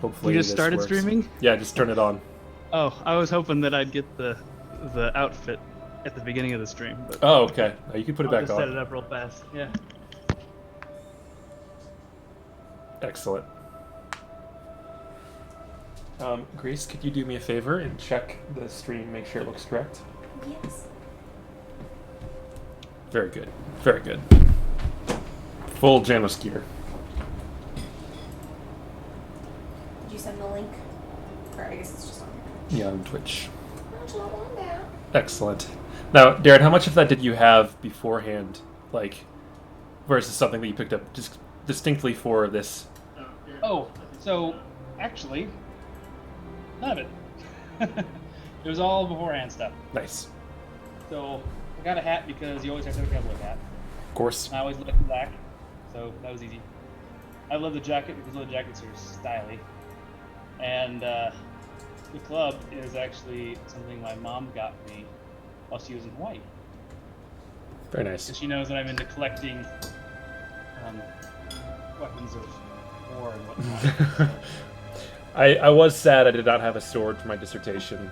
hopefully You just this started works. streaming? Yeah, just turn it on. Oh, I was hoping that I'd get the outfit at the beginning of the stream, but Oh, okay. You can put it I'll back just on. set it up real fast. Yeah. Excellent. Grace, could you do me a favor and check the stream, make sure it looks correct? Yes. Very good. Very good. Full Janos gear. Did you send the link? Or I guess it's just on here. Yeah, on Twitch. Not long now. Excellent. Now, Darren, how much of that did you have beforehand, like, versus something that you picked up just distinctly for this? Oh, so actually, none of it. It was all beforehand stuff. Nice. So I got a hat because you always have to have a cowboy hat. Of course. I always like black, so that was easy. I love the jacket because leather jackets are stylish. And the club is actually something my mom got me while she was in Hawaii. Very nice. And she knows that I'm into collecting weapons of war and whatnot. I was sad I did not have a sword for my dissertation.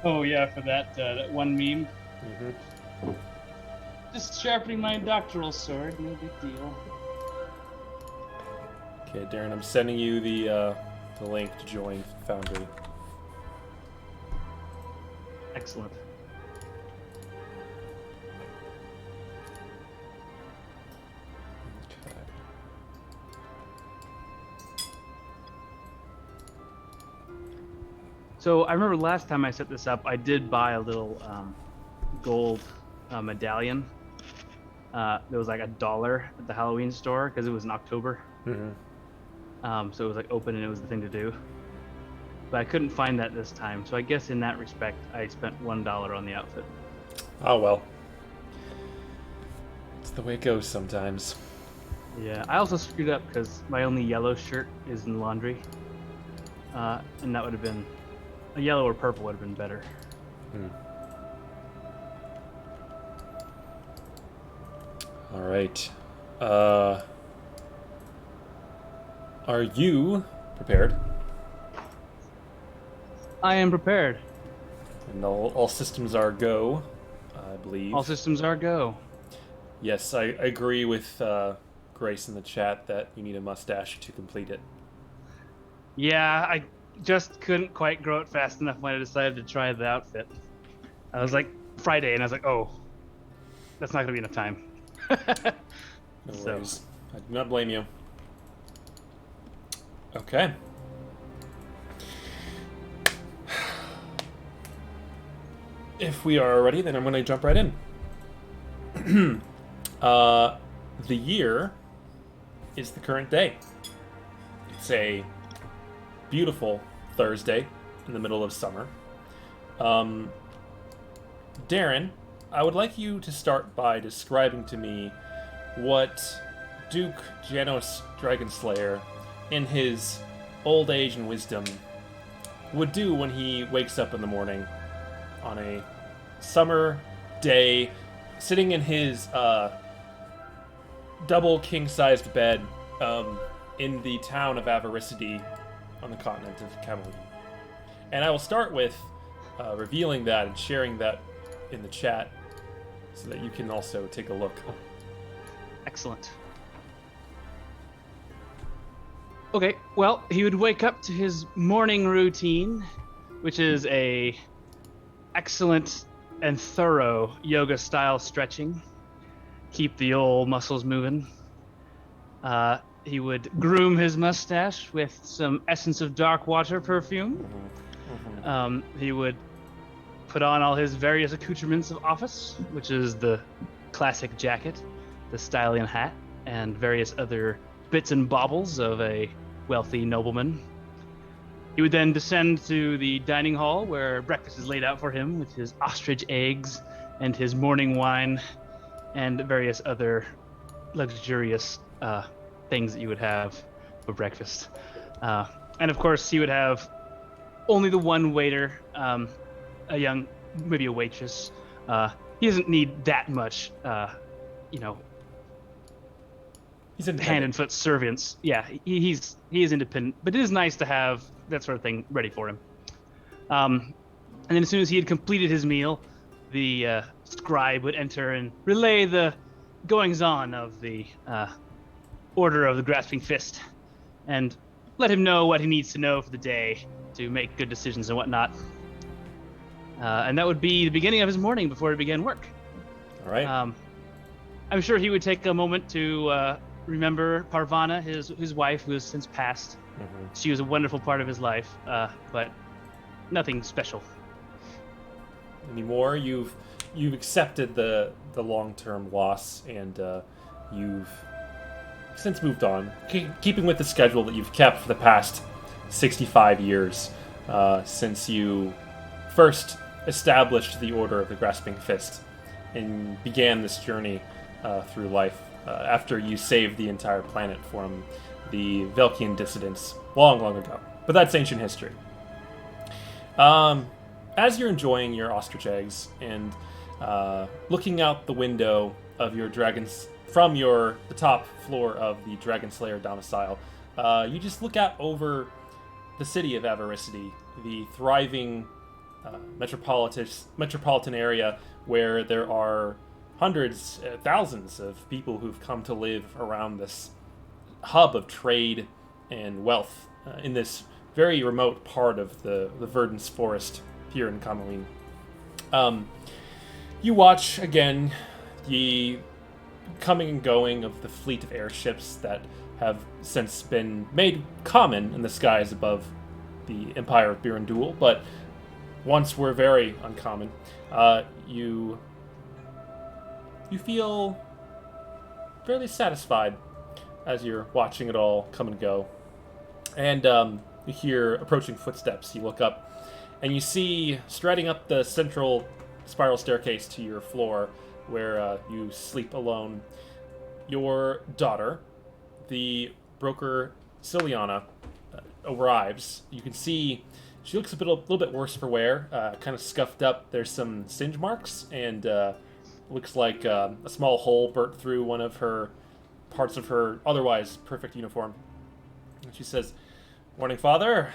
Oh yeah, for that one meme. Mm-hmm. Just sharpening my doctoral sword, no big deal. Okay, Darren, I'm sending you the link to join Foundry. Excellent. Okay. So I remember last time I set this up, I did buy a little gold medallion. That was like $1 at the Halloween store because it was in October. Mm-hmm. So it was like open and it was the thing to do. But I couldn't find that this time. So I guess in that respect, I spent $1 on the outfit. Oh well. It's the way it goes sometimes. Yeah, I also screwed up because my only yellow shirt is in laundry. And that would have been, a yellow or purple would have been better. All right. Are you prepared? I am prepared. And all systems are go, I believe. All systems are go. Yes, I agree with Grace in the chat that you need a mustache to complete it. Yeah, I just couldn't quite grow it fast enough when I decided to try the outfit. I was like, Friday, and I was like, oh, that's not going to be enough time. No So- worries. I do not blame you. Okay. If we are ready, then I'm going to jump right in. The year is the current day. It's a beautiful Thursday in the middle of summer. Darren, I would like you to start by describing to me what Duke Janos Dragonslayer, in his old age and wisdom, would do when he wakes up in the morning on a summer day, sitting in his double king-sized bed in the town of Avaricity on the continent of Camelot. And I will start with revealing that and sharing that in the chat so that you can also take a look. Excellent. Okay, well, he would wake up to his morning routine, which is a excellent and thorough yoga-style stretching. Keep the old muscles moving. He would groom his mustache with some Essence of Dark Water perfume. He would put on all his various accoutrements of office, which is the classic jacket, the stylian hat, and various other bits and baubles of a wealthy nobleman. He would then descend to the dining hall where breakfast is laid out for him with his ostrich eggs and his morning wine and various other luxurious things that you would have for breakfast. And of course, he would have only the one waiter, maybe a waitress. He doesn't need that much, He's hand independent. and foot servants. Yeah, he is independent, but it is nice to have that sort of thing ready for him. And then as soon as he had completed his meal, the scribe would enter and relay the goings-on of the Order of the Grasping Fist, and let him know what he needs to know for the day to make good decisions and whatnot. And that would be the beginning of his morning before he began work. All right. I'm sure he would take a moment to remember Parvana, his wife, who has since passed. Mm-hmm. She was a wonderful part of his life, but nothing special. Anymore, you've accepted the long-term loss, and you've since moved on, keeping with the schedule that you've kept for the past 65 years since you first established the Order of the Grasping Fist and began this journey through life after you saved the entire planet from the Velkian dissidents long, long ago. But that's ancient history. As you're enjoying your ostrich eggs and looking out the window of your dragons from the top floor of the Dragonslayer domicile, you just look out over the city of Avaricity, the thriving metropolitan area where there are hundreds, thousands of people who've come to live around this hub of trade and wealth in this very remote part of the Verdance Forest here in Kamalin. You watch again the coming and going of the fleet of airships that have since been made common in the skies above the Empire of Birundul, but once were very uncommon. You feel fairly satisfied as you're watching it all come and go. And you hear approaching footsteps. You look up, and you see, striding up the central spiral staircase to your floor, where you sleep alone, your daughter, the broker Ciliana, arrives. You can see she looks a little bit worse for wear, kind of scuffed up. There's some singe marks, and looks like a small hole burnt through one of her parts of her otherwise perfect uniform. And she says, "Morning, Father."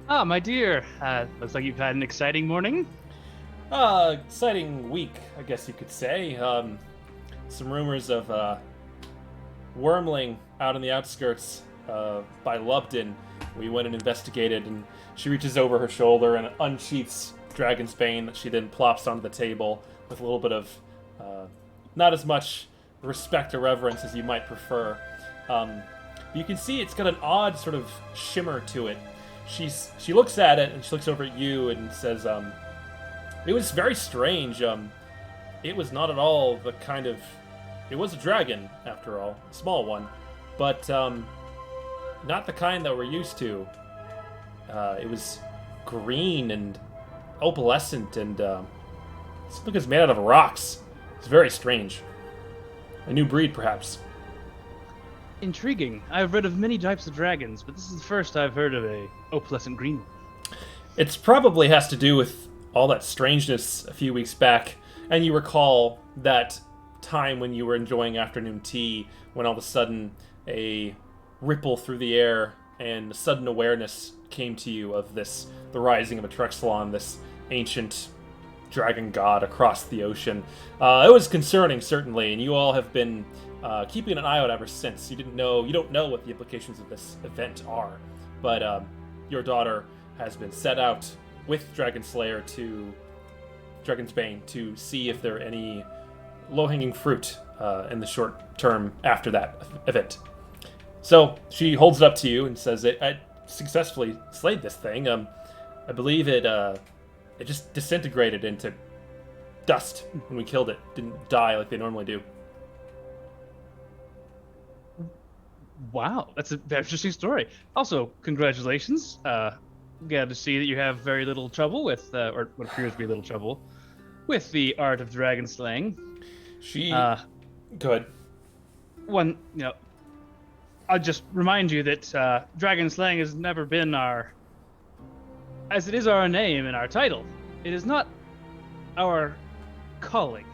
Ah, my dear. Looks like you've had an exciting morning. Exciting week, I guess you could say. Some rumors of wormling out in the outskirts by Lubden. We went and investigated, and she reaches over her shoulder and unsheaths Dragon's Bane that she then plops onto the table with a little bit of not as much respect or reverence as you might prefer. You can see it's got an odd sort of shimmer to it. She looks at it, and she looks over at you and says, "It was very strange. It was not at all the kind of... It was a dragon, after all, a small one, but not the kind that we're used to. It was green and opalescent, and something is made out of rocks. It's very strange. A new breed, perhaps." Intriguing. I've read of many types of dragons, but this is the first I've heard of a opalescent green one. It probably has to do with all that strangeness a few weeks back, and you recall that time when you were enjoying afternoon tea, when all of a sudden a ripple through the air and a sudden awareness came to you of the rising of a Trexelon, this ancient dragon god across the ocean. It was concerning, certainly, and you all have been keeping an eye out ever since. You don't know what the implications of this event are, but your daughter has been set out with Dragonslayer to Dragon's Bane to see if there are any low-hanging fruit in the short term after that event. So she holds it up to you and says, "I successfully slayed this thing. I believe it just disintegrated into dust when we killed it. Didn't die like they normally do." Wow, that's an interesting story. Also, congratulations. Glad to see that you have very little trouble with, or what appears to be little trouble, with the art of dragon slaying. Good. I'll just remind you that dragon slaying has never been as it is our name and our title. It is not our calling.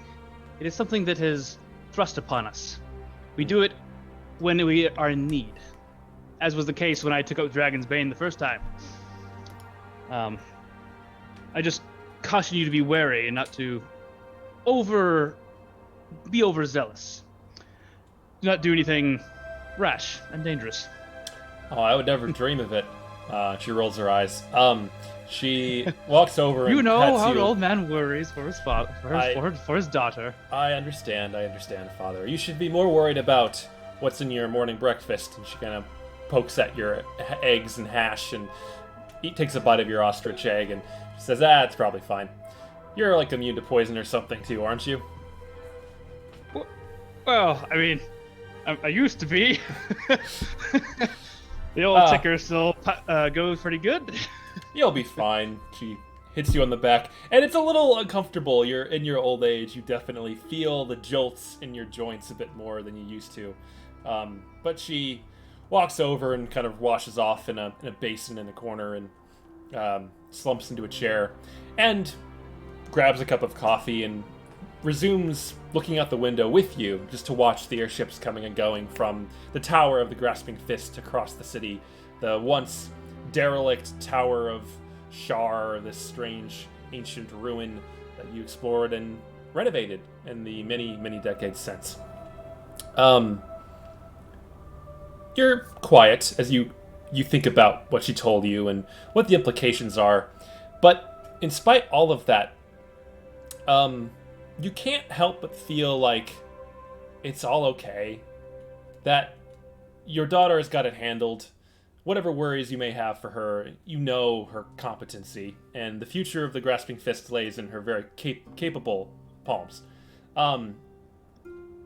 It is something that has thrust upon us We do it when we are in need, as was the case when I took out Dragon's Bane the first time. I just caution you to be wary and not to be overzealous. Do not do anything rash and dangerous. Oh, I would never dream of it. She rolls her eyes. She walks over and You know pets how you. an old man worries for his for his daughter. I understand, Father. You should be more worried about what's in your morning breakfast. And she kind of pokes at your eggs and hash and takes a bite of your ostrich egg and says, it's probably fine. You're like immune to poison or something too, aren't you? Well, I mean, I used to be. The old ticker still goes pretty good. You'll be fine. She hits you on the back, and it's a little uncomfortable. You're in your old age. You definitely feel the jolts in your joints a bit more than you used to. But she walks over and kind of washes off in a basin in the corner and slumps into a chair and grabs a cup of coffee and resumes looking out the window with you just to watch the airships coming and going from the Tower of the Grasping Fist across the city, the once derelict Tower of Shar, this strange ancient ruin that you explored and renovated in the many, many decades since. You're quiet as you think about what she told you and what the implications are, but in spite all of that, you can't help but feel like it's all okay, that your daughter has got it handled. Whatever worries you may have for her, you know her competency, and the future of the Grasping Fist lays in her very capable palms.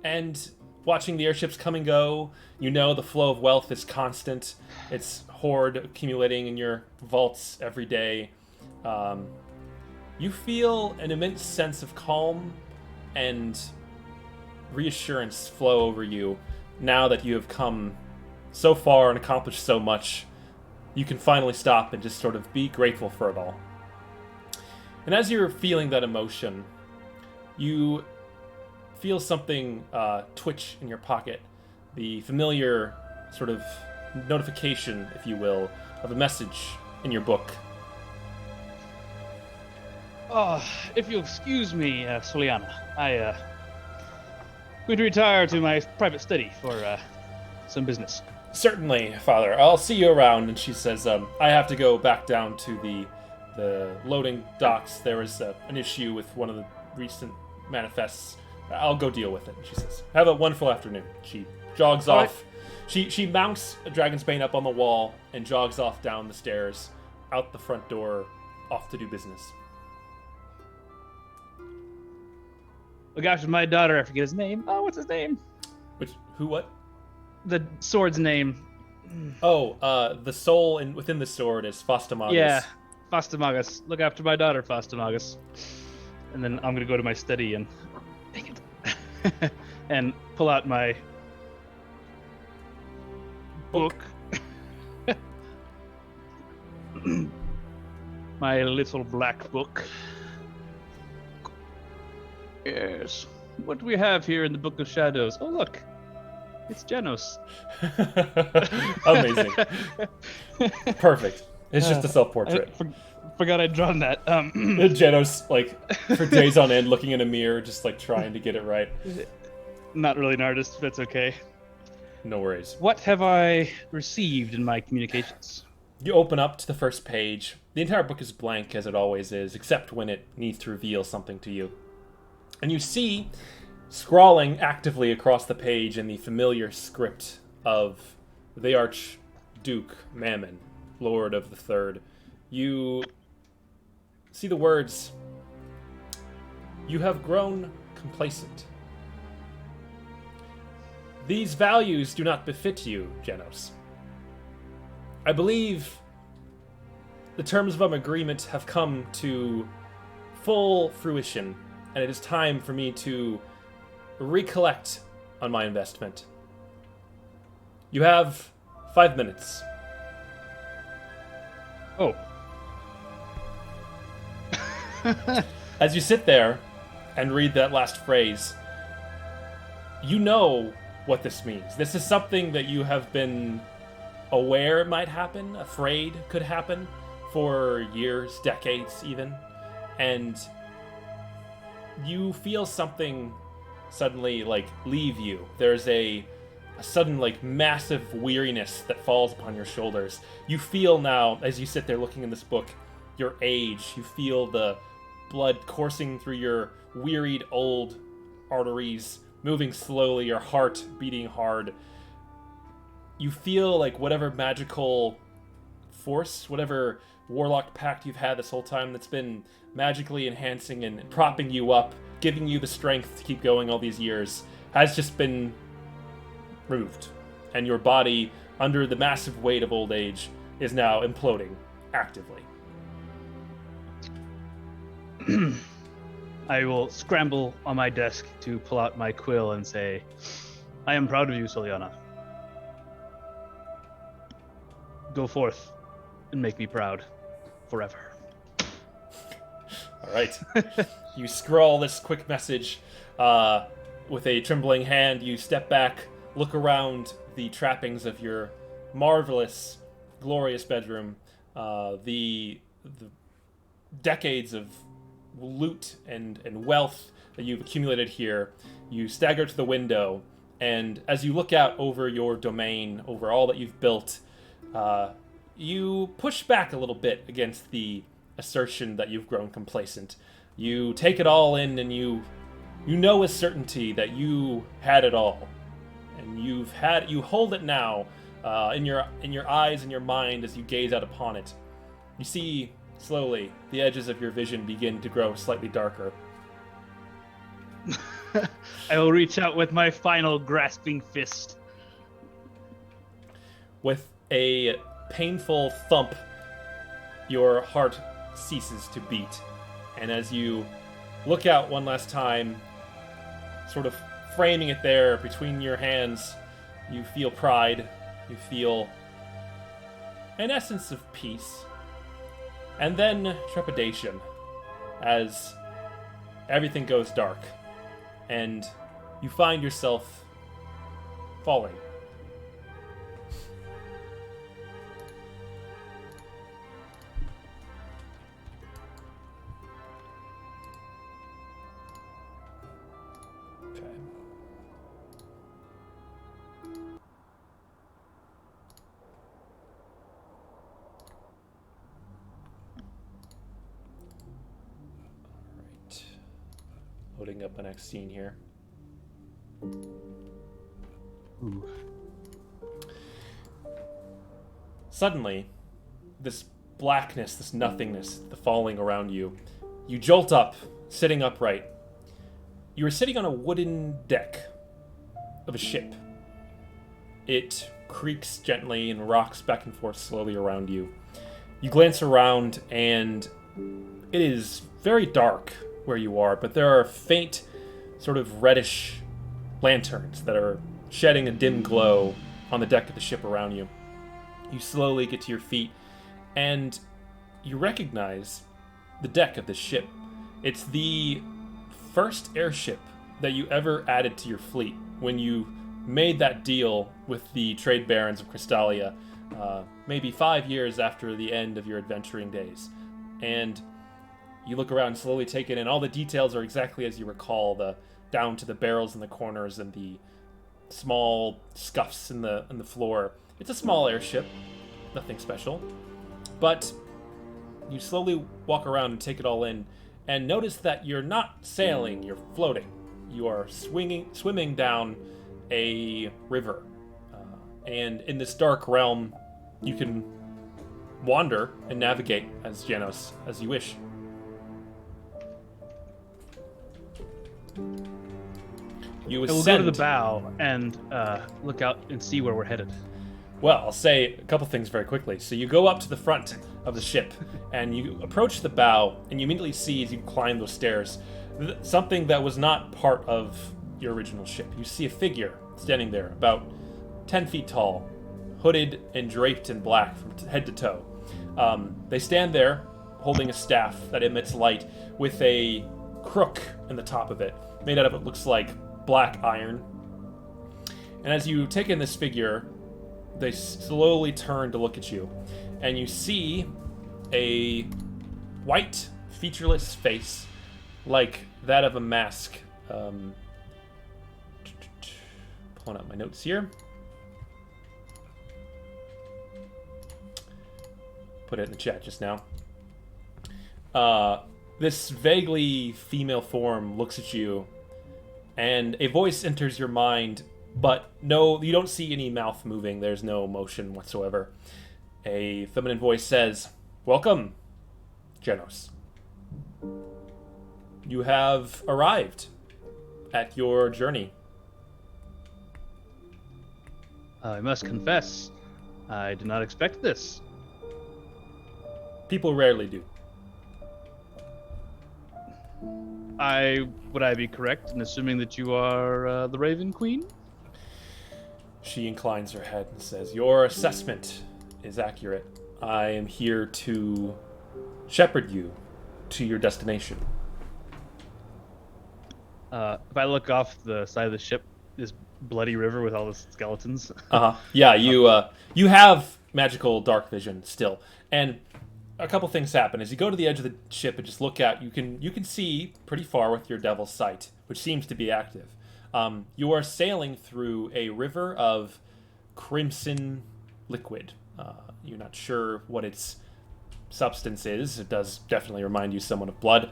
And watching the airships come and go, you know the flow of wealth is constant. It's hoard accumulating in your vaults every day. You feel an immense sense of calm and reassurance flow over you now that you have come so far and accomplished so much. You can finally stop and just sort of be grateful for it all. And as you're feeling that emotion, you feel something twitch in your pocket. The familiar sort of notification, if you will, of a message in your book. Oh, if you'll excuse me, Soliana, I would retire to my private study for some business. Certainly, Father. I'll see you around. And she says, I have to go back down to the loading docks. There was an issue with one of the recent manifests. I'll go deal with it. And she says, have a wonderful afternoon. She jogs off. She mounts a Dragon's Bane up on the wall and jogs off down the stairs, out the front door, off to do business. Look after my daughter. I forget his name. Oh, what's his name? Who, what? The sword's name. Oh, the soul within the sword is Fostamagus. Yeah, Fostamagus. Look after my daughter, Fostamagus. And then I'm gonna go to my study and dang it, and pull out my book. My little black book. Yes. What do we have here in the Book of Shadows? Oh, look. It's Janos. Amazing. Perfect. It's just a self-portrait. Forgot I'd drawn that. Janos, like, for days on end, looking in a mirror, just, like, trying to get it right. Not really an artist, but it's okay. No worries. What have I received in my communications? You open up to the first page. The entire book is blank, as it always is, except when it needs to reveal something to you. And you see, scrawling actively across the page in the familiar script of the Archduke Mammon, Lord of the Third, you see the words, "You have grown complacent. These values do not befit you, Janos. I believe the terms of our agreement have come to full fruition, and it is time for me to recollect on my investment. You have 5 minutes." Oh. As you sit there and read that last phrase, you know what this means. This is something that you have been aware might happen, afraid could happen for years, decades even, and you feel something suddenly like leave you. There's a sudden like massive weariness that falls upon your shoulders. You feel now, as you sit there looking in this book, your age. You feel the blood coursing through your wearied old arteries, moving slowly, your heart beating hard. You feel like whatever magical force, whatever warlock pact you've had this whole time that's been magically enhancing and propping you up, giving you the strength to keep going all these years, has just been removed. And your body, under the massive weight of old age, is now imploding actively. I will scramble on my desk to pull out my quill and say, I am proud of you, Soliana. Go forth and make me proud forever. All right. You scrawl this quick message with a trembling hand. You step back, look around the trappings of your marvelous, glorious bedroom, the decades of loot and wealth that you've accumulated here. You stagger to the window, and as you look out over your domain, over all that you've built, you push back a little bit against the assertion that you've grown complacent. You take it all in, and you know with certainty that you had it all, and you hold it now in your eyes and your mind as you gaze out upon it. You see slowly the edges of your vision begin to grow slightly darker. I will reach out with my final grasping fist. With a painful thump, your heart ceases to beat. And as you look out one last time, sort of framing it there between your hands, you feel pride, you feel an essence of peace, and then trepidation as everything goes dark and you find yourself falling. Okay. Alright. Loading up the next scene here. Ooh. Suddenly, this blackness, this nothingness, the falling around you, you jolt up, sitting upright. You are sitting on a wooden deck of a ship. It creaks gently and rocks back and forth slowly around you. You glance around, and it is very dark where you are, but there are faint, sort of reddish lanterns that are shedding a dim glow on the deck of the ship around you. You slowly get to your feet, and you recognize the deck of the ship. It's the first airship that you ever added to your fleet when you made that deal with the trade barons of Crystalia, maybe 5 years after the end of your adventuring days. And you look around, slowly take it in. All the details are exactly as you recall, down to the barrels in the corners and the small scuffs in the floor. It's a small airship, nothing special, but you slowly walk around and take it all in, and notice that you're not sailing, you're floating. You are swimming down a river, and in this dark realm, you can wander and navigate as Janos as you wish. You I will go to the bow and look out and see where we're headed. Well, I'll say a couple things very quickly. So you go up to the front of the ship, and you approach the bow, and you immediately see, as you climb those stairs, something that was not part of your original ship. You see a figure standing there, about 10 feet tall, hooded and draped in black from head to toe. They stand there, holding a staff that emits light, with a crook in the top of it, made out of what looks like black iron. And as you take in this figure, they slowly turn to look at you. And you see a white, featureless face, like that of a mask. Pulling up my notes here. Put it in the chat just now. This vaguely female form looks at you, and a voice enters your mind, but no, you don't see any mouth moving. There's no motion whatsoever. A feminine voice says, "Welcome, Janos. You have arrived at your journey." I must confess, I did not expect this. People rarely do. Would I be correct in assuming that you are the Raven Queen? She inclines her head and says, "Your assessment is accurate. I am here to shepherd you to your destination." If I look off the side of the ship, this bloody river with all the skeletons. Yeah, you have magical dark vision still, and a couple things happen as you go to the edge of the ship and just look out. You can see pretty far with your devil's sight, which seems to be active. You are sailing through a river of crimson liquid. You're not sure what its substance is. It does definitely remind you somewhat of blood.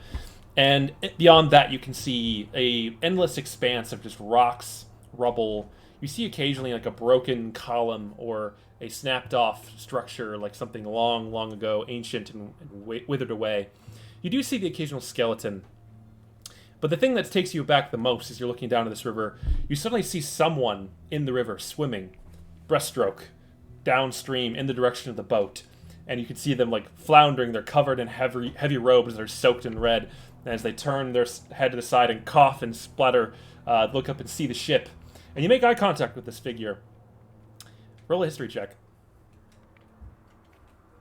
And beyond that, you can see a endless expanse of just rocks, rubble. You see occasionally like a broken column or a snapped-off structure, like something long, long ago, ancient and withered away. You do see the occasional skeleton. But the thing that takes you back the most as you're looking down to this river, you suddenly see someone in the river swimming, breaststroke, downstream in the direction of the boat. And you can see them like floundering. They're covered in heavy robes that are soaked in red. And as they turn their head to the side and cough and splatter, look up and see the ship. And you make eye contact with this figure. Roll a history check.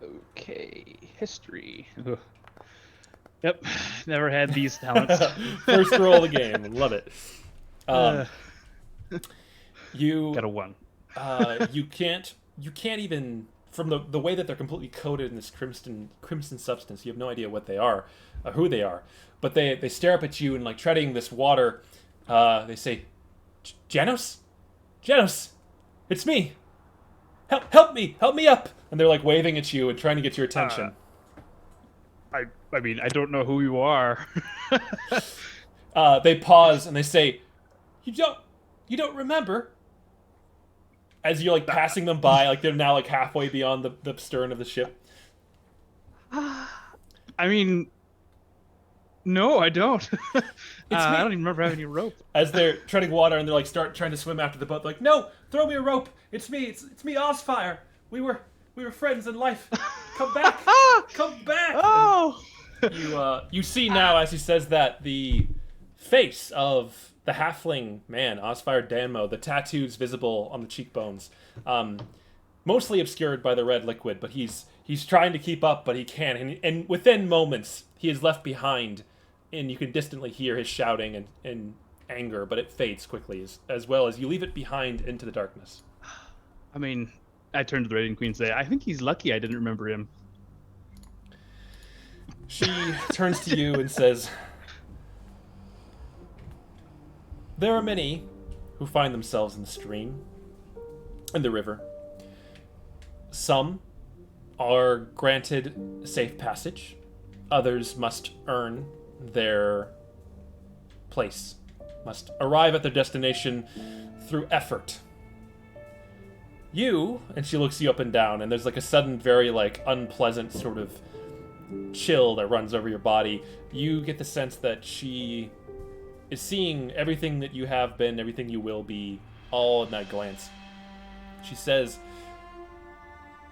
Okay, history. Ugh. Yep, never had these talents. First roll of the game. Love it. You got a 1. you can't even, from the way that they're completely coated in this crimson substance, you have no idea what they are, who they are. But they stare up at you and like treading this water. They say, "Janos? Janos, it's me. Help me up!" And they're like waving at you and trying to get your attention. I mean, I don't know who you are. They pause and they say, You don't remember?" As you're like passing them by, like they're now like halfway beyond the stern of the ship. I mean, no, I don't. I don't even remember having a rope. As they're treading water and they're like start trying to swim after the boat, like, "No, throw me a rope. It's me. It's me, Ozfire. We were friends in life. Come back. Come back." Oh. You see now as he says that the face of the halfling man, Ozfire Danmo, the tattoos visible on the cheekbones, mostly obscured by the red liquid, but he's trying to keep up, but he can't. And within moments, he is left behind, and you can distantly hear his shouting and anger, but it fades quickly as well as you leave it behind into the darkness. I mean, I turn to the Raven Queen and say, "I think he's lucky I didn't remember him." She turns to you and says, "There are many who find themselves in the stream, in the river. Some are granted safe passage. Others must earn their place, must arrive at their destination through effort. You," and she looks you up and down, and there's like a sudden, very like unpleasant sort of chill that runs over your body. You get the sense that she is seeing everything that you have been, everything you will be, all in that glance. She says,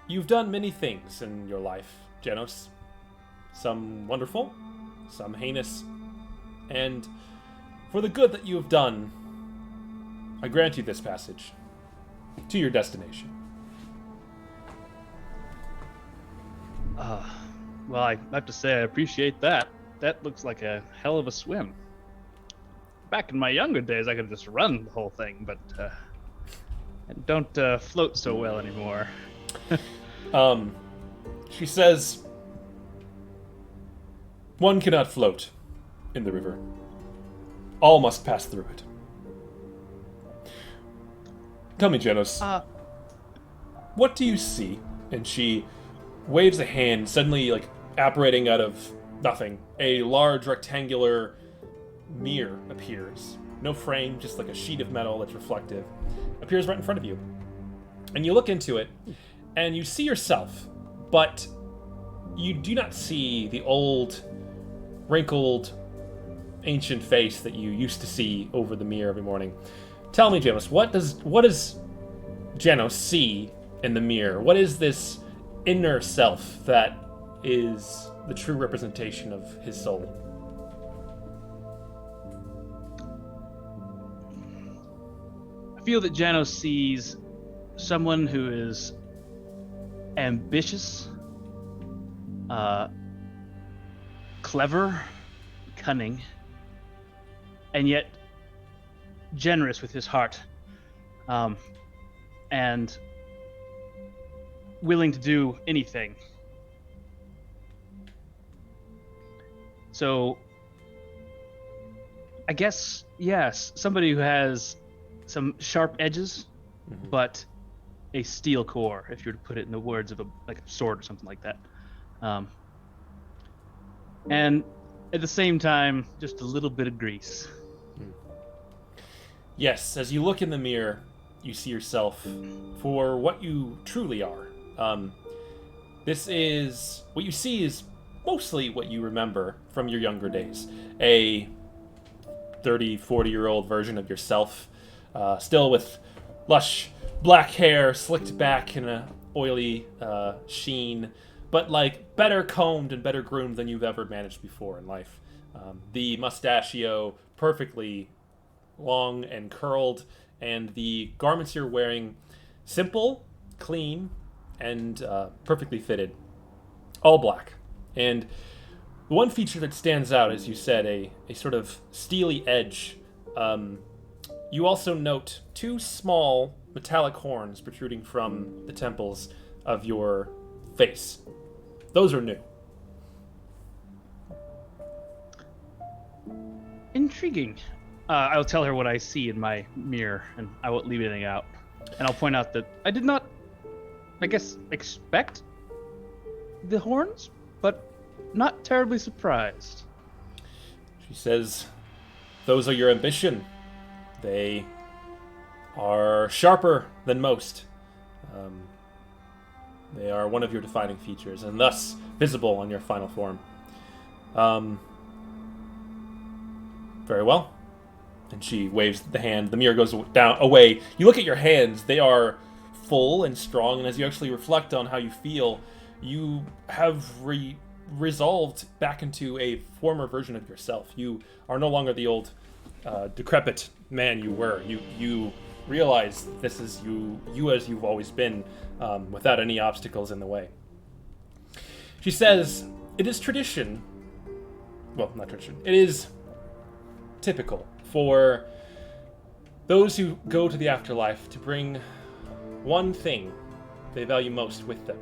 "You've done many things in your life, Janos. Some wonderful, some heinous. And for the good that you have done, I grant you this passage to your destination." Well, I have to say I appreciate that. That looks like a hell of a swim. Back in my younger days, I could just run the whole thing, but and don't float so well anymore. She says, "One cannot float in the river. All must pass through it." Tell me, Janos, what do you see? And she waves a hand, suddenly, like, apparating out of nothing. A large rectangular mirror appears. No frame, just like a sheet of metal that's reflective. Appears right in front of you. And you look into it, and you see yourself, but you do not see the old, wrinkled, ancient face that you used to see over the mirror every morning. Tell me, Janos, what does Janos see in the mirror? What is this inner self that is the true representation of his soul? I feel that Janos sees someone who is ambitious, clever, cunning, and yet generous with his heart, and willing to do anything. So, I guess, yes, somebody who has some sharp edges, but a steel core, if you were to put it in the words of a sword or something like that. And at the same time, just a little bit of grease. Yes, as you look in the mirror, you see yourself for what you truly are. This is... What you see is mostly what you remember from your younger days. A 30, 40-year-old version of yourself, still with lush black hair slicked back in a oily sheen, but like better combed and better groomed than you've ever managed before in life. The mustachio perfectly long and curled, and the garments you're wearing simple, clean, and perfectly fitted. All black. And the one feature that stands out, as you said, a sort of steely edge. You also note two small metallic horns protruding from the temples of your face. Those are new. Intriguing. I'll tell her what I see in my mirror, and I won't leave anything out. And I'll point out that I did not, I guess, expect the horns, but not terribly surprised. She says, "Those are your ambition. They are sharper than most. They are one of your defining features, and thus visible on your final form." Very well. And she waves the hand. The mirror goes down away. You look at your hands. They are full and strong, and as you actually reflect on how you feel, you have resolved back into a former version of yourself. You are no longer the old decrepit man you were. You realize this is you as you've always been, without any obstacles in the way. She says, "It is tradition, well, not tradition, it is typical for those who go to the afterlife to bring one thing they value most with them.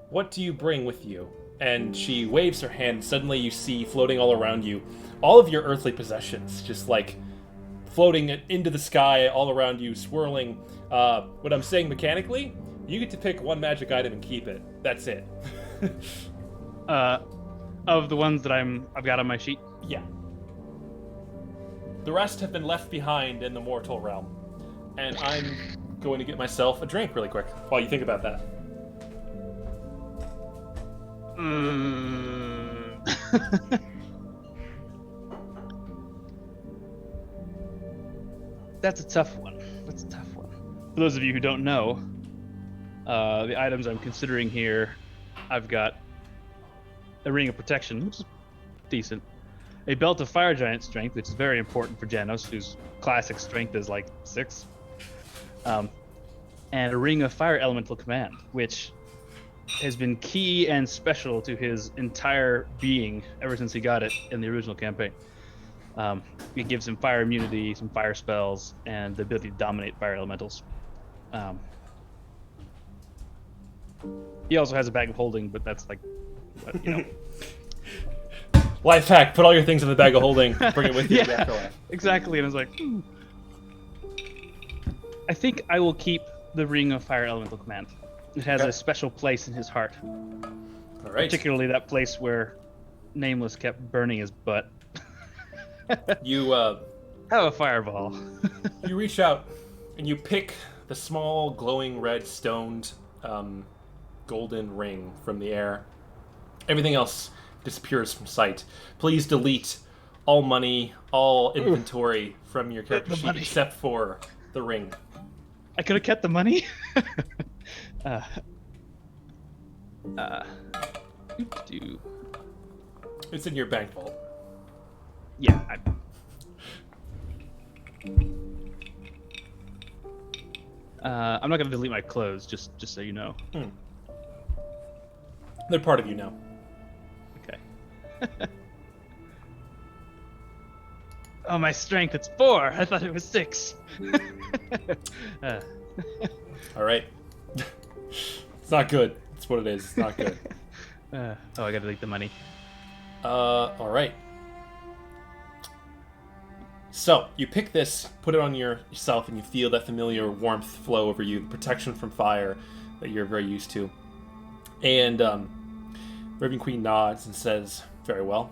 What do you bring with you?" And she waves her hand. Suddenly you see floating all around you all of your earthly possessions, just like floating into the sky all around you, swirling. What I'm saying mechanically, you get to pick one magic item and keep it. That's it. Of the ones that I've got on my sheet? Yeah. The rest have been left behind in the mortal realm. And I'm going to get myself a drink really quick while you think about that. That's a tough one. For those of you who don't know, the items I'm considering here, I've got a ring of protection, which is decent. A belt of fire giant strength, which is very important for Janos, whose classic strength is like 6. And a ring of fire elemental command, which has been key and special to his entire being ever since he got it in the original campaign. It gives him fire immunity, some fire spells, and the ability to dominate fire elementals. He also has a bag of holding, but that's like, Life hack: put all your things in the bag of holding, bring it with you to the Yeah, afterlife. exactly. And I was like, I think I will keep the Ring of Fire Elemental Command. It has Okay. a special place in his heart, All right. particularly that place where Nameless kept burning his butt. You Have a fireball. you reach out and you pick the small, glowing red stoned, golden ring from the air. Everything else disappears from sight. Please delete all money, all inventory from your character The sheet money. except for the ring. I could have kept the money. Do. It's in your bank vault. Yeah. I'm not gonna delete my clothes, just so you know. They're part of you now. Okay. Oh, my strength, it's 4. I thought it was 6. All right. It's not good. It's what it is. It's not good. I gotta delete the money. All right. So you pick this, put it on yourself, and you feel that familiar warmth flow over you, the protection from fire that you're very used to. And Raven Queen nods and says, "Very well.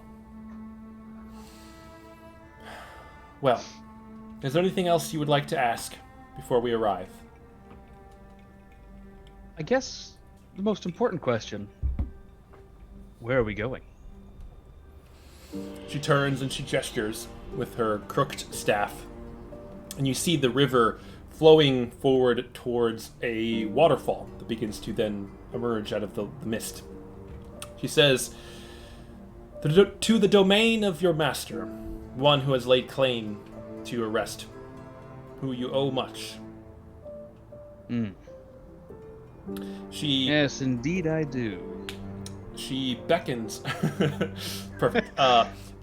Well, is there anything else you would like to ask before we arrive?" I guess the most important question: where are we going? She turns and she gestures with her crooked staff, and you see the river flowing forward towards a waterfall that begins to then emerge out of the mist. She says, "To the domain of your master, one who has laid claim to your rest, who you owe much." She Yes, indeed I do. She beckons, perfect,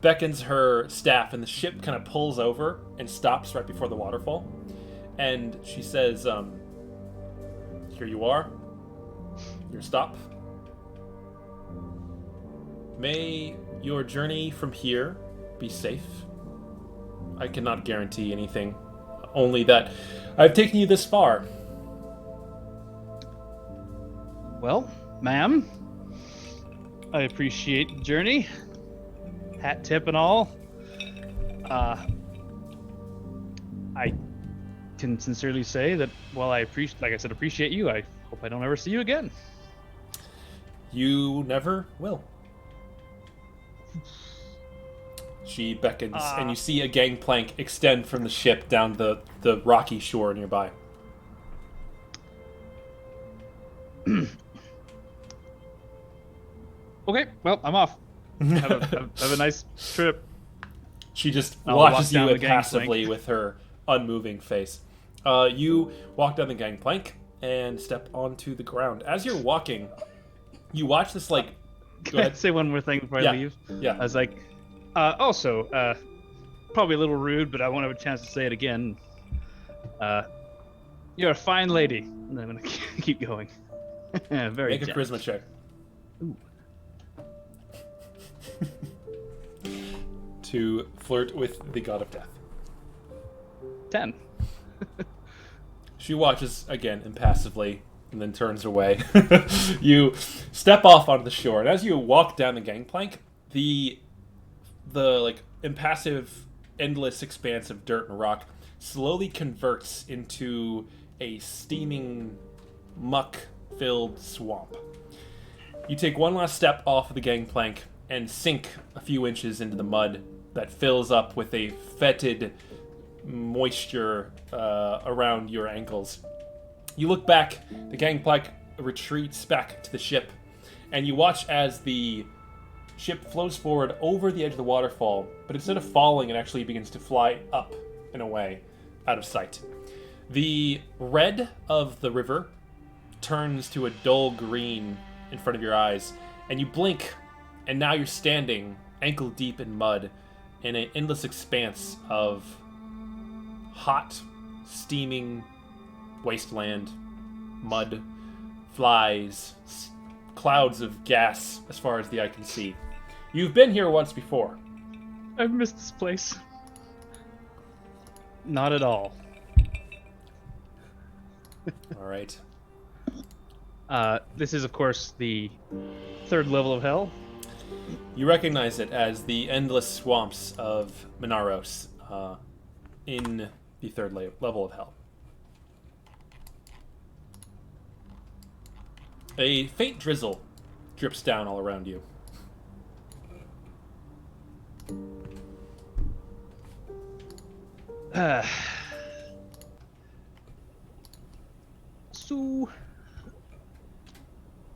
beckons her staff, and the ship kind of pulls over and stops right before the waterfall. And she says, "Here you are. Your stop. May your journey from here be safe. I cannot guarantee anything, only that I've taken you this far." Well, ma'am, I appreciate the journey, hat tip and all. I can sincerely say that while I appreciate you, I hope I don't ever see you again. You never will. She beckons, and you see a gangplank extend from the ship down the rocky shore nearby. Okay, well, I'm off. Have a nice trip. She just I'll walk watches you down the impassively gangplank. with her unmoving face. You walk down the gangplank and step onto the ground. As you're walking, you watch this, like... Go Can I ahead. say one more thing before Yeah, I leave? yeah. I was like, also, probably a little rude, but I won't have a chance to say it again. You're a fine lady. And I'm gonna keep going. Very Make a gentle. charisma check. Ooh. To flirt with the god of death. 10. She watches again impassively and then turns away. You step off onto the shore, and as you walk down the gangplank, the like impassive, endless expanse of dirt and rock slowly converts into a steaming, muck-filled swamp. You take one last step off of the gangplank and sink a few inches into the mud that fills up with a fetid moisture around your ankles. You look back, the gangplank retreats back to the ship, and you watch as the ship flows forward over the edge of the waterfall, but instead of falling, it actually begins to fly up and away, out of sight. The red of the river turns to a dull green in front of your eyes, and you blink, and now you're standing ankle deep in mud in an endless expanse of hot, steaming wasteland, mud, flies, clouds of gas as far as the eye can see. You've been here once before. I've missed this place. Not at all. All right. This is, of course, the third level of hell. You recognize it as the endless swamps of Minaros in the third level of hell. A faint drizzle drips down all around you. So,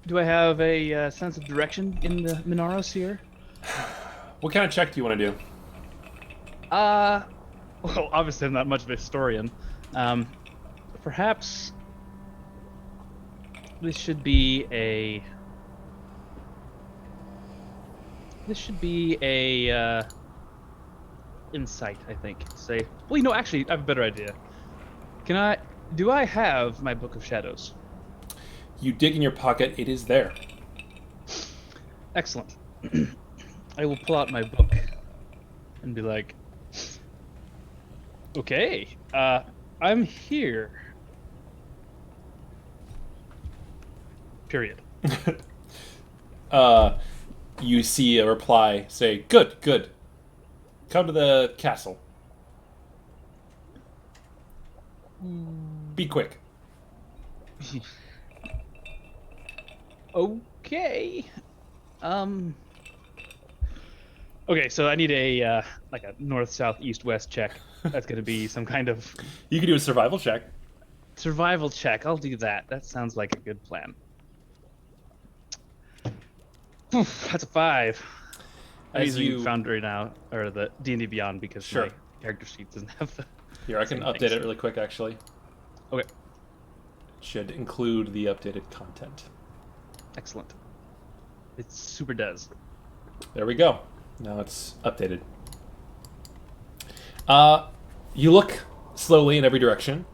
do I have a sense of direction in the Minaros here? What kind of check do you want to do? Well, obviously I'm not much of a historian. Perhaps this should be a... insight, I think. Say, well, you know, actually, I have a better idea. Do I have my Book of Shadows? You dig in your pocket, it is there. Excellent. I will pull out my book and be like, okay, I'm here. Period. You see a reply say, good, good. Come to the castle. Be quick. Okay. Okay, so I need a like a north, south, east, west check. That's gonna be some kind of You can do a survival check. survival check. I'll do that. That sounds like a good plan. That's a 5. I'm As using you... Foundry now, or the D&D Beyond, because Sure. my character sheet doesn't have the... Here, I can Same update things. it really quick, actually. Okay, Should include the updated content. excellent. It super does. There we go. Now it's updated. You look slowly in every direction.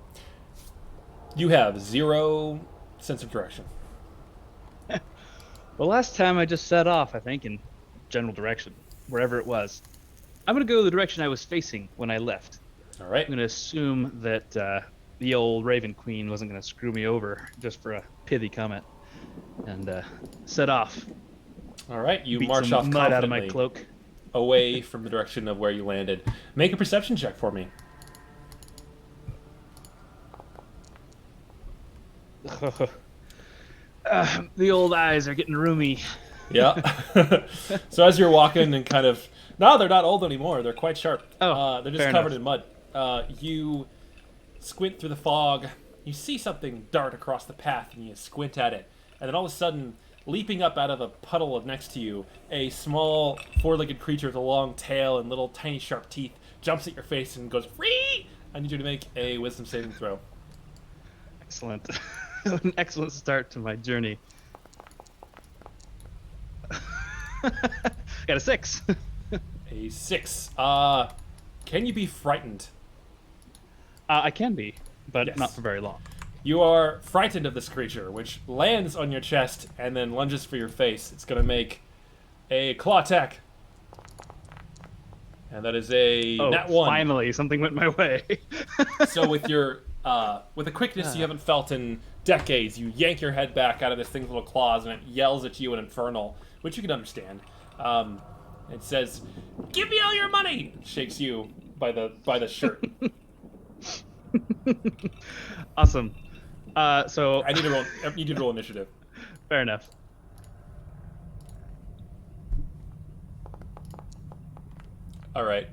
You have 0 sense of direction. Well, last time I just set off, I think, in general direction, wherever it was. I'm going to go the direction I was facing when I left. All right. I'm going to assume that the old Raven Queen wasn't going to screw me over just for a pithy comment. And set off. All right. You Beat march some off mud out of my confidently cloak. away from the direction of where you landed. Make a perception check for me. The old eyes are getting roomy. Yeah. So as you're walking and kind of... No, they're not old anymore. They're quite sharp. Oh, they're just fair covered enough. in mud. You squint through the fog. You see something dart across the path, and you squint at it. And then all of a sudden, leaping up out of a puddle next to you, a small four-legged creature with a long tail and little tiny sharp teeth jumps at your face and goes, "Free!" I need you to make a wisdom saving throw. Excellent. An excellent start to my journey. Got a 6. A 6. Can you be frightened? I can be, but Yes. not for very long. You are frightened of this creature, which lands on your chest and then lunges for your face. It's going to make a claw attack. And that is a Oh, nat 1. finally, something went my way. So with your with a quickness you haven't felt in decades, you yank your head back out of this thing's little claws and it yells at you in Infernal, which you can understand. It says, "Give me all your money!" Shakes you by the shirt. Awesome. So I need to roll initiative. fair enough. All right.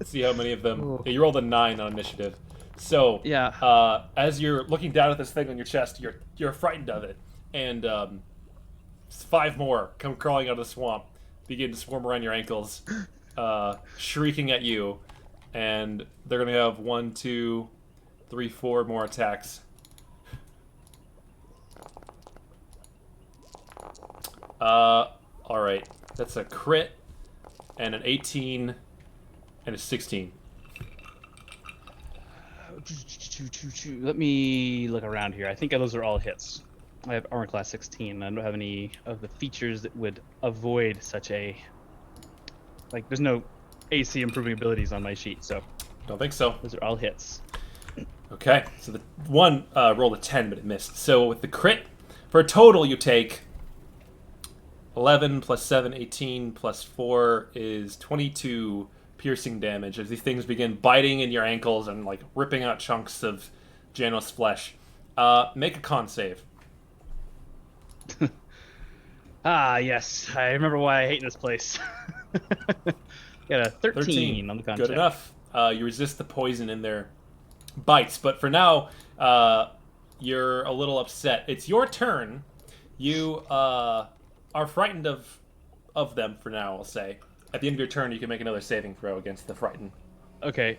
See how many of them. Yeah, you rolled a 9 on initiative. So Yeah. as you're looking down at this thing on your chest, you're frightened of it, and 5 more come crawling out of the swamp, begin to swarm around your ankles, shrieking at you, and they're gonna have 1, 2, 3, 4 more attacks. All right, that's a crit, and an 18 and a 16. Let me look around here. I think those are all hits. I have armor class 16. I don't have any of the features that would avoid such a... Like, there's no AC improving abilities on my sheet, so... Don't think so. Those are all hits. Okay, so the one rolled a 10, but it missed. So with the crit, for a total, you take 11 plus 7, 18 plus 4 is 22 piercing damage as these things begin biting in your ankles and like ripping out chunks of Janos flesh. Make a con save. Ah, yes. I remember why I hate this place. Got a 13 on the con Good check. enough. You resist the poison in their bites, but for now, you're a little upset. It's your turn. You are frightened of them for now, I'll say. At the end of your turn, you can make another saving throw against the frightened. Okay.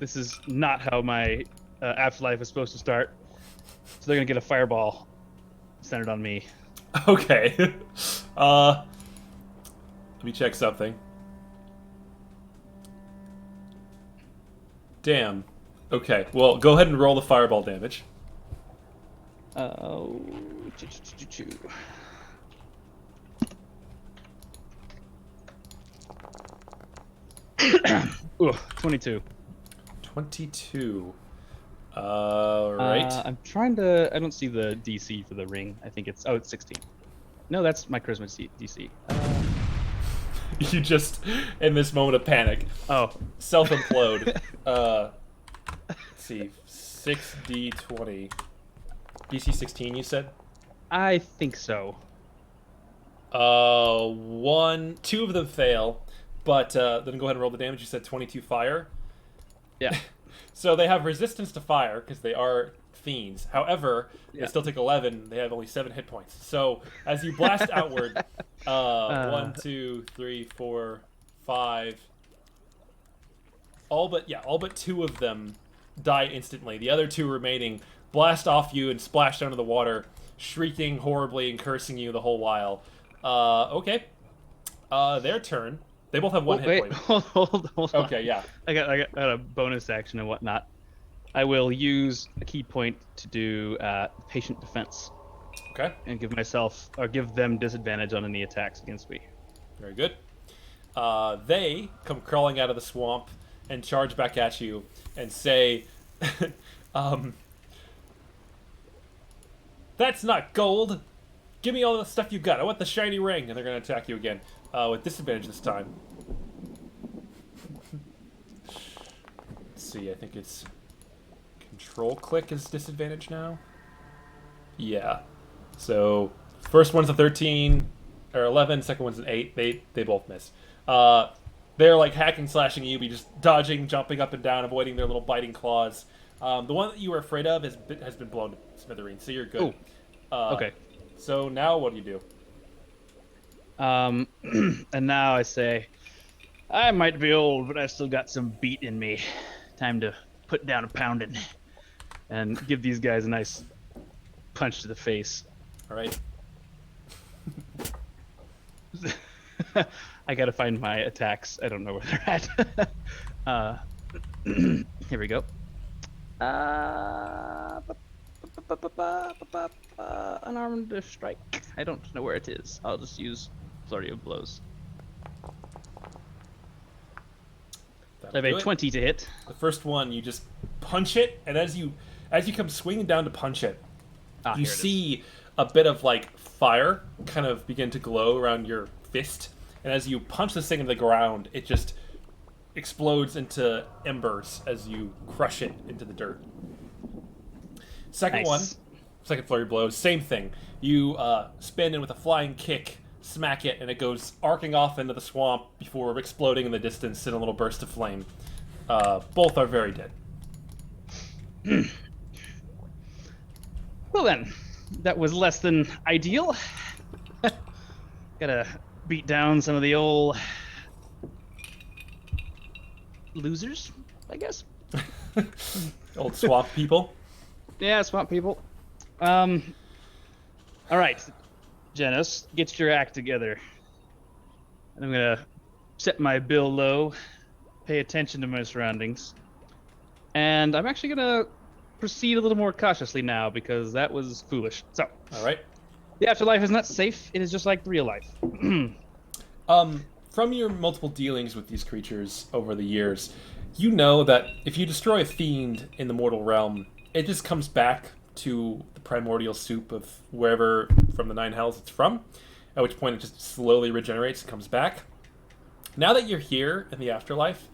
This is not how my afterlife is supposed to start. So they're gonna get a fireball centered on me. Okay. Let me check something. Damn. Okay, well, go ahead and roll the fireball damage. Oh. Ooh, 22. 22. Right. I'm trying to... I don't see the DC for the ring. I think it's... Oh, it's 16. No, that's my charisma DC. You just, in this moment of panic, Oh. self-implode. Let's see. 6d20. DC 16, you said? I think so. Two of them fail, but then go ahead and roll the damage. You said 22 fire. Yeah. So they have resistance to fire because they are fiends. However, they still take 11. They have only 7 hit points. So as you blast outward, 1, 2, 3, 4, 5. All but 2 of them die instantly. The other 2 remaining blast off you and splash down to the water, shrieking horribly and cursing you the whole while. Okay. Their turn. They both have 1 hit point. Hold on. Okay, yeah. I got a bonus action and whatnot. I will use a key point to do patient defense. Okay. And give them disadvantage on any attacks against me. Very good. They come crawling out of the swamp and charge back at you and say, that's not gold. Give me all the stuff you got. I want the shiny ring. And they're going to attack you again with disadvantage this time. Let's see. I think it's control click is disadvantage now. Yeah. So first one's a 13 or 11. Second one's an 8. They both miss. They're like hacking, slashing you, but just dodging, jumping up and down, avoiding their little biting claws. The one that you were afraid of has been blown to smithereens, so you're good. Ooh. Okay. So now what do you do? And now I say, I might be old, but I still got some beat in me. Time to put down a pounding and give these guys a nice punch to the face. All right. I gotta find my attacks. I don't know where they're at. Here we go. Unarmed strike. I don't know where it is. I'll just use flurry of blows. I have a 20 to hit. The first one, you just punch it, and as you come swinging down to punch it, you see a bit of like fire kind of begin to glow around your fist, and as you punch this thing into the ground, it just explodes into embers as you crush it into the dirt. Second flurry blow, same thing. You spin in with a flying kick, smack it, and it goes arcing off into the swamp before exploding in the distance in a little burst of flame. Both are very dead. Well then, that was less than ideal. Gotta beat down some of the old losers, I guess. Old swamp people. Yeah, swamp people. All right, Janos, get your act together. And I'm gonna set my bill low, pay attention to my surroundings, and I'm actually gonna proceed a little more cautiously now because that was foolish. So, All right. the afterlife is not safe. It is just like real life. From your multiple dealings with these creatures over the years, you know that if you destroy a fiend in the mortal realm, it just comes back to the primordial soup of wherever from the nine hells it's from, at which point it just slowly regenerates and comes back. Now that you're here in the afterlife,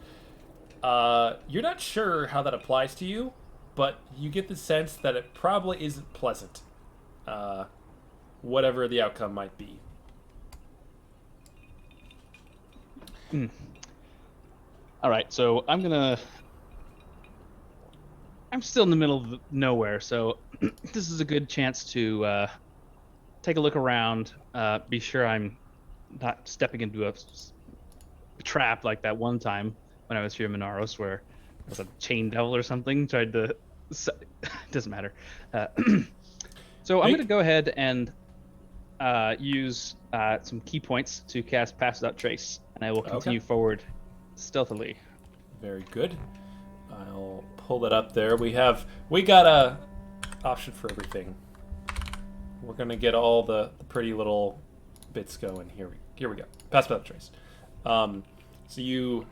you're not sure how that applies to you, but you get the sense that it probably isn't pleasant, whatever the outcome might be. All right, so I'm still in the middle of nowhere, so this is a good chance to take a look around, be sure I'm not stepping into a trap like that one time when I was here in Minaros, where it was a chain devil or something tried to. Doesn't matter. So I'm going to go ahead and use some key points to cast Pass Without Trace, and I will continue forward stealthily. Very good. I'll pull that up there. We got a option for everything. We're gonna get all the pretty little bits going. Here we go. Pass Without Trace. So you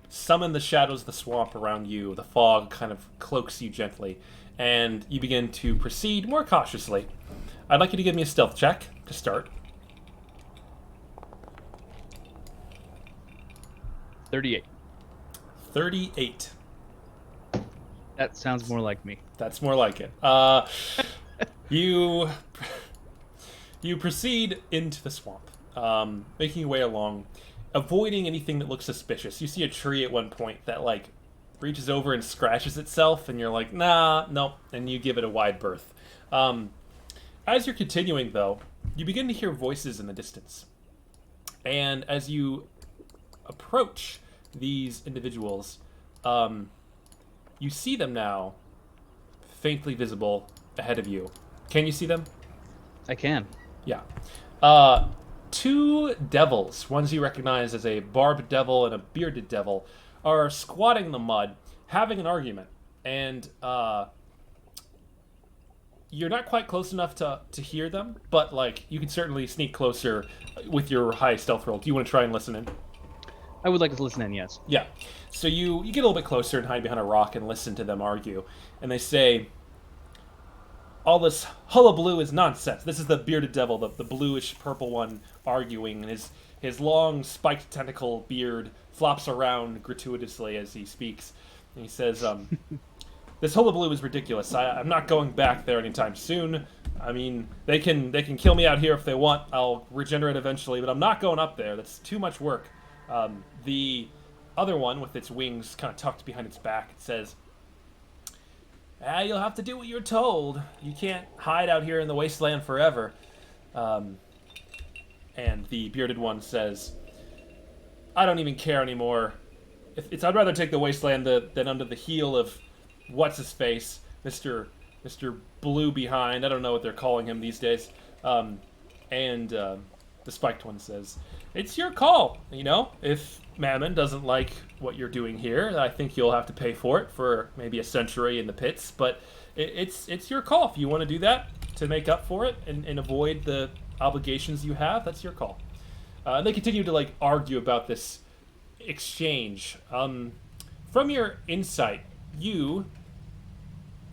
summon the shadows of the swamp around you. The fog kind of cloaks you gently, and you begin to proceed more cautiously. I'd like you to give me a stealth check to start. 38. 38. That sounds more like me. That's more like it. You proceed into the swamp, making your way along, avoiding anything that looks suspicious. You see a tree at one point that like reaches over and scratches itself, and you're like, nah, nope, and you give it a wide berth. As you're continuing, though, you begin to hear voices in the distance, and as you approach these individuals, you see them now, faintly visible ahead of you. Can you see them? I can. Yeah. Two devils, ones you recognize as a barbed devil and a bearded devil, are squatting in the mud, having an argument. And you're not quite close enough to hear them, but like you can certainly sneak closer with your high stealth roll. Do you want to try and listen in? I would like to listen in, yes. Yeah. So you get a little bit closer and hide behind a rock and listen to them argue. And they say, all this hullabaloo is nonsense. This is the bearded devil, the bluish purple one, arguing, and his long spiked tentacle beard flops around gratuitously as he speaks. And he says, this hullabaloo is ridiculous. I'm not going back there anytime soon. I mean, they can kill me out here if they want. I'll regenerate eventually, but I'm not going up there. That's too much work. The other one, with its wings kind of tucked behind its back, it says, you'll have to do what you're told. You can't hide out here in the wasteland forever. And the bearded one says, I don't even care anymore. I'd rather take the wasteland than under the heel of what's-his-face, Mr. Blue Behind. I don't know what they're calling him these days. The spiked one says, it's your call, you know? If Mammon doesn't like what you're doing here, I think you'll have to pay for it for maybe a century in the pits, but it's your call. If you want to do that to make up for it and avoid the obligations you have, that's your call. They continue to like argue about this exchange. From your insight, you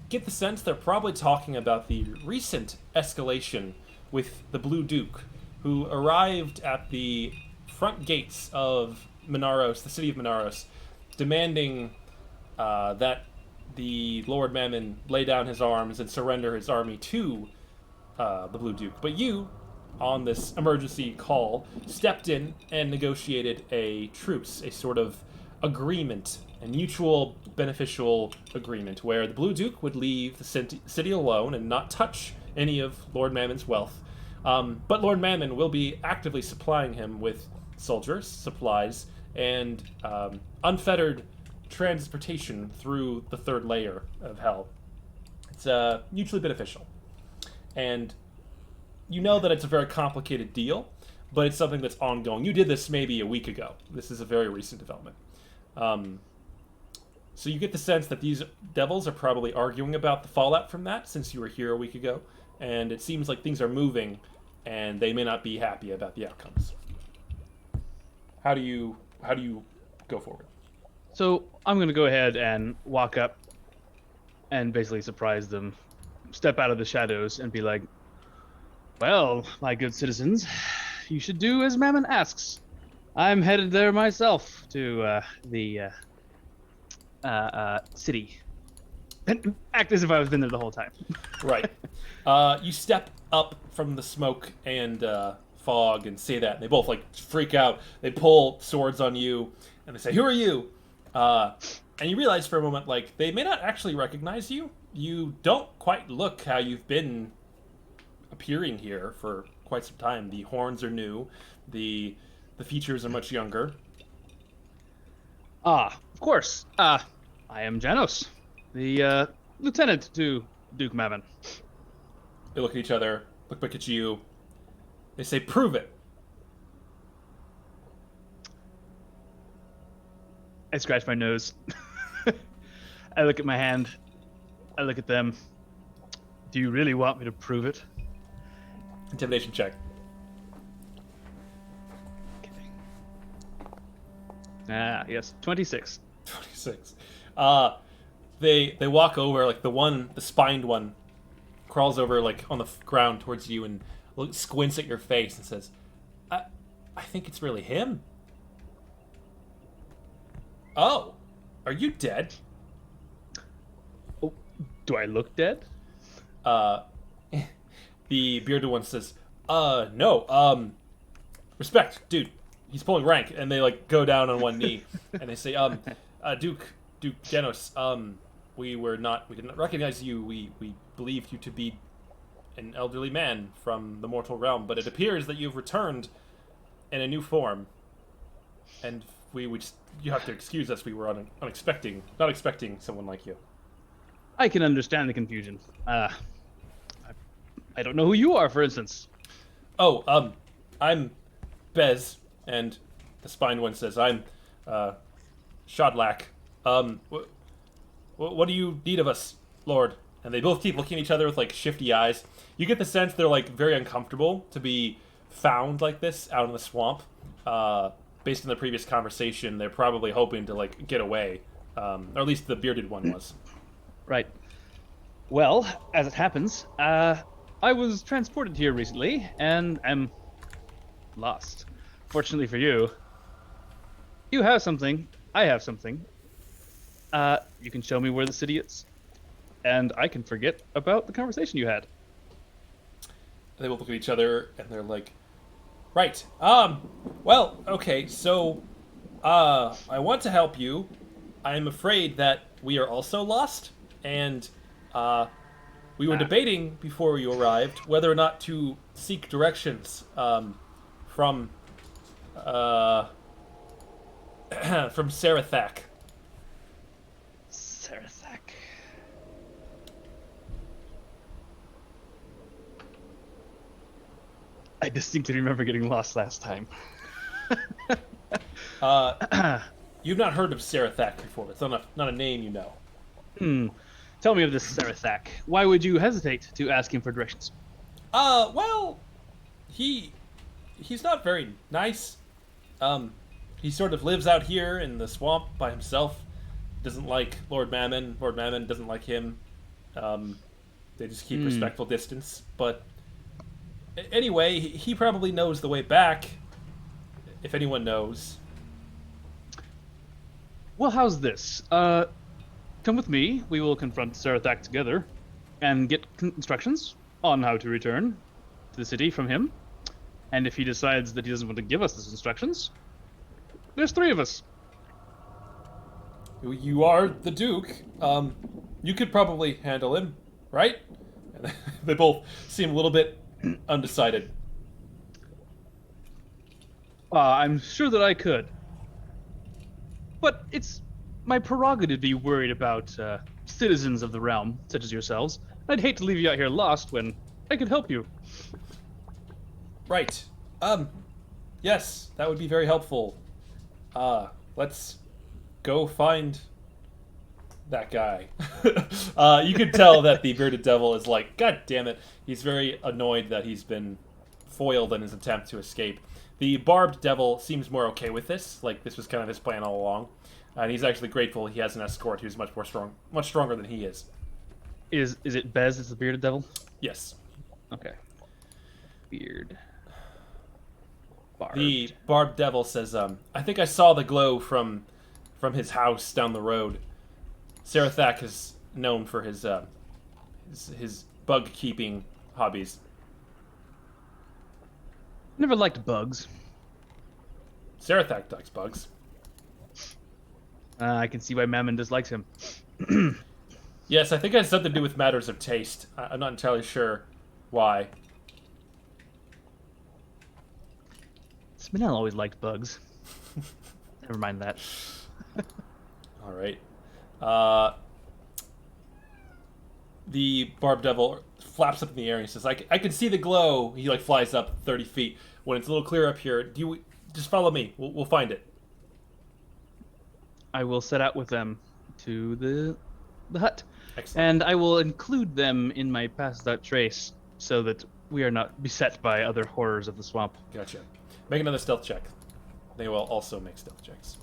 get the sense they're probably talking about the recent escalation with the Blue Duke, who arrived at the front gates of Minaros, the city of Minaros, demanding that the Lord Mammon lay down his arms and surrender his army to the Blue Duke. But you, on this emergency call, stepped in and negotiated a truce, a sort of agreement, a mutual beneficial agreement, where the Blue Duke would leave the city alone and not touch any of Lord Mammon's wealth. But Lord Mammon will be actively supplying him with soldiers, supplies, and unfettered transportation through the third layer of hell. It's mutually beneficial. And you know that it's a very complicated deal, but it's something that's ongoing. You did this maybe a week ago. This is a very recent development. So you get the sense that these devils are probably arguing about the fallout from that since you were here a week ago, and it seems like things are moving, and they may not be happy about the outcomes. How do you go forward? So I'm going to go ahead and walk up and basically surprise them, step out of the shadows and be like, well, my good citizens, you should do as Mammon asks. I'm headed there myself to the city. And act as if I was been there the whole time. Right. You step up from the smoke and fog and say that, and they both like freak out. They pull swords on you, and they say, "Who are you?" And you realize for a moment, like, they may not actually recognize you. You don't quite look how you've been appearing here for quite some time. The horns are new. The features are much younger. Of course. I am Janos, the lieutenant to Duke Mammon. They look at each other, look back at you. They say, "Prove it." I scratch my nose. I look at my hand. I look at them. Do you really want me to prove it? Intimidation check. Yes, 26. 26. They walk over, like the spined one crawls over like on the ground towards you and squints at your face and says, I think it's really him. Oh, are you dead? Oh, do I look dead? The bearded one says, no, respect, dude. He's pulling rank, and they like go down on one knee, and they say, Duke Janos, we did not recognize you. We believed you to be an elderly man from the mortal realm, but it appears that you've returned in a new form, and you have to excuse us. We were not expecting someone like you. I can understand the confusion. I don't know who you are, for instance. Oh, I'm Bez. And the spined one says, I'm Shodlak. What do you need of us, Lord? And they both keep looking at each other with like shifty eyes. You get the sense they're like very uncomfortable to be found like this out in the swamp. Based on the previous conversation, they're probably hoping to like get away. Or at least the bearded one was. Right. Well, as it happens, I was transported here recently and am lost. Fortunately for you, you have something, I have something. You can show me where the city is, and I can forget about the conversation you had. They will look at each other, and they're like, right, well, okay, so, I want to help you. I'm afraid that we are also lost, and, we were debating before you arrived whether or not to seek directions, from Sarathak. Sarathak. I distinctly remember getting lost last time. You've not heard of Sarathak before. It's not a name you know. Tell me of this Sarathak. Why would you hesitate to ask him for directions? Well, he's not very nice. He sort of lives out here in the swamp by himself. Doesn't like Lord Mammon. Lord Mammon doesn't like him. They just keep respectful distance. But anyway, he probably knows the way back, if anyone knows. Well, how's this? Come with me. We will confront Sarathak together and get instructions on how to return to the city from him. And if he decides that he doesn't want to give us those instructions, there's three of us. You are the Duke. You could probably handle him, right? And they both seem a little bit undecided. I'm sure that I could. But it's my prerogative to be worried about citizens of the realm, such as yourselves. I'd hate to leave you out here lost when I could help you. Right. Yes, that would be very helpful. Let's go find that guy. You could tell that the bearded devil is like, God damn it. He's very annoyed that he's been foiled in his attempt to escape. The barbed devil seems more okay with this. Like, this was kind of his plan all along. And he's actually grateful he has an escort who's much stronger than he is. Is it Bez? It's the bearded devil. Yes. Okay. Beard. Barbed. The barbed devil says, I think I saw the glow from his house down the road. Sarathak is known for his bug keeping hobbies. Never liked bugs. Sarathak likes bugs. I can see why Mammon dislikes him. Yes, I think it has something to do with matters of taste. I'm not entirely sure why. Spinel always liked bugs. Never mind that. All right. The barbed devil flaps up in the air and he says, I can see the glow. He like flies up 30 feet. When it's a little clearer up here, just follow me. We'll find it. I will set out with them to the hut. Excellent. And I will include them in my passed out trace so that we are not beset by other horrors of the swamp. Gotcha. Make another stealth check. They will also make stealth checks.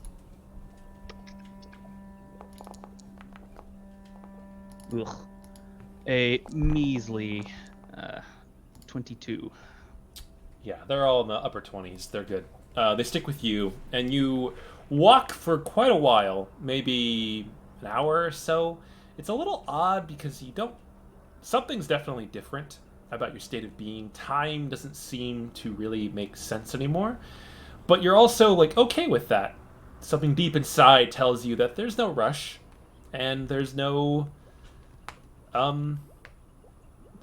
Ugh. A measly 22. Yeah, they're all in the upper 20s. They're good. They stick with you, and you walk for quite a while, maybe an hour or so. It's a little odd because you don't... Something's definitely different about your state of being. Time doesn't seem to really make sense anymore. But you're also, like, okay with that. Something deep inside tells you that there's no rush, and there's no...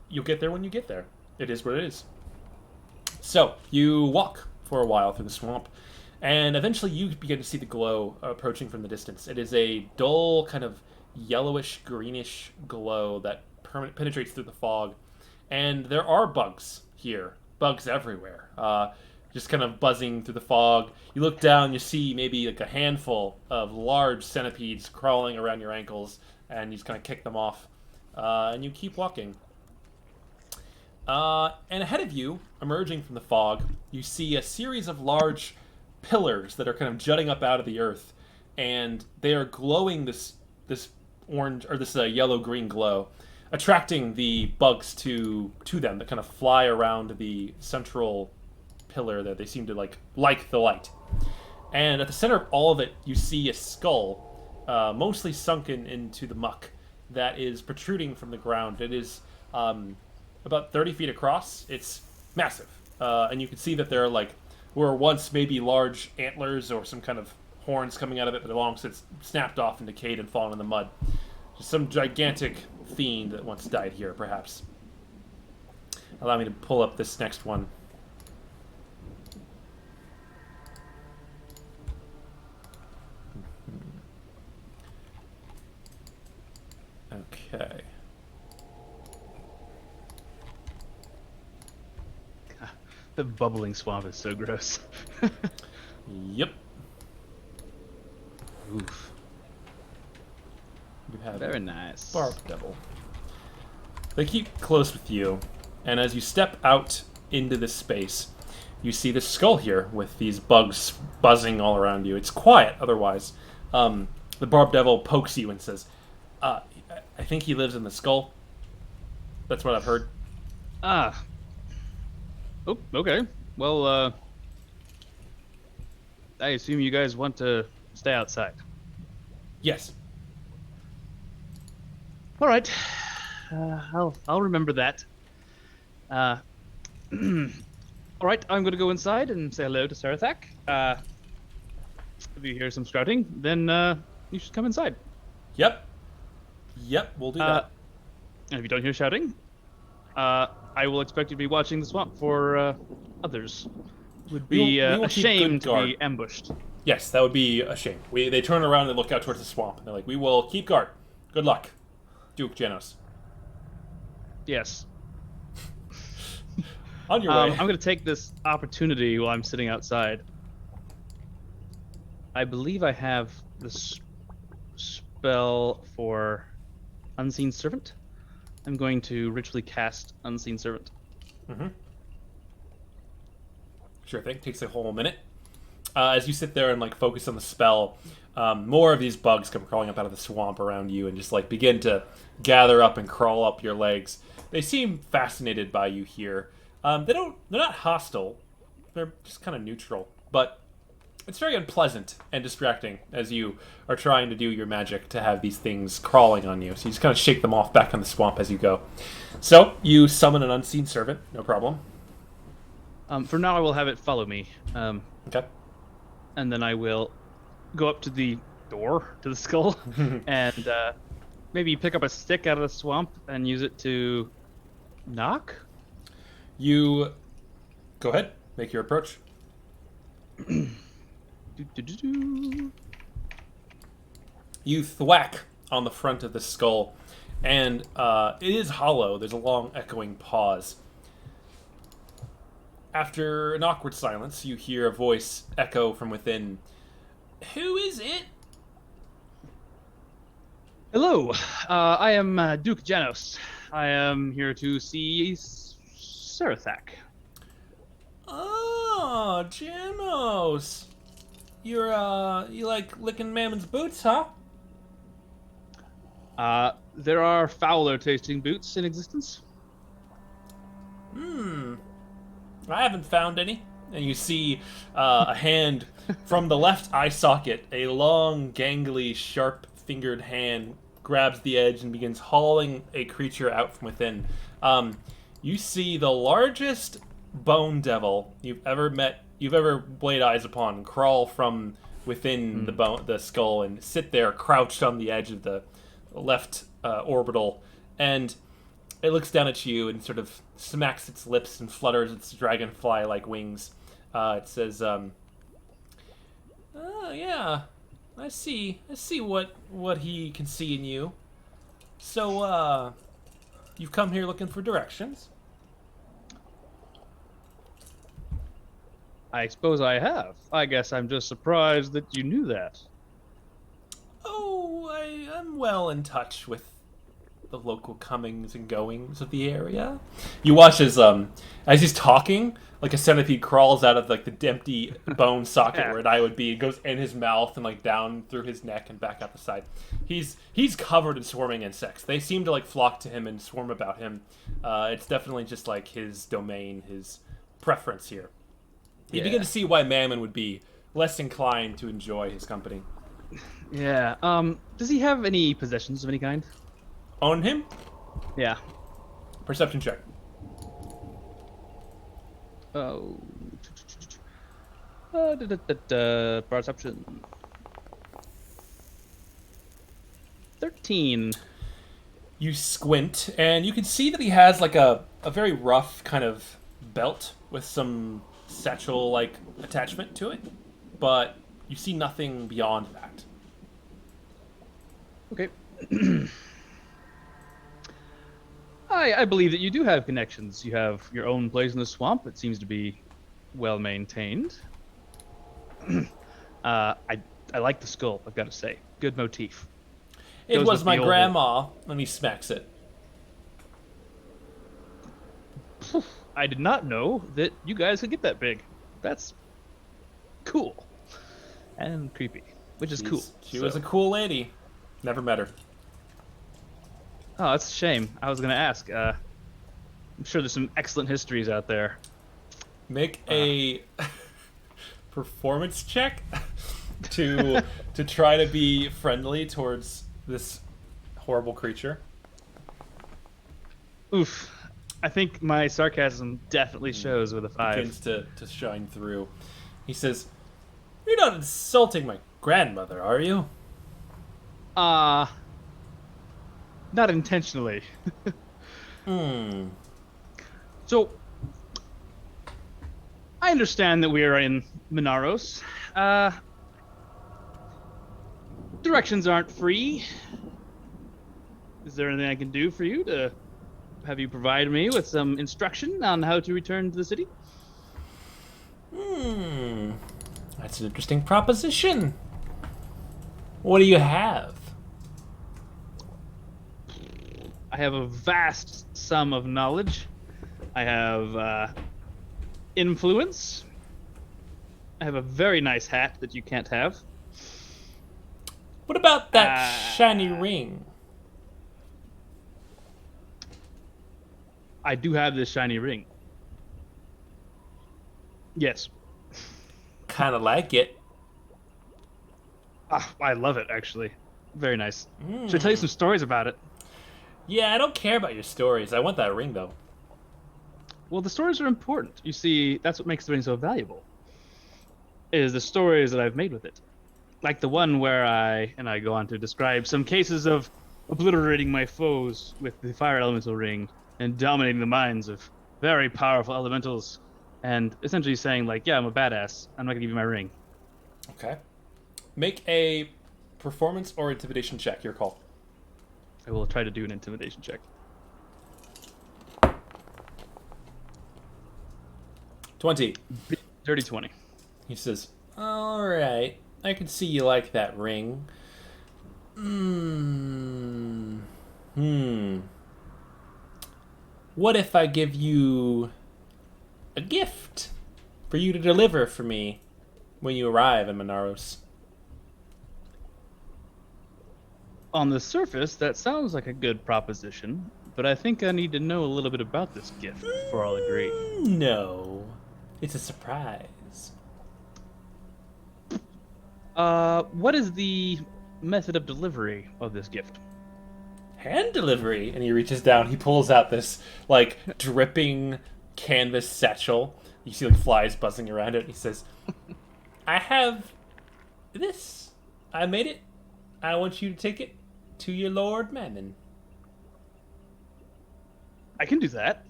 You'll get there when you get there. It is what it is. So, you walk for a while through the swamp, and eventually you begin to see the glow approaching from the distance. It is a dull, kind of yellowish, greenish glow that penetrates through the fog. And there are bugs here. Bugs everywhere. Just kind of buzzing through the fog. You look down, you see maybe like a handful of large centipedes crawling around your ankles, and you just kind of kick them off. And you keep walking. And ahead of you, emerging from the fog, you see a series of large pillars that are kind of jutting up out of the earth, and they are glowing this orange or this yellow-green glow, attracting the bugs to them that kind of fly around the central pillar there. They seem to like the light. And at the center of all of it, you see a skull, mostly sunken into the muck, that is protruding from the ground. It is about 30 feet across. It's massive. And you can see that there were once maybe large antlers or some kind of horns coming out of it, but long since snapped off and decayed and fallen in the mud. Just some gigantic fiend that once died here, perhaps. Allow me to pull up this next one. Okay. The bubbling swamp is so gross. Yep. Oof. You have Very nice. Barbed devil. They keep close with you, and as you step out into this space, you see this skull here with these bugs buzzing all around you. It's quiet otherwise. The barbed devil pokes you and says, I think he lives in the skull. That's what I've heard. Ah. Oh, okay. Well, I assume you guys want to stay outside. Yes. All right. I'll remember that. All right, I'm going to go inside and say hello to Sarathak. If you hear some shouting, then you should come inside. Yep, we'll do that. And if you don't hear shouting, I will expect you to be watching the swamp for others. Would be we will a keep shame good to guard. be ambushed. Yes, that would be a shame. They turn around and look out towards the swamp. And they're like, we will keep guard. Good luck, Duke Janos. Yes. On your way. I'm going to take this opportunity while I'm sitting outside. I believe I have the spell for Unseen Servant. I'm going to ritually cast Unseen Servant. Mm-hmm. Sure thing. Takes a whole minute. As you sit there and like focus on the spell, more of these bugs come crawling up out of the swamp around you and just like begin to gather up and crawl up your legs. They seem fascinated by you here. They're not hostile. They're just kind of neutral, but it's very unpleasant and distracting as you are trying to do your magic to have these things crawling on you. So you just kind of shake them off back in the swamp as you go. So you summon an unseen servant, no problem. For now, I will have it follow me. Okay. And then I will go up to the door to the skull and maybe pick up a stick out of the swamp and use it to knock. You go ahead, make your approach. You thwack on the front of the skull, and it is hollow. There's a long, echoing pause. After an awkward silence, you hear a voice echo from within. Who is it? Hello, I am Duke Janos. I am here to see Sarathak. Oh, Janos. You like licking Mammon's boots, huh? There are fouler tasting boots in existence. I haven't found any. And you see a hand from the left eye socket, a long, gangly, sharp-fingered hand grabs the edge and begins hauling a creature out from within. You see the largest bone devil you've ever laid eyes upon crawl from within the skull and sit there crouched on the edge of the left orbital, and it looks down at you and sort of smacks its lips and flutters its dragonfly-like wings. It says, "Oh yeah, I see what he can see in you. So, you've come here looking for directions?" I suppose I have. I guess I'm just surprised that you knew that. Oh, I'm well in touch with the local comings and goings of the area. You watch as he's talking, like a centipede crawls out of like the empty bone socket where an eye would be. It goes in his mouth and like down through his neck and back out the side. He's covered in swarming insects. They seem to like flock to him and swarm about him. It's definitely just like his domain, his preference here. You begin to see why Mammon would be less inclined to enjoy his company. Yeah. Does he have any possessions of any kind? Own him? Yeah. Perception check. Oh. Perception. 13. You squint, and you can see that he has like a very rough kind of belt with some satchel-like attachment to it, but you see nothing beyond that. Okay. I believe that you do have connections. You have your own place in the swamp. It seems to be well maintained. I like the skull, I've got to say. Good motif. It Goes was with my the old- grandma, and he smacks it. I did not know that you guys could get that big. That's cool. And creepy. Which is cool. She was a cool lady. Never met her. Oh, that's a shame. I was going to ask. I'm sure there's some excellent histories out there. Make a performance check to try to be friendly towards this horrible creature. Oof. I think my sarcasm definitely shows with a 5. Begins to shine through. He says, "You're not insulting my grandmother, are you?" Not intentionally. So, I understand that we are in Minaros. Directions aren't free. Is there anything I can do for you to have you provide me with some instruction on how to return to the city? That's an interesting proposition. What do you have? I have a vast sum of knowledge. I have influence. I have a very nice hat that you can't have. What about that shiny ring? I do have this shiny ring. Yes. Kind of like it. I love it, actually. Very nice. Should I tell you some stories about it? Yeah, I don't care about your stories. I want that ring, though. Well, the stories are important. You see, that's what makes the ring so valuable. Is the stories that I've made with it. Like the one where I go on to describe some cases of obliterating my foes with the fire elemental ring and dominating the minds of very powerful elementals, and essentially saying like, yeah, I'm a badass. I'm not gonna give you my ring. Okay. Make a performance or intimidation check. Your call. I will try to do an intimidation check. 20. Dirty 20. He says, all right, I can see you like that ring. What if I give you a gift for you to deliver for me when you arrive in Monaros? On the surface, that sounds like a good proposition, but I think I need to know a little bit about this gift before I'll agree. No, it's a surprise. What is the method of delivery of this gift? Hand delivery. And he reaches down, he pulls out this like dripping canvas satchel. You see like flies buzzing around it, and he says, I have this. I made it. I want you to take it to your Lord Mammon. I can do that.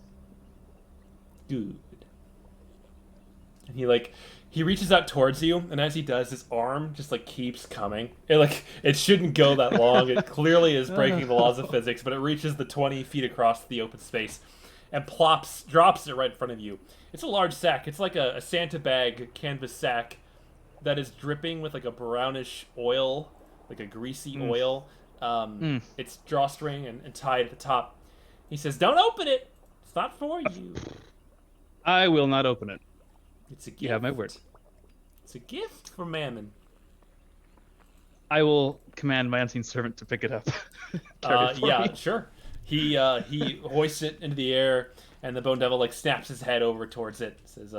Good. And he reaches out towards you, and as he does, his arm just like keeps coming. It shouldn't go that long. It clearly is breaking the laws of physics, but it reaches the 20 feet across the open space and drops it right in front of you. It's a large sack. It's like a Santa bag canvas sack that is dripping with like a brownish oil, like a greasy oil. It's drawstring and tied at the top. He says, don't open it. It's not for you. I will not open it. It's a gift. You have my word. It's a gift for Mammon. I will command my unseen servant to pick it up. Yeah, sure. He hoists it into the air, and the Bone Devil like snaps his head over towards it. Says,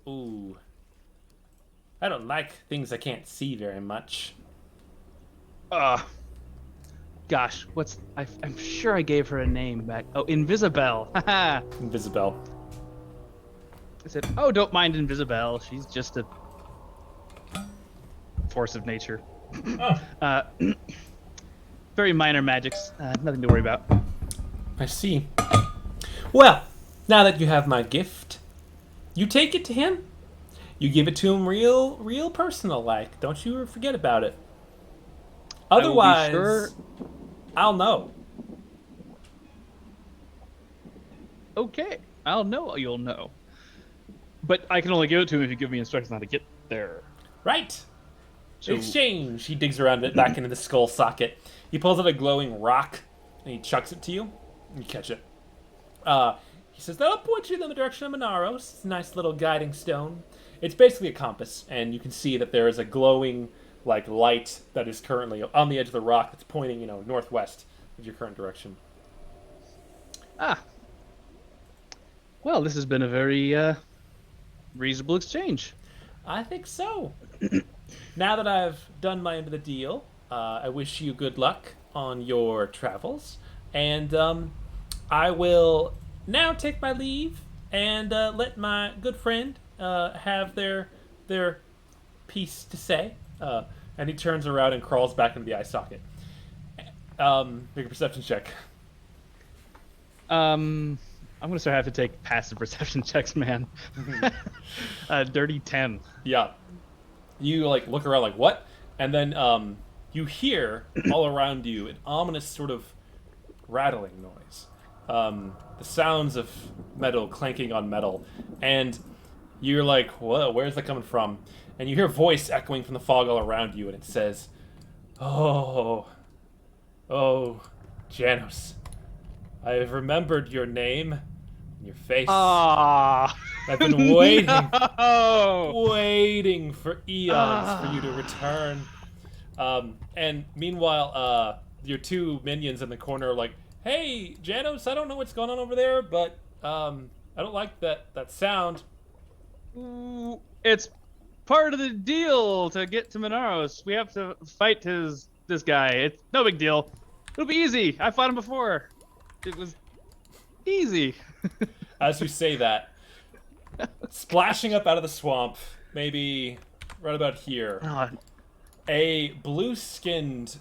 "Ooh, I don't like things I can't see very much." Gosh, I'm sure I gave her a name back. Oh, Invisibel. Haha. Invisibel. I said, oh, don't mind Invisibel. She's just a force of nature. Very minor magics. Nothing to worry about. I see. Well, now that you have my gift, you take it to him. You give it to him real personal like. Don't you forget about it. Otherwise, sure. I'll know. Okay, I'll know you'll know. But I can only give it to him if you give me instructions on how to get there. Right. So, Exchange. He digs around it back into the skull socket. He pulls out a glowing rock and he chucks it to you. You catch it. He says, that'll point you in the direction of Monaros. It's a nice little guiding stone. It's basically a compass, and you can see that there is a glowing like light that is currently on the edge of the rock that's pointing, northwest of your current direction. Well, this has been a very reasonable exchange. I think so. Now that I've done my end of the deal, I wish you good luck on your travels, and I will now take my leave and let my good friend have their piece to say. And he turns around and crawls back into the eye socket. Make a perception check. I'm gonna start having to take passive perception checks, man. Dirty 10. Yeah. You look around like what? And then you hear all around you an ominous sort of rattling noise. the sounds of metal clanking on metal, and you're like, whoa, where's that coming from? And you hear a voice echoing from the fog all around you, and it says, oh, Janos, I have remembered your name and your face. Ah, I've been waiting, no! waiting for eons for you to return. And meanwhile, your two minions in the corner are like, hey, Janos, I don't know what's going on over there, but I don't like that sound. Ooh, it's part of the deal to get to Minaros. We have to fight this guy. It's no big deal. It'll be easy. I fought him before. It was easy. As you say that, splashing up out of the swamp, maybe right about here, a blue-skinned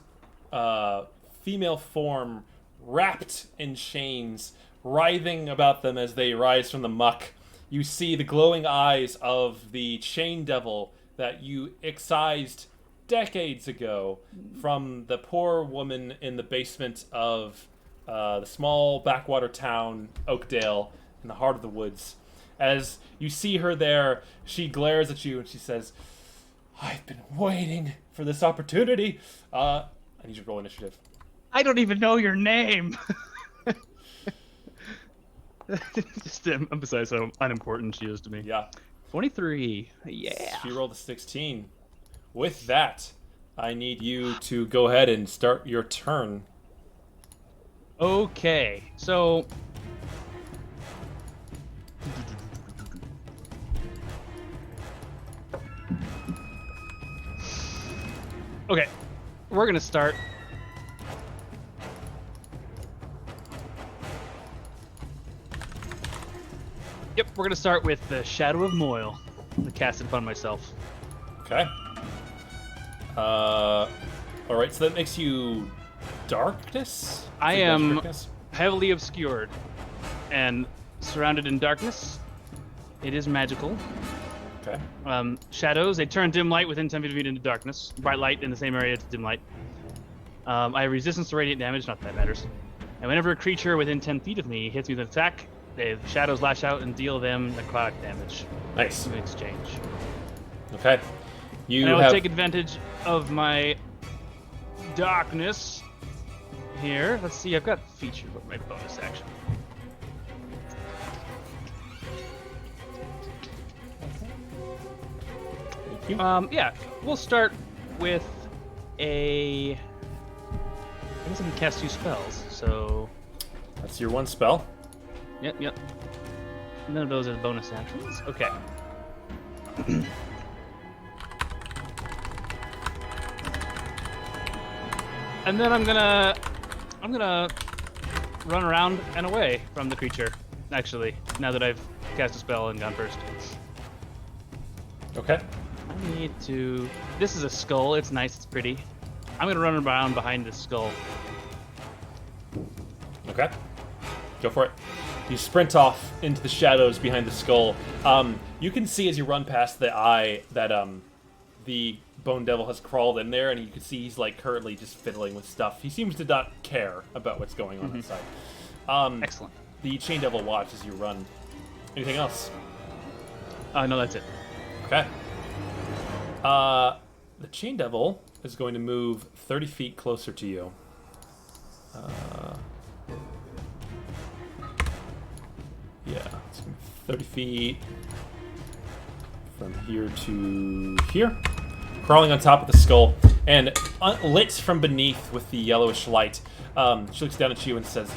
female form wrapped in chains, writhing about them as they rise from the muck. You see the glowing eyes of the chain devil that you excised decades ago from the poor woman in the basement of the small backwater town, Oakdale, in the heart of the woods. As you see her there, she glares at you and she says, I've been waiting for this opportunity. I need you to roll initiative. I don't even know your name. Just to emphasize how unimportant she is to me. Yeah. 23. Yeah. She rolled a 16. With that, I need you to go ahead and start your turn. Okay. So okay. We're going to start Yep, we're gonna start with the Shadow of Moil. I'm gonna cast it upon myself. Okay. Alright, so that makes you darkness? I Is it am darkness? heavily obscured and surrounded in darkness. It is magical. Okay. Shadows, they turn dim light within 10 feet of me into darkness. Bright light in the same area to dim light. I have resistance to radiant damage, not that that matters. And whenever a creature within 10 feet of me hits me with an attack, the shadows lash out and deal them necrotic damage Nice. in exchange. Okay. You And I will have... take advantage of my darkness here. Let's see, I've got featured with my bonus action. Thank you. Yeah, we'll start with a... I guess I can cast 2 spells, so... That's your one spell. Yep. None of those are bonus actions. Okay. And then I'm gonna run around and away from the creature, actually, now that I've cast a spell and gone first. Okay. I need to... This is a skull. It's nice. It's pretty. I'm gonna run around behind this skull. Okay. Go for it. You sprint off into the shadows behind the skull. You can see as you run past the eye that the Bone Devil has crawled in there, and you can see he's like currently just fiddling with stuff. He seems to not care about what's going on inside. Excellent. The Chain Devil watches as you run. Anything else? No, that's it. Okay. The Chain Devil is going to move 30 feet closer to you. Yeah, it's going to be 30 feet from here to here. Crawling on top of the skull, and lit from beneath with the yellowish light. She looks down at you and says,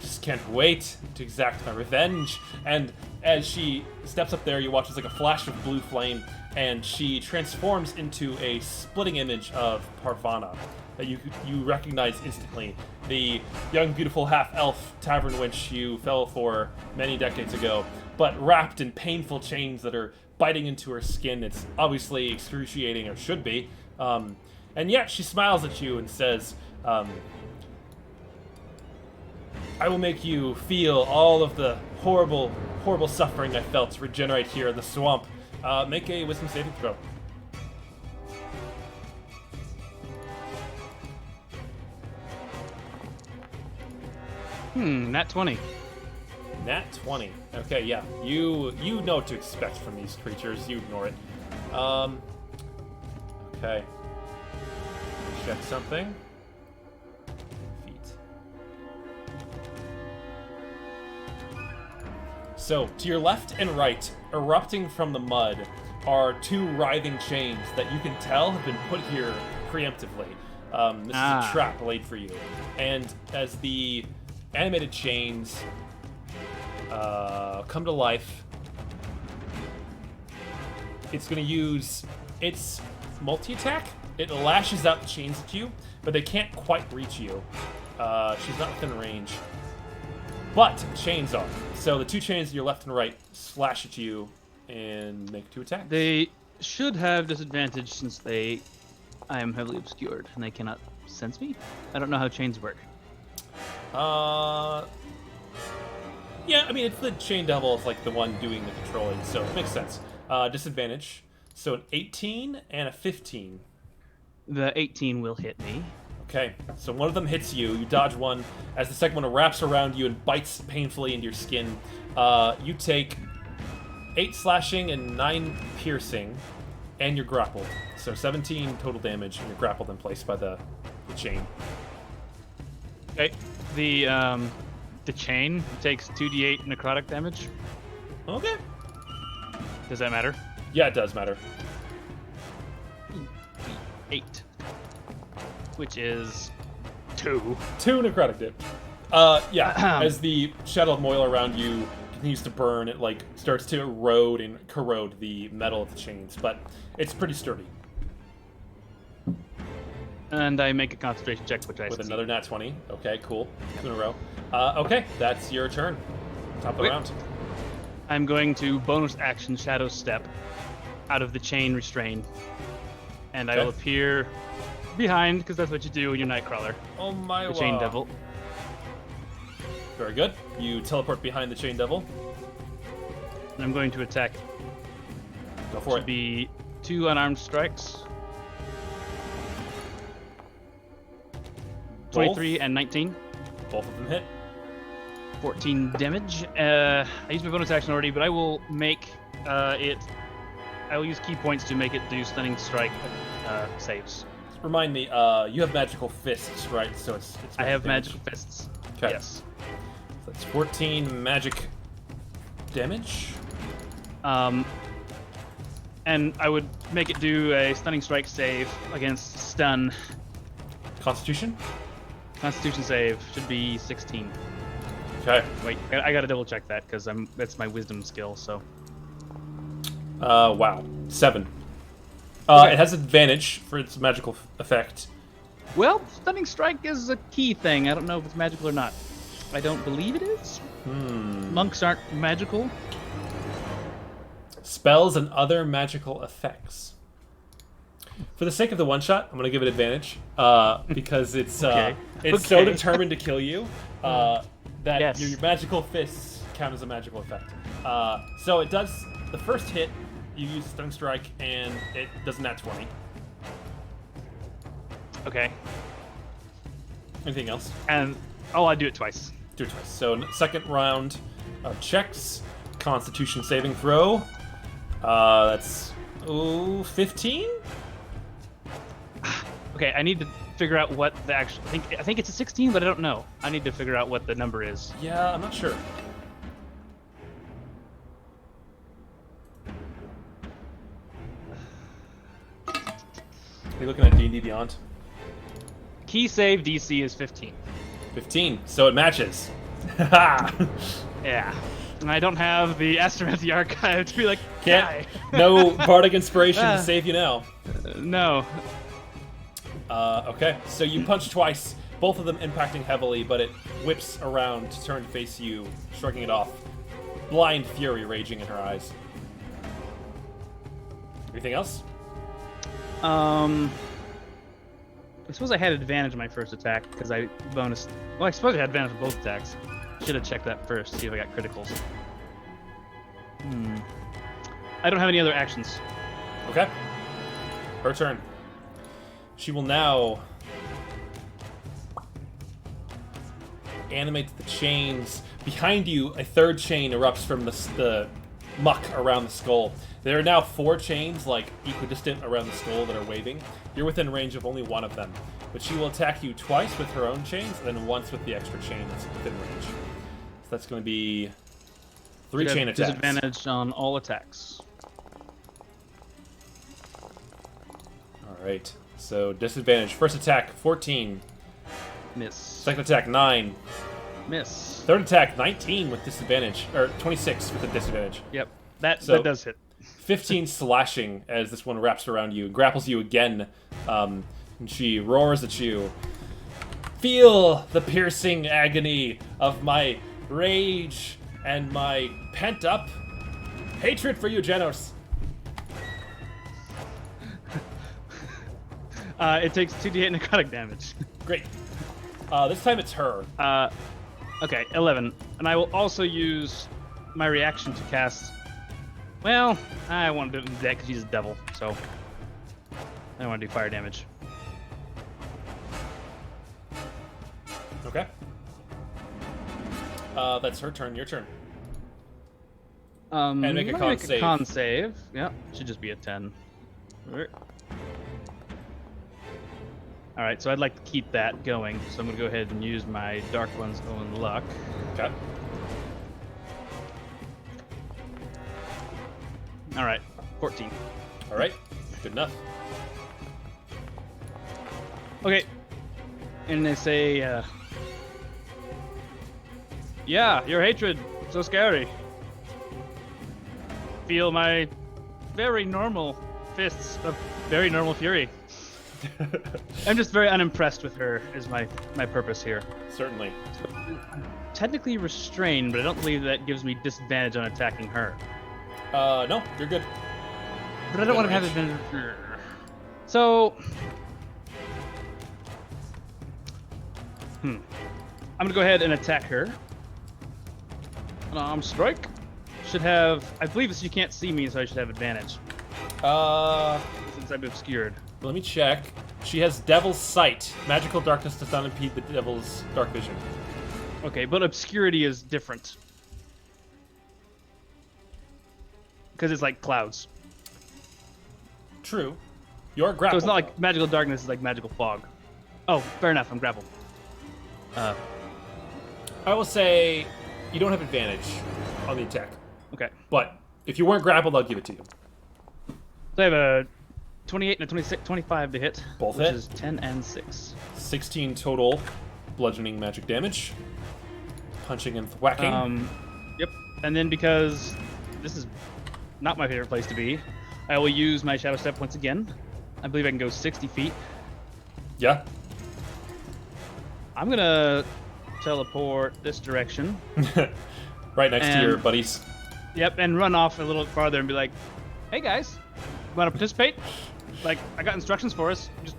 just can't wait to exact my revenge. And as she steps up there, you watch as like a flash of blue flame, and she transforms into a splitting image of Parvana that you recognize instantly. The young, beautiful half-elf tavern wench you fell for many decades ago, but wrapped in painful chains that are biting into her skin. It's obviously excruciating, or should be. And yet she smiles at you and says, I will make you feel all of the horrible, horrible suffering I felt regenerate here in the swamp. Make a wisdom saving throw. Nat 20. Nat 20. Okay, yeah. You know what to expect from these creatures. You ignore it. Okay. Check something. Feet. So, to your left and right, erupting from the mud, are two writhing chains that you can tell have been put here preemptively. This is a trap laid for you. And as the animated chains come to life, it's going to use its multi-attack. It lashes out the chains at you, but they can't quite reach you. She's not within range. But the chains are. So the two chains to your left and right slash at you and make 2 attacks. They should have disadvantage since I am heavily obscured and they cannot sense me. I don't know how chains work. Yeah, I mean, it's the chain devil. It's like the one doing the controlling, so it makes sense. Disadvantage. So an 18 and a 15. The 18 will hit me. Okay, so one of them hits you. You dodge one. As the second one wraps around you and bites painfully into your skin, you take 8 slashing and 9 piercing, and you're grappled. So 17 total damage, and you're grappled in place by the chain. Okay. The chain takes 2d8 necrotic damage. Okay. Does that matter? Yeah, it does matter. 8. Which is 2. 2 necrotic damage. Yeah, as the shadow of Moil around you continues to burn, it like starts to erode and corrode the metal of the chains, but it's pretty sturdy. And I make a concentration check, which I With succeed. another nat 20. Okay, cool. 2 in a row. Okay, that's your turn. Top of the round. I'm going to bonus action Shadow Step out of the chain restraint. And I will appear behind, because that's what you do when you're Nightcrawler. Oh my The Chain Devil. Very good. You teleport behind the Chain Devil. And I'm going to attack. Go for Should it. be 2 unarmed strikes. 23 and 19. Both of them hit. 14 damage. I used my bonus action already, but I will make it. I will use key points to make it do stunning strike saves. Remind me, you have magical fists, right? So it's I have damage. magical fists. Okay. Yes. So that's 14 magic damage. And I would make it do a stunning strike save against stun. Constitution? Constitution save should be 16. Okay. Wait, I gotta double check that because that's my wisdom skill. So. Wow. 7. Okay. It has advantage for its magical effect. Well, stunning strike is a key thing. I don't know if it's magical or not. I don't believe it is. Monks aren't magical. Spells and other magical effects. For the sake of the one shot, I'm gonna give it advantage because it's so determined to kill you that your magical fists count as a magical effect. So it does the first hit. You use Stunning Strike and it does a nat 20. Okay. Anything else? And I do it twice. Do it twice. So second round of checks. Constitution saving throw. That's 15. Okay, I need to figure out what the actual. I think it's a 16, but I don't know. I need to figure out what the number is. Yeah, I'm not sure. Are you looking at D&D Beyond? Key save DC is 15. 15. So it matches. Yeah. And I don't have the Astromancy Archive to be like, Can't. No bardic inspiration to save you now. No. Okay, so you punch twice, both of them impacting heavily, but it whips around to turn to face you, shrugging it off. Blind fury raging in her eyes. Anything else? I suppose I had advantage on my first attack because I bonus. Well, I suppose I had advantage on both attacks. Should have checked that first, see if I got criticals. I don't have any other actions. Okay. Her turn. She will now animates the chains. Behind you, a third chain erupts from the muck around the skull. There are now 4 chains, like, equidistant around the skull that are waving. You're within range of only one of them. But she will attack you twice with her own chains, and then once with the extra chain that's within range. So that's going to be 3 chain attacks. Disadvantage on all attacks. Alright, so disadvantage. First attack, 14. Miss. Second attack, 9. Miss. Third attack, 19 with disadvantage. Or 26 with a disadvantage. Yep, that does hit. 15 slashing as this one wraps around you and grapples you again. And she roars at you. Feel the piercing agony of my rage and my pent-up hatred for you, Janos. It takes 2d8 necrotic damage. Great. This time it's her. Okay, 11. And I will also use my reaction to cast... Well, I want to do that because she's a devil, so... I don't want to do fire damage. Okay. That's her turn. Your turn. And make a con save. Con save. Yep, should just be a 10. Alright, so I'd like to keep that going, so I'm going to go ahead and use my Dark One's own luck. Okay. Alright, 14. Alright. Good enough. Okay. And they say, yeah, your hatred, so scary. Feel my very normal fists of very normal fury. I'm just very unimpressed with her, is my purpose here. Certainly. I'm technically restrained, but I don't believe that gives me disadvantage on attacking her. No, you're good. But I don't want to have advantage. So... I'm gonna go ahead and attack her. Unarmed strike. Should have... I believe this, you can't see me, so I should have advantage. Since I'm obscured. Let me check. She has Devil's Sight. Magical darkness does not impede the Devil's dark vision. Okay, but obscurity is different. Because it's like clouds. True. You're So grappled. it's not like magical darkness, it's like magical fog. Oh, fair enough, I'm grappled. I will say you don't have advantage on the attack. Okay. But if you weren't grappled, I'll give it to you. So I have a 28 and a 26, 25 to hit. Both which hit. is 10 and 6. 16 total bludgeoning magic damage. Punching and whacking. Yep. And then because this is not my favorite place to be, I will use my Shadow Step once again. I believe I can go 60 feet. Yeah. I'm gonna teleport this direction. Right next to your buddies. Yep, and run off a little farther and be like, hey guys, wanna participate? Like, I got instructions for us. Just,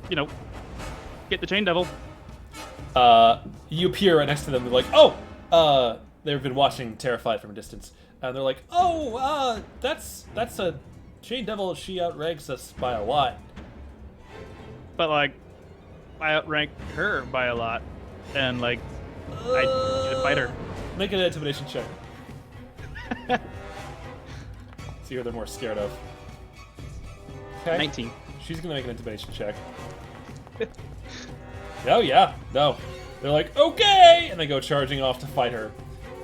get the Chain Devil. You appear right next to them. They're like, oh! They've been watching terrified from a distance. And they're like, oh, that's a Chain Devil. She outranks us by a lot. But, like, I outrank her by a lot. And, like, I should fight her. Make an intimidation check. See who they're more scared of. Okay. 19. She's gonna make an intimidation check. Oh yeah, no. They're like, okay! And they go charging off to fight her.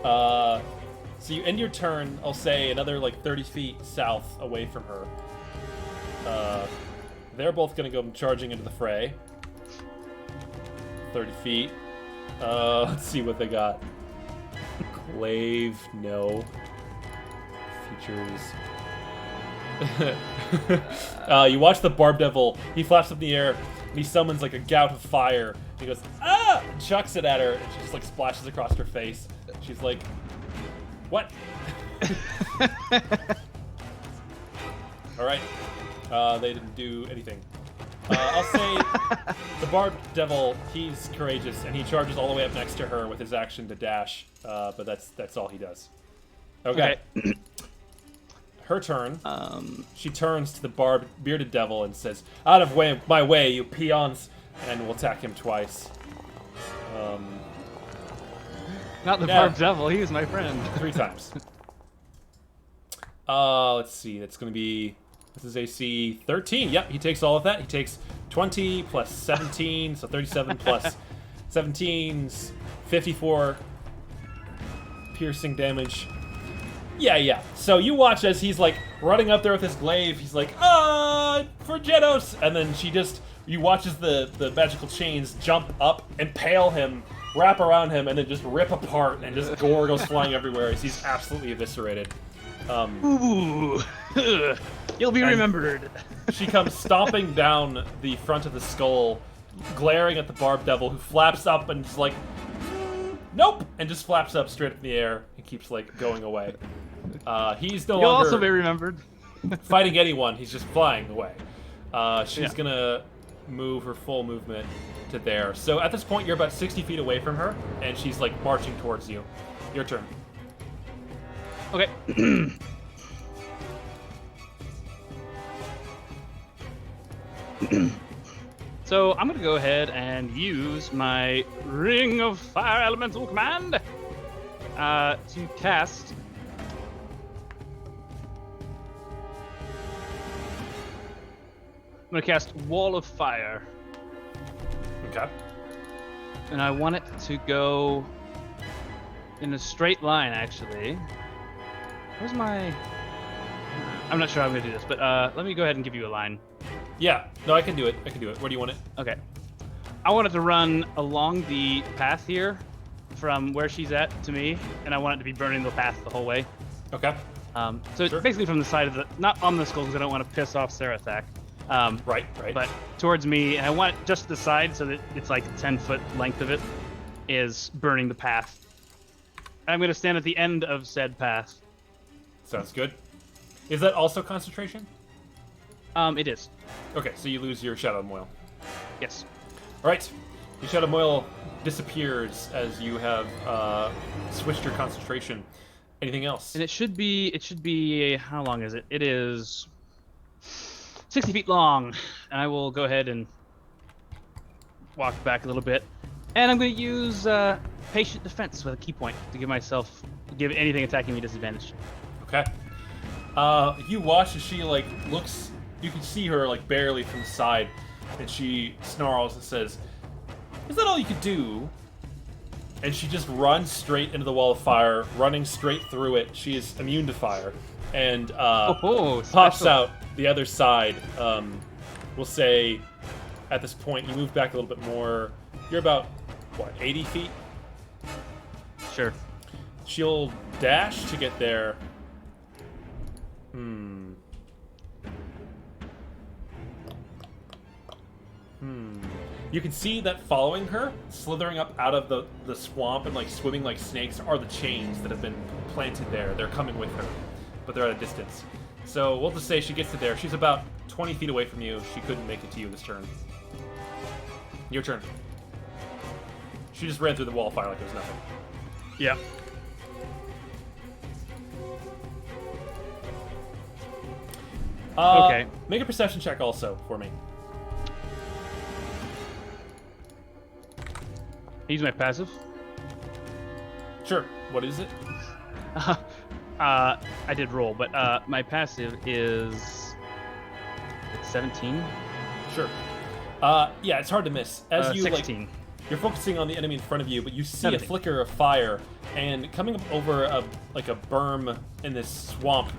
So you end your turn, I'll say, another like 30 feet south away from her. They're both gonna go charging into the fray. 30 feet. Let's see what they got. Glaive, no. Features. You watch the Barb Devil. He flaps up in the air and he summons like a gout of fire. He goes, ah! And chucks it at her, and she just like splashes across her face. She's like, what? Alright. They didn't do anything. I'll say the Barb Devil, he's courageous, and he charges all the way up next to her with his action to dash, but that's all he does. Okay. Her turn. She turns to the bearded devil and says, out of my way, you peons, and will attack him twice. Not the Yeah. Barb Devil. He was my friend. 3 times. Let's see. That's going to be... This is AC 13. Yep, he takes all of that. He takes 20 plus 17, so 37 plus 17's 54 piercing damage. Yeah. So you watch as he's like running up there with his glaive. He's like, for Janos! And then you watch as the magical chains jump up, impale him, wrap around him, and then just rip apart, and just gore goes flying everywhere as he's absolutely eviscerated. Ooh. You'll be remembered. She comes stomping down the front of the skull, glaring at the Barb Devil, who flaps up and is like, nope! And just flaps up straight up in the air and keeps, like, going away. He's no You'll longer also be remembered. fighting anyone. He's just flying away. She's gonna move her full movement to there. So at this point, you're about 60 feet away from her, and she's, like, marching towards you. Your turn. Okay. So I'm gonna go ahead and use my Ring of Fire Elemental Command to cast. I'm gonna cast Wall of Fire, Okay. and I want it to go in a straight line. Actually, where's my? I'm not sure how I'm gonna do this, but let me go ahead and give you a line. Yeah. No, I can do it. Where do you want it? Okay. I want it to run along the path here from where she's at to me, and I want it to be burning the path the whole way. Okay. So Sure. it's basically from the side of the, not on the skull because I don't want to piss off Sarathak. Right. But towards me, and I want it just the side so that it's like 10-foot length of it is burning the path. I'm going to stand at the end of said path. Sounds good. Is that also concentration? It is. Okay, so you lose your Shadow Moil. Yes. All right. Your Shadow Moil disappears as you have switched your concentration. Anything else? And it should be, how long is it? It is 60 feet long. And I will go ahead and walk back a little bit. And I'm going to use Patient Defense with a key point to give anything attacking me disadvantage. Okay. You watch as she, like, looks... You can see her, like, barely from the side, and she snarls and says, "Is that all you could do?" And she just runs straight into the wall of fire, running straight through it. She is immune to fire, and pops special. out the other side. We'll say, at this point, you move back a little bit more. You're about, 80 feet? Sure. She'll dash to get there. You can see that following her, slithering up out of the swamp and like swimming like snakes, are the chains that have been planted there. They're coming with her, but they're at a distance. So we'll just say she gets to there. She's about 20 feet away from you. She couldn't make it to you this turn. Your turn. She just ran through the wall of fire like it was nothing. Yeah. Okay. Make a perception check also for me. Use my passive. Sure. What is it? I did roll, but my passive is 17. Sure. Yeah, it's hard to miss. As you 16. you're focusing on the enemy in front of you, but you see 17. a flicker of fire, and coming up over a berm in this swamp,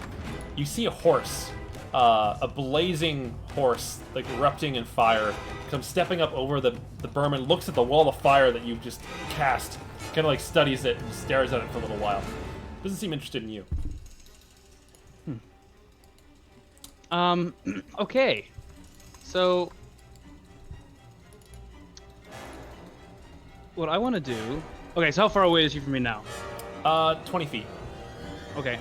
you see a horse, a blazing horse, like erupting in fire, comes stepping up over the berm and looks at the wall of fire that you've just cast, kind of like studies it and stares at it for a little while. Doesn't seem interested in you. Okay. So what I want to do... Okay, so how far away is she from me now? 20 feet. Okay.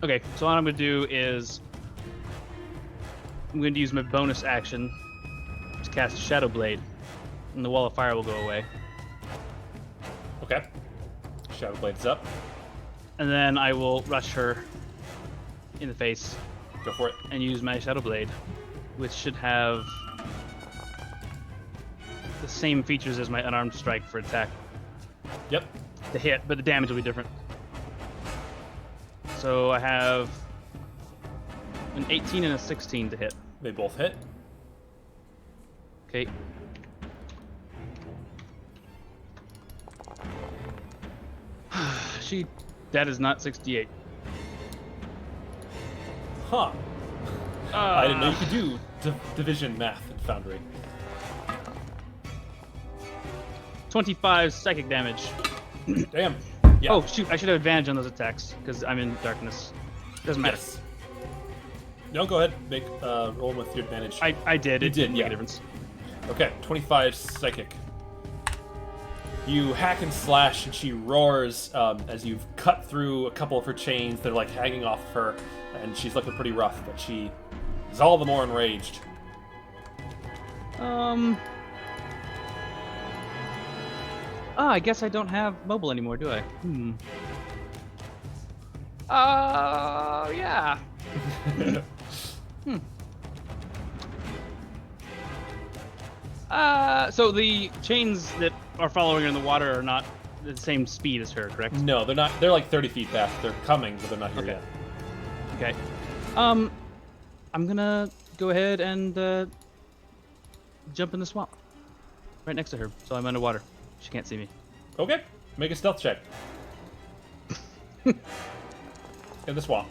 Okay, so what I'm going to do is I'm going to use my bonus action to cast Shadow Blade, and the wall of fire will go away. Okay. Shadow Blade's up. And then I will rush her in the face Go for it. and use my Shadow Blade, which should have the same features as my unarmed strike for attack. Yep. The hit, but the damage will be different. So I have an 18 and a 16 to hit. They both hit. Okay. That is not 68. Huh. I didn't know you could do division math in Foundry. 25 psychic damage. Damn. Yeah. Oh shoot! I should have advantage on those attacks because I'm in darkness. Doesn't matter. Yes. No, go ahead. Make roll with your advantage. I did. It didn't make yeah. a difference. Okay, 25 psychic. You hack and slash, and she roars as you've cut through a couple of her chains that are like hanging off of her, and she's looking pretty rough, but she is all the more enraged. I guess I don't have mobile anymore, do I? Yeah. So the chains that are following her in the water are not the same speed as her, correct? No, they're not. They're like 30 feet fast. They're coming, but they're not here Okay. yet. Okay. I'm gonna go ahead and jump in the swamp right next to her, so I'm underwater. She can't see me. Okay, make a stealth check. In the swamp.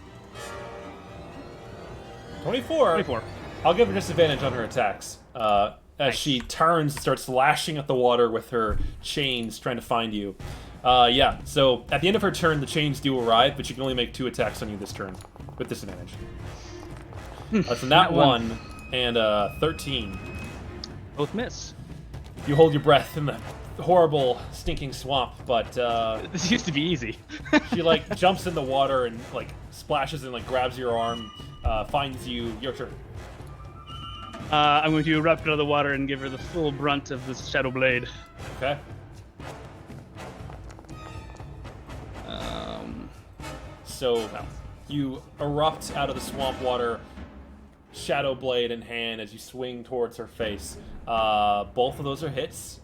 24. 24. I'll give her disadvantage on her attacks. As Nice. she turns and starts lashing at the water with her chains, trying to find you. Yeah, so at the end of her turn, the chains do arrive, but she can only make 2 attacks on you this turn, with disadvantage. That's a nat Nat one. 1 and 13. Both miss. You hold your breath in the horrible, stinking swamp, but This used to be easy. she, like, jumps in the water and, like, splashes and, like, grabs your arm, finds you. Your turn. I'm going to erupt out of the water and give her the full brunt of this Shadow Blade. Okay? So, you erupt out of the swamp water, Shadow Blade in hand as you swing towards her face. Both of those are hits.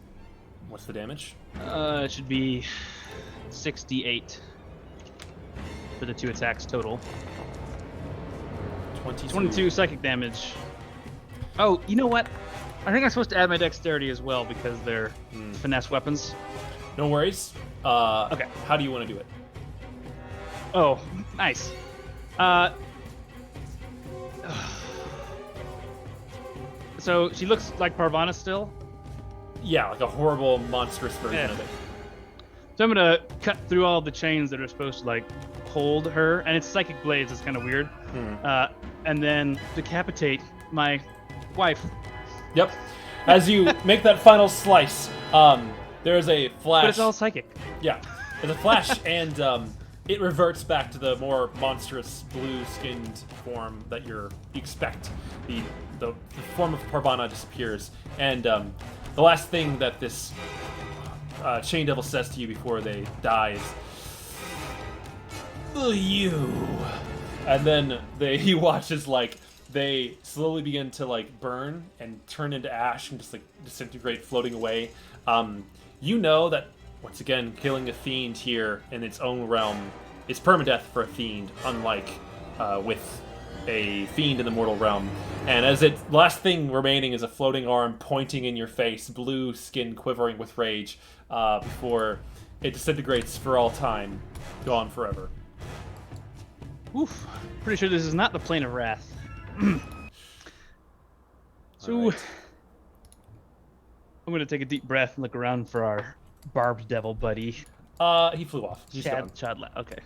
What's the damage? It should be 68 for the 2 attacks total. 22 psychic damage. Oh, you know what? I think I'm supposed to add my dexterity as well because they're finesse weapons. No worries. Okay. How do you want to do it? Oh, nice. So she looks like Parvana still. Yeah, like a horrible, monstrous version Yeah. of it. So I'm gonna cut through all the chains that are supposed to like hold her, and it's psychic blades. It's kind of weird. And then decapitate my wife. Yep. As you make that final slice, there is a flash. But it's all psychic. Yeah, there's a flash, and it reverts back to the more monstrous blue-skinned form that you expect. The form of Parvana disappears, and the last thing that this Chain Devil says to you before they die is, "You." And then he watches like they slowly begin to like burn and turn into ash and just like disintegrate, floating away. You know that once again, killing a fiend here in its own realm is permadeath for a fiend, unlike with a fiend in the mortal realm. And as its last thing remaining is a floating arm pointing in your face, blue skin quivering with rage, before it disintegrates for all time, gone forever. Oof. Pretty sure this is not the plane of wrath. So Alright. I'm gonna take a deep breath and look around for our barbed devil buddy. He flew off. He's gone. Okay.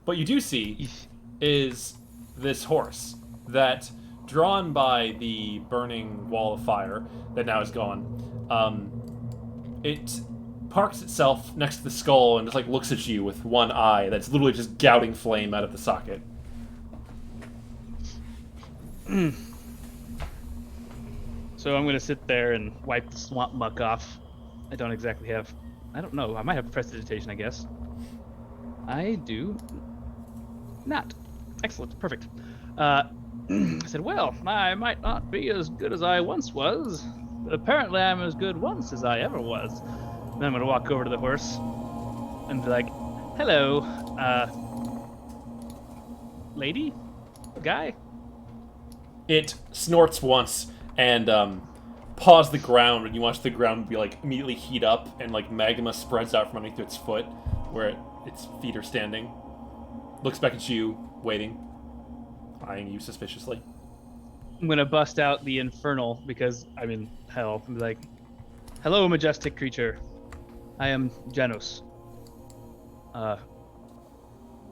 What you do see is this horse that, drawn by the burning wall of fire that now is gone, it parks itself next to the skull and just like looks at you with one eye that's literally just gouting flame out of the socket. So I'm gonna sit there and wipe the swamp muck off. I don't exactly have. I don't know. I might have prestidigitation, I guess. I do. Not. Excellent. Perfect. I said, well, I might not be as good as I once was, but apparently I'm as good once as I ever was. Then I'm going to walk over to the horse and be like, hello, lady? Guy? It snorts once and paws the ground, and you watch the ground be like immediately heat up, and like magma spreads out from underneath its foot, where its feet are standing. Looks back at you, waiting, eyeing you suspiciously. I'm going to bust out the infernal because I'm in hell. I'm like, hello, majestic creature. I am Janos.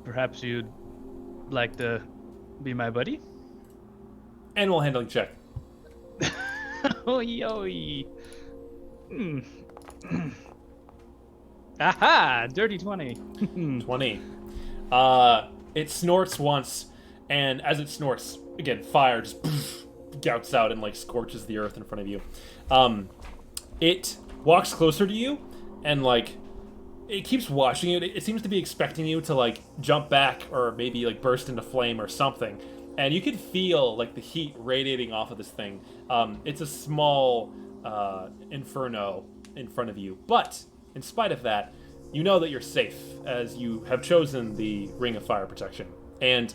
Perhaps you'd like to be my buddy? Animal handling check. Oi, oi. Aha! Dirty 20. 20. It snorts once, and as it snorts, again, fire just gouts out and like scorches the earth in front of you. It walks closer to you, and like it keeps watching you. It seems to be expecting you to like jump back or maybe like burst into flame or something. And you can feel like the heat radiating off of this thing. It's a small inferno in front of you, but in spite of that, you know that you're safe as you have chosen the Ring of Fire Protection. And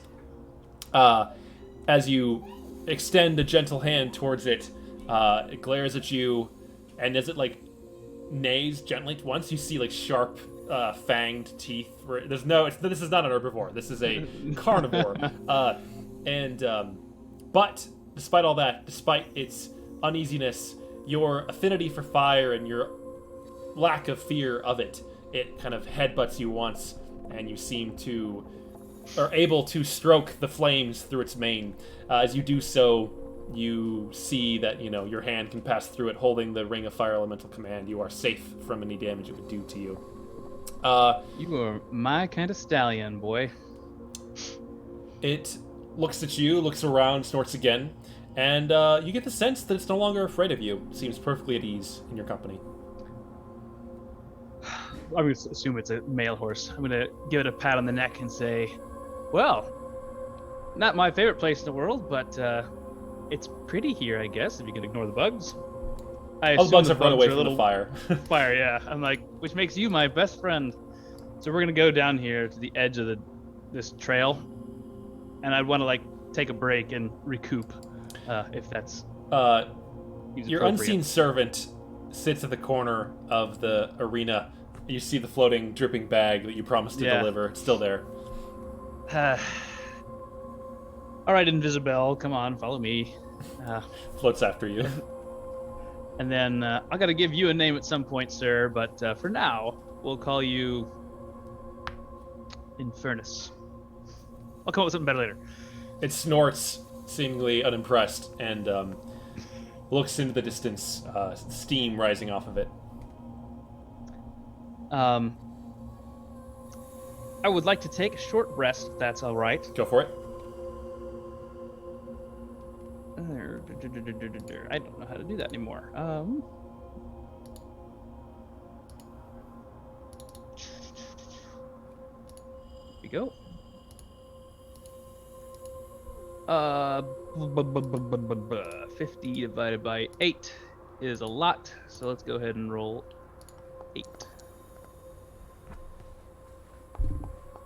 as you extend a gentle hand towards it, it glares at you, and as it like neighs gently once, you see like sharp fanged teeth. This is not an herbivore. This is a carnivore. But despite all that, despite its uneasiness, your affinity for fire and your lack of fear of it, it kind of headbutts you once, and you seem to are able to stroke the flames through its mane. As you do so, you see that your hand can pass through it, holding the Ring of Fire Elemental Command. You are safe from any damage it would do to you. You are my kind of stallion, boy. It looks at you, looks around, snorts again, and you get the sense that it's no longer afraid of you. It seems perfectly at ease in your company. I'm going to assume it's a male horse. I'm going to give it a pat on the neck and say, well, not my favorite place in the world, but it's pretty here, I guess, if you can ignore the bugs. All the bugs have run away from the fire. Fire, yeah. I'm like, which makes you my best friend. So we're going to go down here to the edge of this trail, and I'd want to like take a break and recoup, if that's your unseen servant sits at the corner of the arena. You see the floating, dripping bag that you promised to deliver. It's still there. All right, Invisible, come on, follow me. Floats after you. And then I got to give you a name at some point, sir. But for now, we'll call you Infernus. I'll come up with something better later. It snorts, seemingly unimpressed, and looks into the distance, steam rising off of it. I would like to take a short rest, if that's all right. Go for it. I don't know how to do that anymore. Here we go. 50 divided by 8 is a lot, so let's go ahead and roll 8.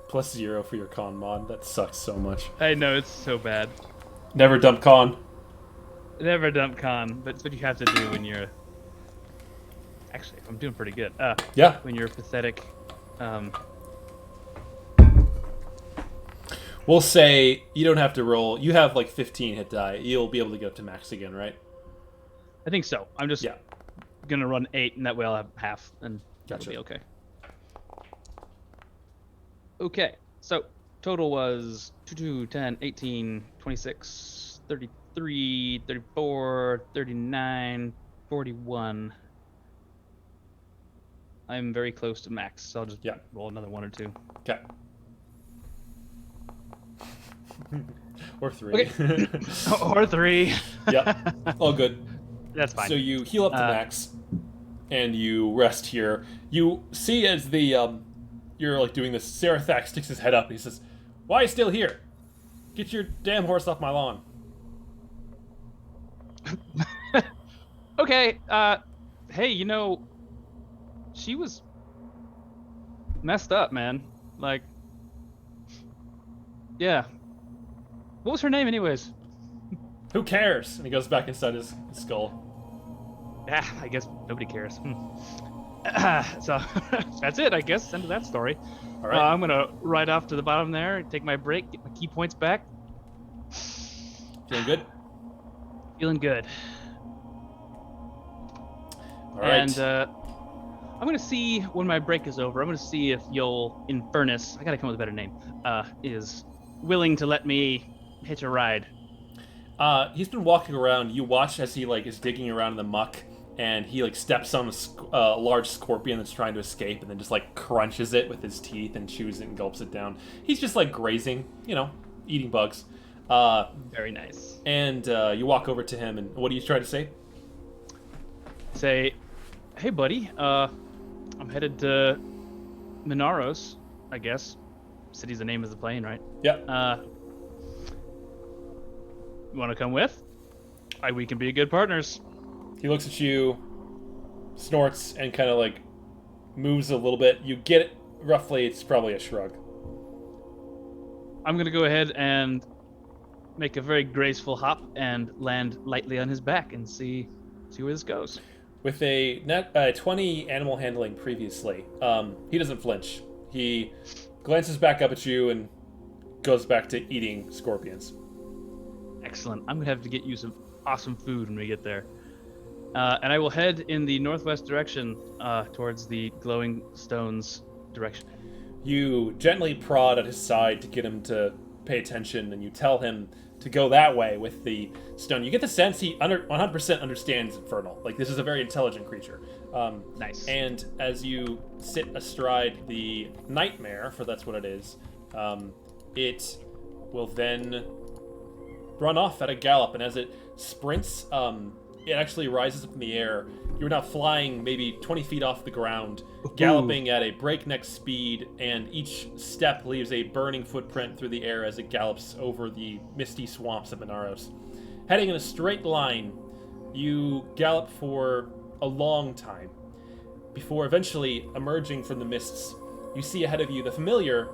+0 for your con mod. That sucks so much. I know, it's so bad. Never dump con. Never dump con, but it's what you have to do when you're... Actually, I'm doing pretty good. Yeah. When you're pathetic. We'll say you don't have to roll. You have like 15 hit die. You'll be able to get up to max again, right? I think so. I'm just gonna run 8, and that way I'll have half, and Gotcha. that'll be okay. Okay, so total was 22, 10, 18, 26, 33, 34, 39, 41. I'm very close to max, so I'll just roll another 1 or 2. Okay. Or 3. Okay. Or 3. Yeah. All good. That's fine. So you heal up to max, and you rest here. You see as the you're like doing this, Sarathax sticks his head up and he says, Why are you still here? Get your damn horse off my lawn. Okay, hey, you know, she was messed up, man. Like, yeah. What was her name, anyways? Who cares? And he goes back inside his skull. Yeah, I guess nobody cares. So that's it, I guess. End of that story. All right. I'm gonna ride off to the bottom there, take my break, get my key points back. Feeling good? Feeling good. All right. And I'm gonna see when my break is over. I'm gonna see if Yol Infernus, I gotta come up with a better name, is willing to let me hitch a ride. He's been walking around. You watch as he is digging around in the muck, and he steps on a large scorpion that's trying to escape, and then just crunches it with his teeth and chews it and gulps it down. He's just grazing, eating bugs. Very nice. And you walk over to him, and what do you try to say? Say, hey buddy, I'm headed to Minaros, I guess. City's the name of the plane, right? Yeah. You want to come with? We can be good partners. He looks at you, snorts, and kind of moves a little bit. You get it roughly. It's probably a shrug. I'm gonna go ahead and make a very graceful hop and land lightly on his back and see where this goes. With a 20 animal handling previously, he doesn't flinch. He glances back up at you and goes back to eating scorpions. Excellent. I'm gonna have to get you some awesome food when we get there. And I will head in the northwest direction towards the glowing stones direction. You gently prod at his side to get him to pay attention, and you tell him to go that way with the stone. You get the sense he 100% understands Infernal. This is a very intelligent creature. Nice. And as you sit astride the nightmare, for that's what it is, it will then run off at a gallop, and as it sprints, it actually rises up in the air. You're now flying maybe 20 feet off the ground, galloping at a breakneck speed, and each step leaves a burning footprint through the air as it gallops over the misty swamps of Minaros. Heading in a straight line, you gallop for a long time, before eventually emerging from the mists. You see ahead of you the familiar,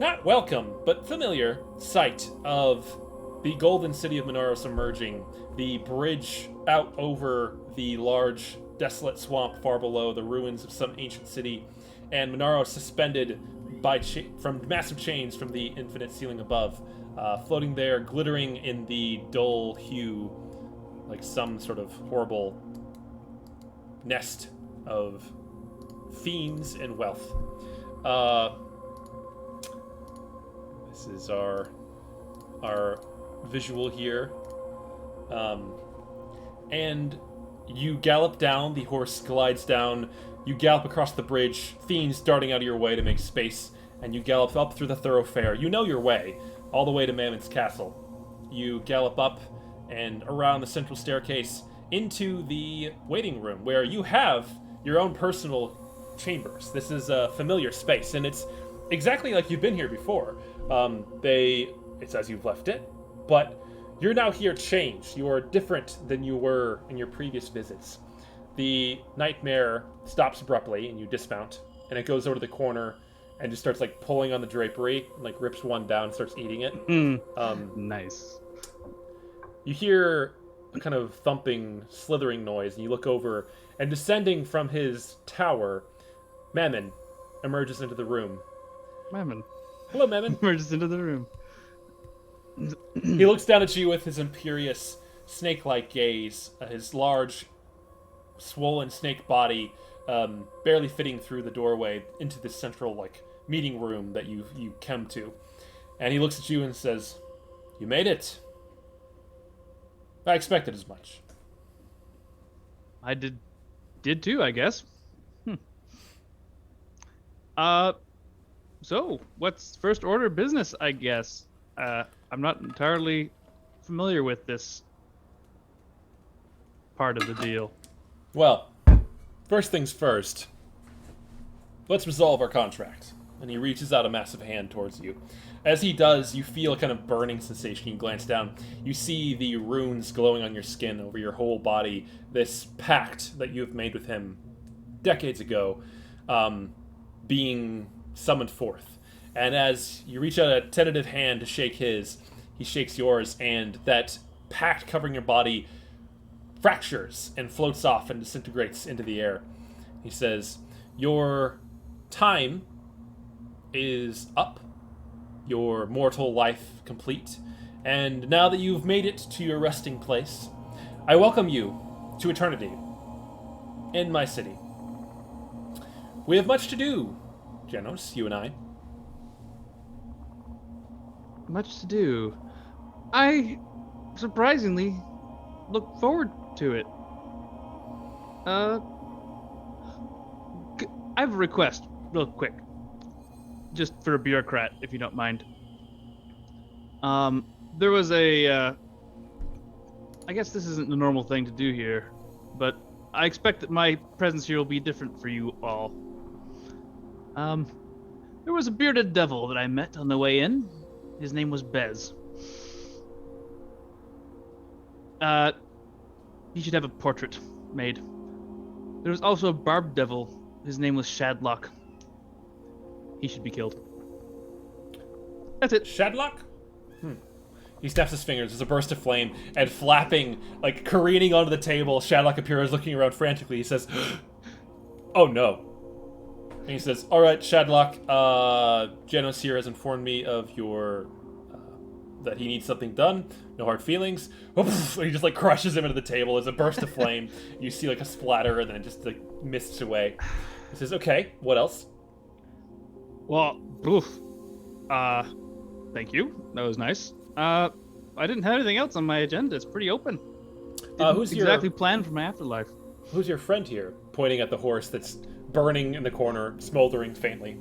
not welcome, but familiar sight of the golden city of Minaros emerging, the bridge out over the large, desolate swamp far below, the ruins of some ancient city, and Minaros suspended from massive chains from the infinite ceiling above, floating there, glittering in the dull hue, like some sort of horrible nest of fiends and wealth. This is our visual here. And you gallop down, the horse glides down, you gallop across the bridge, fiends darting out of your way to make space, and you gallop up through the thoroughfare. You know your way, all the way to Mammoth's castle. You gallop up and around the central staircase into the waiting room, where you have your own personal chambers. This is a familiar space, and it's exactly like you've been here before. It's as you've left it, but you're now here changed. You are different than you were in your previous visits. The nightmare stops abruptly, and you dismount, and it goes over to the corner and just starts pulling on the drapery, and rips one down and starts eating it. Nice. You hear a kind of thumping, slithering noise, and you look over, and descending from his tower, Mammon emerges into the room. Mammon. Hello, Mammon. Emerges into the room. He looks down at you with his imperious, snake-like gaze, his large, swollen snake body barely fitting through the doorway into this central, meeting room that you come to. And he looks at you and says, "You made it. I expected as much." I did too, I guess. So, what's first order of business, I guess? I'm not entirely familiar with this part of the deal. Well, first things first. Let's resolve our contract. and he reaches out a massive hand towards you. As he does, you feel a kind of burning sensation. You glance down. You see the runes glowing on your skin over your whole body. This pact that you have made with him decades ago being summoned forth. And as you reach out a tentative hand to shake his, he shakes yours, and that pact covering your body fractures and floats off and disintegrates into the air. He says, "Your time is up, your mortal life complete, and now that you've made it to your resting place, I welcome you to eternity in my city. We have much to do, Janos, you and I." Much to do. I surprisingly look forward to it. I have a request, real quick. Just for a bureaucrat, if you don't mind. There was I guess this isn't the normal thing to do here, but I expect that my presence here will be different for you all. There was a bearded devil that I met on the way in. His name was Bez. He should have a portrait made. There was also a barbed devil. His name was Shadlock. He should be killed. That's it. Shadlock? He snaps his fingers. There's a burst of flame, and flapping, like careening onto the table, Shadlock appears looking around frantically. He says, "Oh no." And he says, "All right, Shadlock, Janos here has informed me of your, that he needs something done. No hard feelings." And he just like crushes him into the table. There's a burst of flame. You see like a splatter, and then it just like mists away. He says, "Okay, what else?" Well, thank you. That was nice. I didn't have anything else on my agenda. It's pretty open. Who's exactly planned for my afterlife? Who's your friend here? Pointing at the horse that's burning in the corner, smoldering faintly.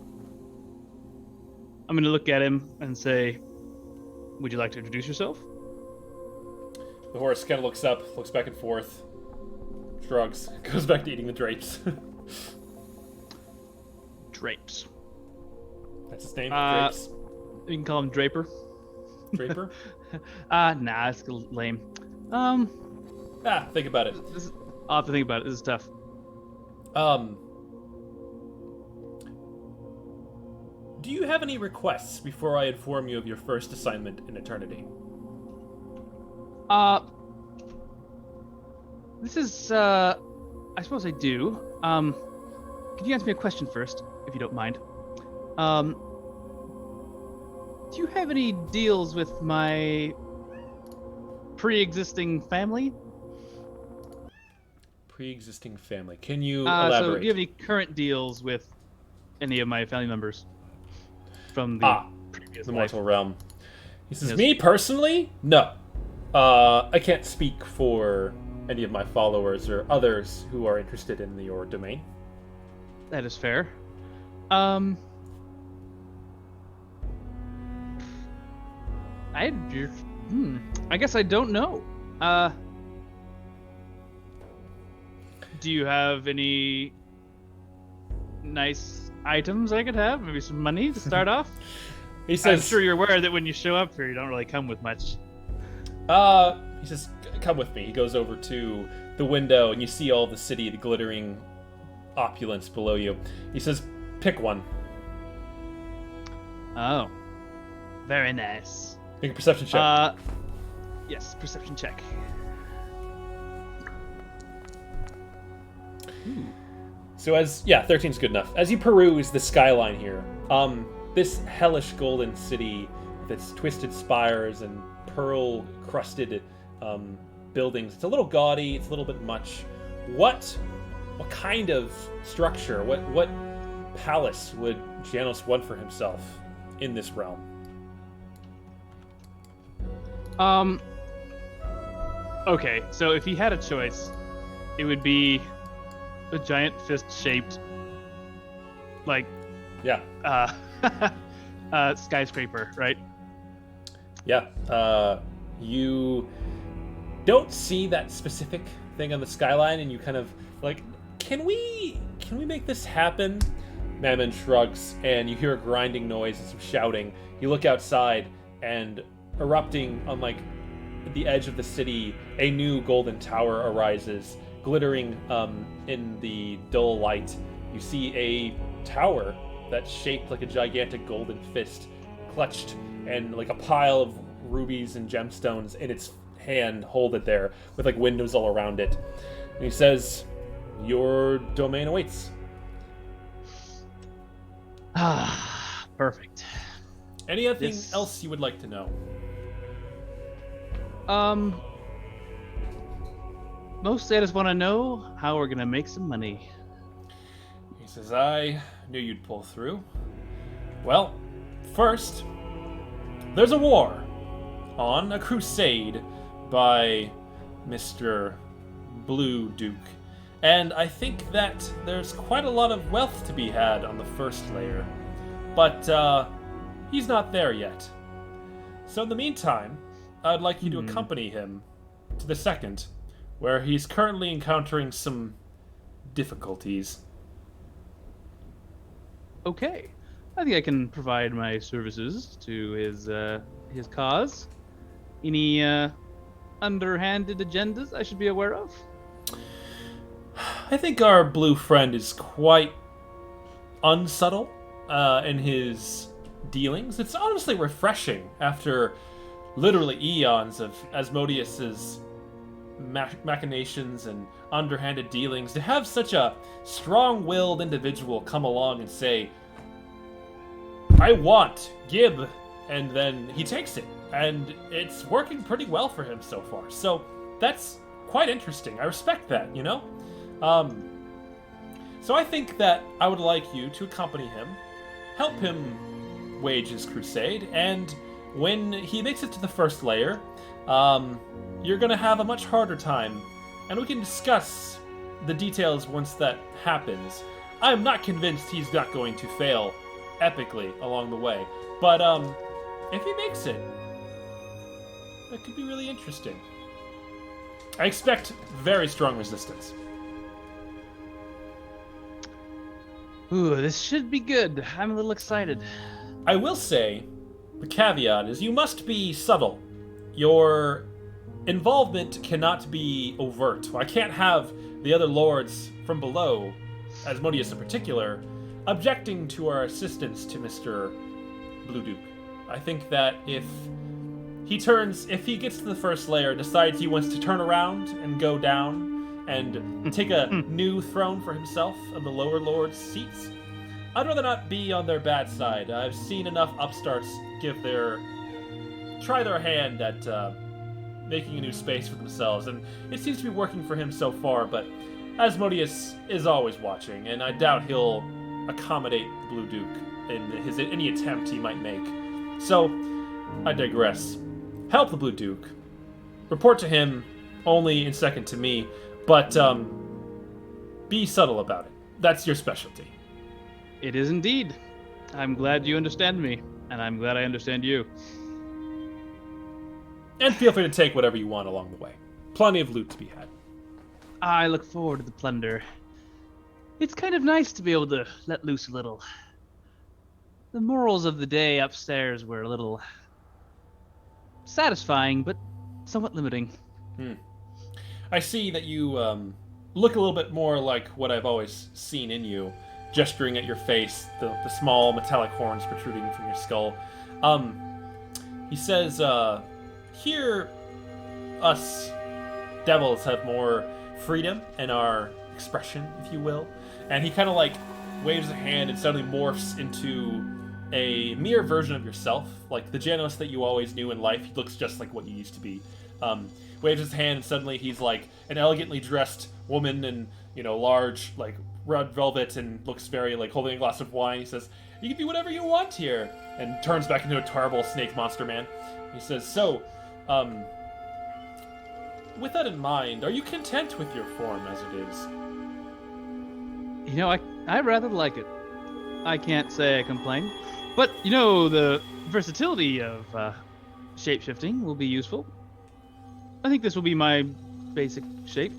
I'm going to look at him and say, "Would you like to introduce yourself?" The horse kind of looks up, looks back and forth, shrugs, goes back to eating the drapes. Drapes. That's his name, Drapes. You can call him Draper. Draper? Nah, it's lame. Think about it. I'll have to think about it. This is tough. Do you have any requests before I inform you of your first assignment in eternity? This is, I suppose I do. Could you answer me a question first, if you don't mind? Do you have any deals with my pre-existing family? Pre-existing family. Can you elaborate? So do you have any current deals with any of my family members from the previous the life? mortal realm? He says, Yes. "Me personally? No. I can't speak for any of my followers or others who are interested in your domain." That is fair. I guess I don't know. Do you have any nice items I could have? Maybe some money to start off? He says, I'm sure you're aware that when you show up here, you don't really come with much. He says, "Come with me." He goes over to the window, and you see all the city, the glittering opulence below you. He says, "Pick one." Oh. Very nice. Make a perception check. Yes, perception check. So 13's good enough. As you peruse the skyline here, this hellish golden city with its twisted spires and pearl-crusted buildings, it's a little gaudy, it's a little bit much. What kind of structure, what palace would Janos want for himself in this realm? Okay, so if he had a choice, it would be a giant fist-shaped, like, Yeah. skyscraper, right? Yeah. You don't see that specific thing on the skyline, and you kind of like, can we make this happen? Mammon shrugs, and you hear a grinding noise and some shouting. You look outside, and erupting on like the edge of the city, a new golden tower arises, glittering in the dull light. You see a tower that's shaped like a gigantic golden fist, clutched, and like a pile of rubies and gemstones in its hand, hold it there, with like windows all around it. And he says, "Your domain awaits." Ah, perfect. Anything else you would like to know? Mostly I just want to know how we're gonna make some money. He says, "I knew you'd pull through. Well, first, there's a war on, a crusade by Mr. Blue Duke. And I think that there's quite a lot of wealth to be had on the first layer. But he's not there yet. So in the meantime, I'd like you to accompany him to the second, where he's currently encountering some difficulties." Okay, I think I can provide my services to his cause. Any underhanded agendas I should be aware of? I think our blue friend is quite unsubtle in his dealings. It's honestly refreshing after literally eons of Asmodeus's machinations and underhanded dealings to have such a strong-willed individual come along and say, "I want Gib," and then he takes it, and it's working pretty well for him so far. So that's quite interesting. I respect that, you know? So I think that I would like you to accompany him, help him wage his crusade, and when he makes it to the first layer, you're going to have a much harder time, and we can discuss the details once that happens. I'm not convinced he's not going to fail epically along the way, but if he makes it, that could be really interesting. I expect very strong resistance. Ooh, this should be good. I'm a little excited. I will say, the caveat is you must be subtle. Your involvement cannot be overt. I can't have the other lords from below, Asmodeus in particular, objecting to our assistance to Mr. Blue Duke. I think that if he gets to the first layer, decides he wants to turn around and go down and take a new throne for himself on the lower lords' seats, I'd rather not be on their bad side. I've seen enough upstarts try their hand at making a new space for themselves, and it seems to be working for him so far, but Asmodeus is always watching, and I doubt he'll accommodate the Blue Duke in any attempt he might make. So, I digress. Help the Blue Duke. Report to him only in second to me, but be subtle about it. That's your specialty. It is indeed. I'm glad you understand me, and I'm glad I understand you. And feel free to take whatever you want along the way. Plenty of loot to be had. I look forward to the plunder. It's kind of nice to be able to let loose a little. The morals of the day upstairs were a little satisfying, but somewhat limiting. I see that you look a little bit more like what I've always seen in you, gesturing at your face, the small metallic horns protruding from your skull. He says, here, us devils have more freedom in our expression, if you will. And he kind of like waves a hand and suddenly morphs into a mirror version of yourself, like the Janos that you always knew in life. He looks just like what you used to be. Waves his hand and suddenly he's like an elegantly dressed woman in, large, like, red velvet, and looks very like holding a glass of wine. He says, "You can be whatever you want here," and turns back into a terrible snake monster man. He says, "So, with that in mind, are you content with your form as it is?" I rather like it. I can't say I complain. But, the versatility of shape-shifting will be useful. I think this will be my basic shape.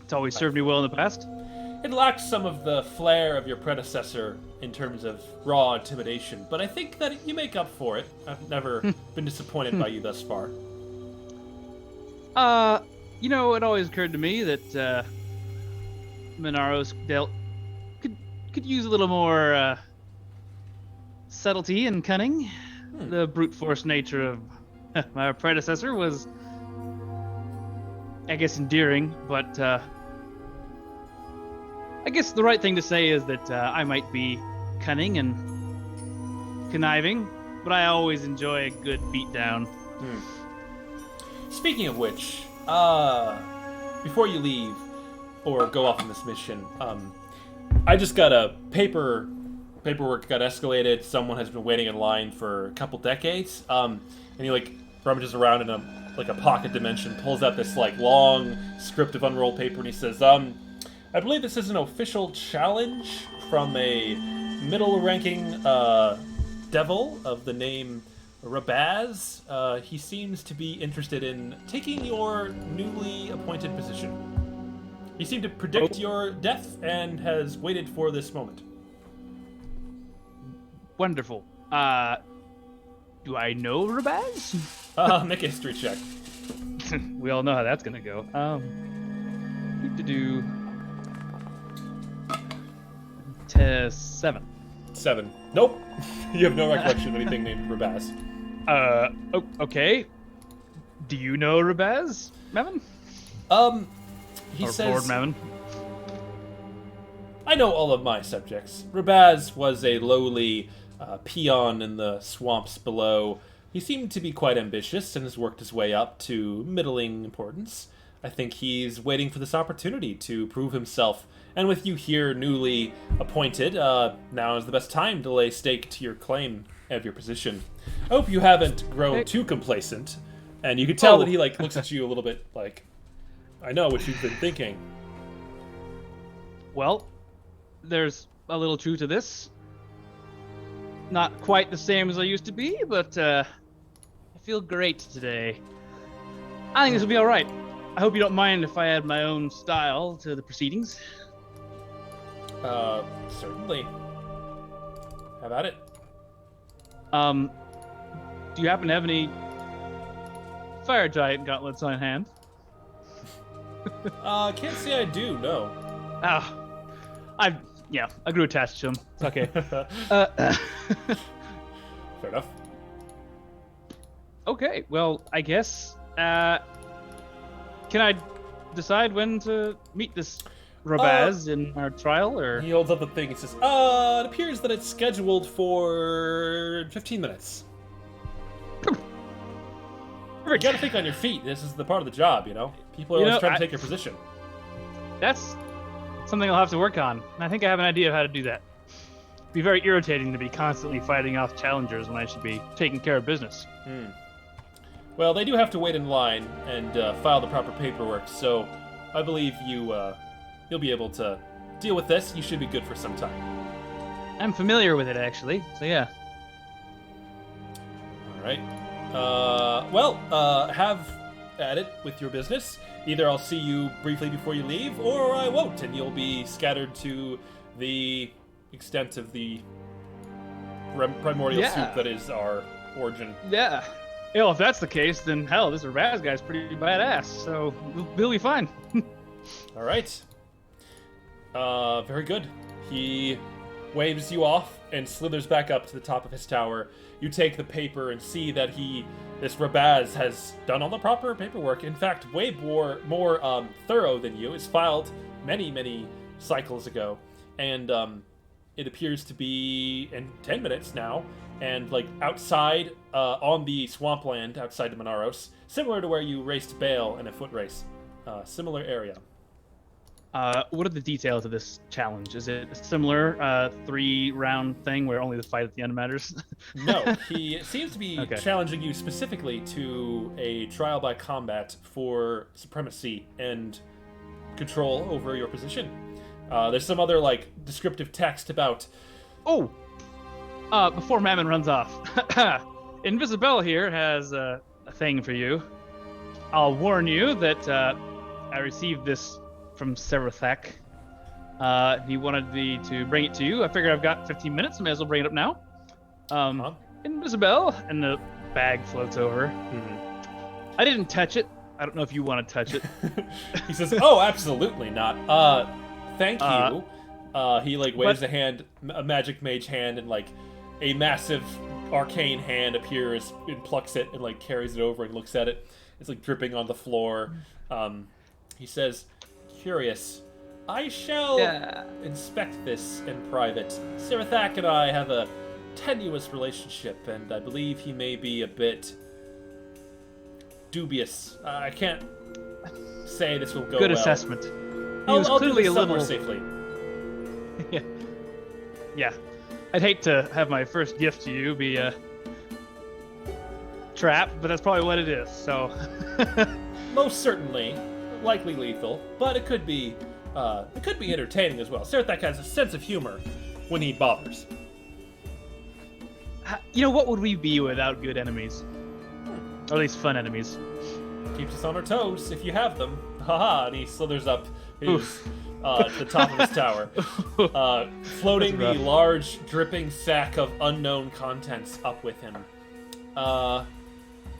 It's always served me well in the past. It lacks some of the flair of your predecessor in terms of raw intimidation, but I think that you make up for it. I've never been disappointed by you thus far. It always occurred to me that Minaros could use a little more subtlety and cunning. The brute force nature of my predecessor was, I guess, endearing, but I guess the right thing to say is that I might be cunning and conniving, but I always enjoy a good beatdown. Speaking of which, before you leave or go off on this mission, I just got a paperwork got escalated. Someone has been waiting in line for a couple decades, and he rummages around in a pocket dimension, pulls out this long script of unrolled paper, and he says, I believe this is an official challenge from a middle-ranking devil of the name Rabaz. He seems to be interested in taking your newly appointed position. He seemed to predict your death and has waited for this moment. Wonderful. Do I know Rabaz? Make a history check. We all know how that's gonna go. Do 7. 7. Nope. You have no recollection of anything named Rabaz. Okay. Do you know Rabaz, Mevin? He or says... Lord Mevin? I know all of my subjects. Rabaz was a lowly peon in the swamps below. He seemed to be quite ambitious and has worked his way up to middling importance. I think he's waiting for this opportunity to prove himself. And with you here newly appointed, now is the best time to lay stake to your claim of your position. I hope you haven't grown too complacent. And you can tell that he looks at you a little bit like, I know what you've been thinking. Well, there's a little truth to this. Not quite the same as I used to be, but I feel great today. I think this will be all right. I hope you don't mind if I add my own style to the proceedings. Certainly. How about it? Do you happen to have any fire giant gauntlets on hand? Can't say I do, no. I grew attached to him. It's okay. Fair enough. Okay, well, I guess, can I decide when to meet this Rabaz in our trial, or? He holds up the thing and says, it appears that it's scheduled for 15 minutes. You gotta think on your feet. This is the part of the job, you know? People are always trying to take your position. That's something I'll have to work on. I think I have an idea of how to do that. It'd be very irritating to be constantly fighting off challengers when I should be taking care of business. Well, they do have to wait in line and file the proper paperwork, so I believe you'll be able to deal with this. You should be good for some time. I'm familiar with it, actually, so yeah. All right. Have at it with your business. Either I'll see you briefly before you leave, or I won't, and you'll be scattered to the extent of the primordial soup that is our origin. Yeah. Well, if that's the case, then hell, this Rabaz guy's pretty badass, so we'll be fine. All right. Very good. He waves you off and slithers back up to the top of his tower. You take the paper and see that this Rabaz has done all the proper paperwork. In fact, way more thorough than you. It's filed many cycles ago, and it appears to be in 10 minutes now. And outside on the swampland outside the Minaros, similar to where you raced Bale in a foot race, similar area. What are the details of this challenge? Is it a similar 3-round thing where only the fight at the end matters? No, he seems to be challenging you specifically to a trial by combat for supremacy and control over your position. There's some other descriptive text about... Before Mammon runs off, Invisibel here has a thing for you. I'll warn you that I received this from Serathak. He wanted me to bring it to you. I figured I've got 15 minutes. I may as well bring it up now. Isabel, and the bag floats over. Mhm. I didn't touch it. I don't know if you want to touch it. He says, "Oh, absolutely not. Thank you." He like waves a magic mage hand, and like a massive arcane hand appears and plucks it and like carries it over and looks at it. It's like dripping on the floor. He says, "Curious. I shall inspect this in private. Sirathak and I have a tenuous relationship, and I believe he may be a bit dubious. I can't say this will go Good well. assessment. He was I'll clearly do a this little somewhere safely." Yeah. I'd hate to have my first gift to you be a trap, but that's probably what it is. So Most certainly, likely lethal, but it could be entertaining as well. Sirathak has a sense of humor when he bothers. you know, what would we be without good enemies? Or at least fun enemies. Keeps us on our toes if you have them. Haha, and he slithers up his to the top of his tower, floating the large, dripping sack of unknown contents up with him.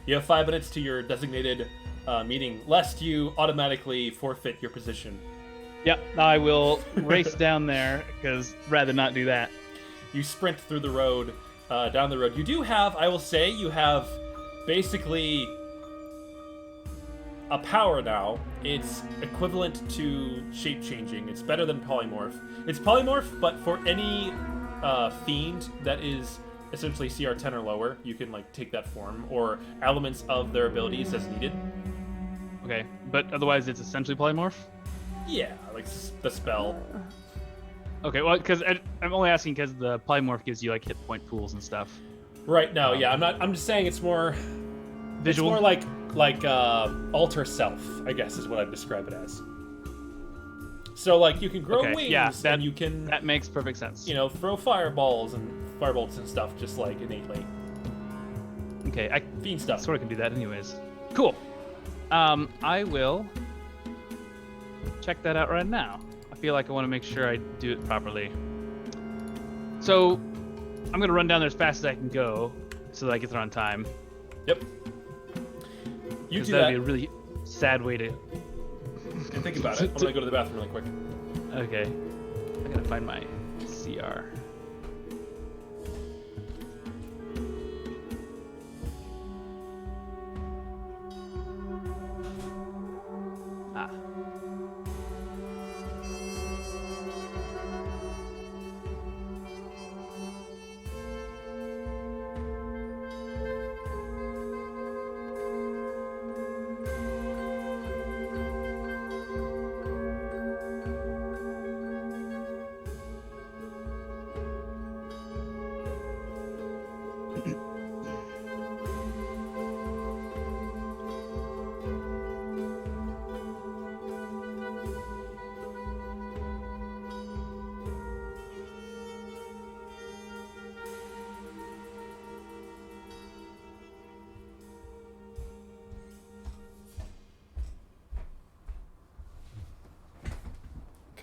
You have 5 minutes to your designated meeting, lest you automatically forfeit your position. Yep, I will race down there, because rather not do that. You sprint through the road, down the road. You do have, I will say, you have basically a power now. It's equivalent to shape-changing. It's better than polymorph. It's polymorph, but for any fiend that is essentially CR 10 or lower, you can like take that form, or elements of their abilities as needed. Okay, but otherwise it's essentially polymorph? Yeah, like the spell. Okay, well, because I'm only asking because the polymorph gives you like hit point pools and stuff. Right, no, yeah, I'm just saying it's more Visual? It's more like alter self, I guess is what I'd describe it as. So like you can grow wings, and you can that makes perfect sense. You know, throw fireballs and firebolts and stuff just like innately. Okay, I fiend stuff. Sort of can do that anyways. Cool. I will check that out right now. I feel like I want to make sure I do it properly. So I'm gonna run down there as fast as I can go so that I get there on time. Yep. You do that'd that. be a really sad way to. And think about it. I'm gonna go to the bathroom really quick. Okay. I gotta find my CR. Ah.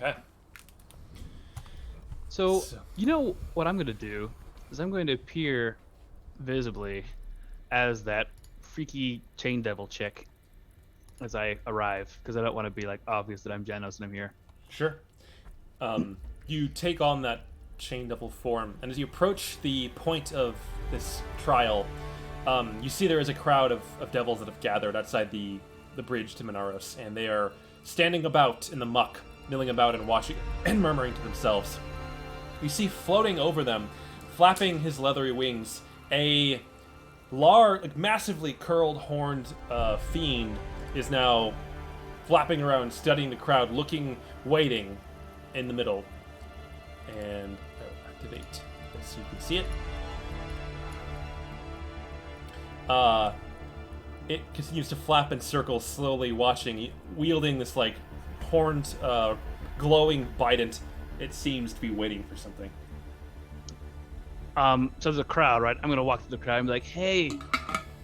Okay. So, you know what I'm going to do is I'm going to appear visibly as that freaky chain devil chick as I arrive, because I don't want to be like obvious that I'm Janos and I'm here. Sure. You take on that chain devil form, and as you approach the point of this trial, you see there is a crowd of devils that have gathered outside the bridge to Minaros, and they are standing about in the muck, milling about and watching and murmuring to themselves. You see floating over them, flapping his leathery wings, a large, like massively curled, horned fiend is now flapping around, studying the crowd, looking, waiting in the middle. And I'll activate this so you can see it. It continues to flap in circles, slowly watching, wielding this like horned, glowing bident. It seems to be waiting for something. So there's a crowd, right? I'm gonna walk through the crowd and be like, "Hey,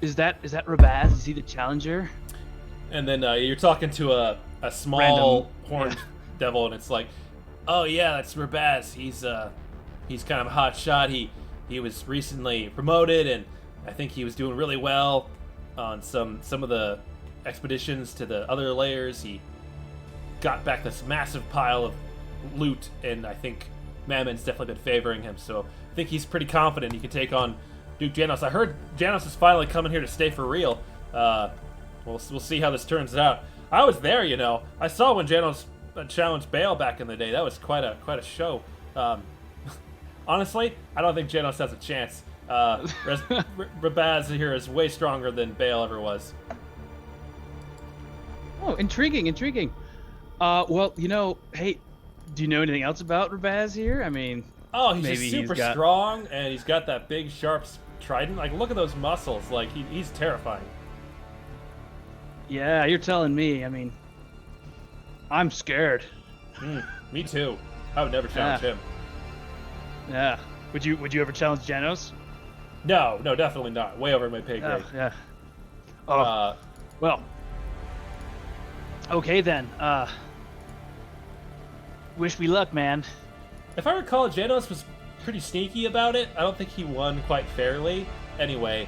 is that Rabaz? Is he the challenger?" And then you're talking to a small horned devil, and it's like, Oh yeah, that's Rabaz. He's kind of a hot shot. He was recently promoted, and I think he was doing really well on some of the expeditions to the other layers. He got back this massive pile of loot, and I think Mammon's definitely been favoring him. So I think he's pretty confident he can take on Duke Janos. I heard Janos is finally coming here to stay for real. We'll see how this turns out. I was there, you know. I saw when Janos challenged Bale back in the day. That was quite a show. Honestly, I don't think Janos has a chance. Rabaz here is way stronger than Bale ever was. Oh, intriguing. Well, you know, hey, do you know anything else about Rabaz here? I mean, oh, he's maybe just super strong, and he's got that big, sharp trident. Like, look at those muscles. Like, he's terrifying. Yeah, you're telling me. I mean, I'm scared. Me too. I would never challenge him. Yeah. Would you ever challenge Janos? No, definitely not. Way over my pay grade. Yeah. Oh. Well. Okay then. Wish me luck, man. If I recall, Janos was pretty sneaky about it. I don't think he won quite fairly. Anyway,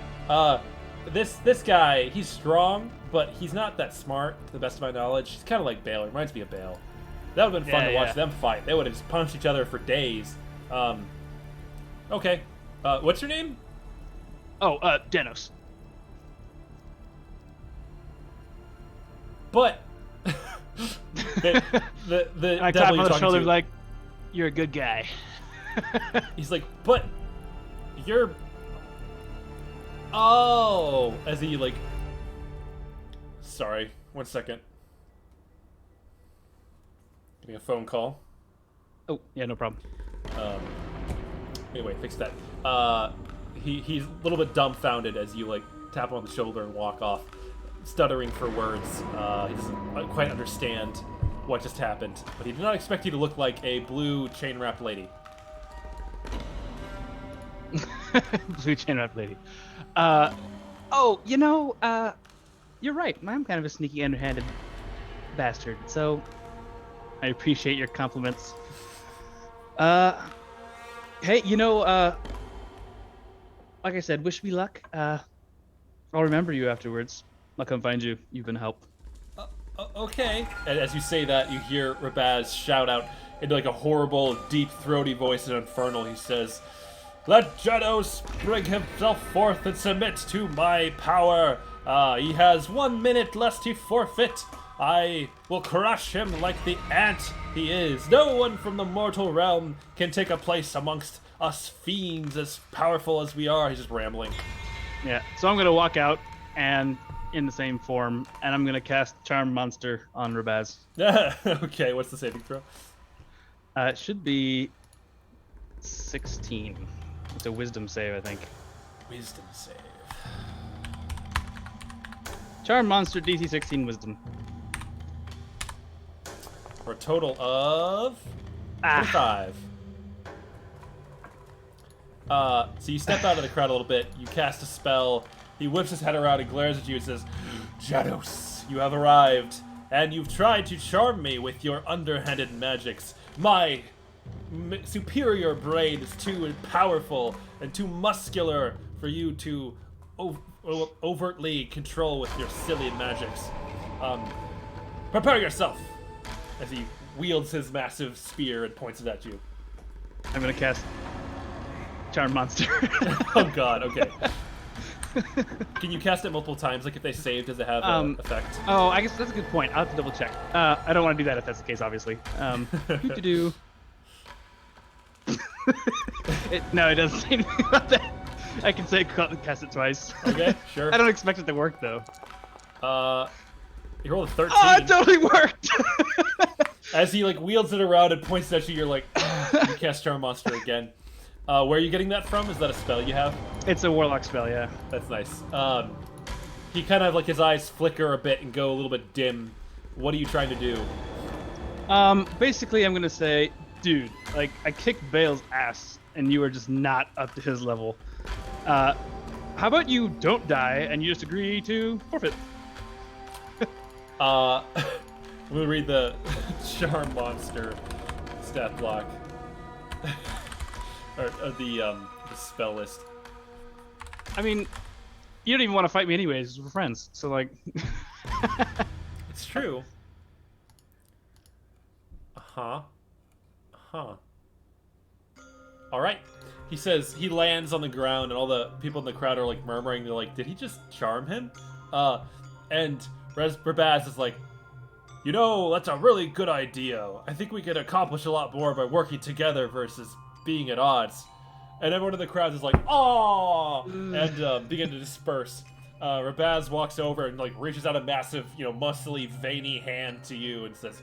this guy, he's strong, but he's not that smart, to the best of my knowledge. He's kind of like Bale. Reminds me of Bale. That would have been fun to watch them fight. They would have just punched each other for days. Okay. What's your name? Oh, Janos. But the I tap him on the shoulder like, you're a good guy. He's like, but you're... Oh, as he like... Sorry, 1 second. Getting a phone call. Oh, yeah, no problem. Anyway, fix that. He's a little bit dumbfounded as you like tap him on the shoulder and walk off, stuttering for words. He doesn't quite understand what just happened, but he did not expect you to look like a blue chain-wrapped lady. Blue chain-wrapped lady. Oh, you know, you're right. I'm kind of a sneaky, underhanded bastard, so I appreciate your compliments. Hey, you know, like I said, wish me luck. I'll remember you afterwards. I'll come find you. You've been a help. Okay. And as you say that, you hear Rabaz shout out into like a horrible, deep, throaty voice in Infernal. He says, "Let Janos bring himself forth and submit to my power. He has 1 minute lest he forfeit. I will crush him like the ant he is. No one from the mortal realm can take a place amongst us fiends as powerful as we are." He's just rambling. Yeah, so I'm going to walk out and in the same form, and I'm going to cast Charm Monster on Rabaz. Okay, what's the saving throw? It should be 16. It's a wisdom save, I think. Wisdom save. Charm Monster, DC 16 wisdom. For a total of 25. So you step out of the crowd a little bit, you cast a spell, he whips his head around and glares at you and says, "Janos, you have arrived, and you've tried to charm me with your underhanded magics. My superior brain is too powerful and too muscular for you to overtly control with your silly magics. Prepare yourself," as he wields his massive spear and points it at you. I'm going to cast Charm Monster. Oh god, okay. Can you cast it multiple times? Like if they save, does it have an effect? Oh, I guess that's a good point. I'll have to double check. I don't want to do that if that's the case, obviously. Do. No, it doesn't say anything about that. I can say cast it twice. Okay, sure. I don't expect it to work, though. You rolled a 13. Oh, it totally worked! As he like wields it around and points at you, you're like, you cast Charm Monster again. Where are you getting that from? Is that a spell you have? It's a warlock spell, yeah. That's nice. He kind of like his eyes flicker a bit and go a little bit dim. What are you trying to do? Basically, I'm gonna say, dude, like I kicked Bale's ass, and you are just not up to his level. How about you don't die and you just agree to forfeit? I'm gonna read the Charm Monster stat block. or the spell list. I mean, you don't even want to fight me anyways. We're friends. So, like... It's true. Uh-huh. Huh. All right. He says he lands on the ground, and all the people in the crowd are like murmuring. They're like, "Did he just charm him?" And Rabaz is like, "You know, that's a really good idea. I think we can accomplish a lot more by working together versus being at odds." And everyone in the crowd is like, "Oh!" and begin to disperse. Rabaz walks over and like reaches out a massive, muscly, veiny hand to you and says,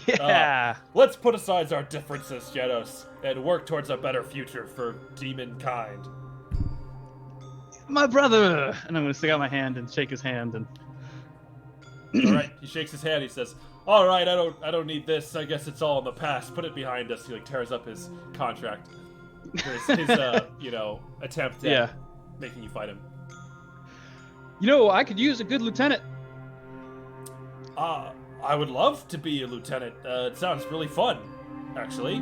Yeah. Let's put aside our differences, Janos, and work towards a better future for demon kind." My brother! And I'm going to stick out my hand and shake his hand. And All right, he shakes his hand. He says, "All right, I don't need this. I guess it's all in the past. Put it behind us." He like tears up his contract. His attempt at making you fight him. I could use a good lieutenant. I would love to be a lieutenant. It sounds really fun, actually.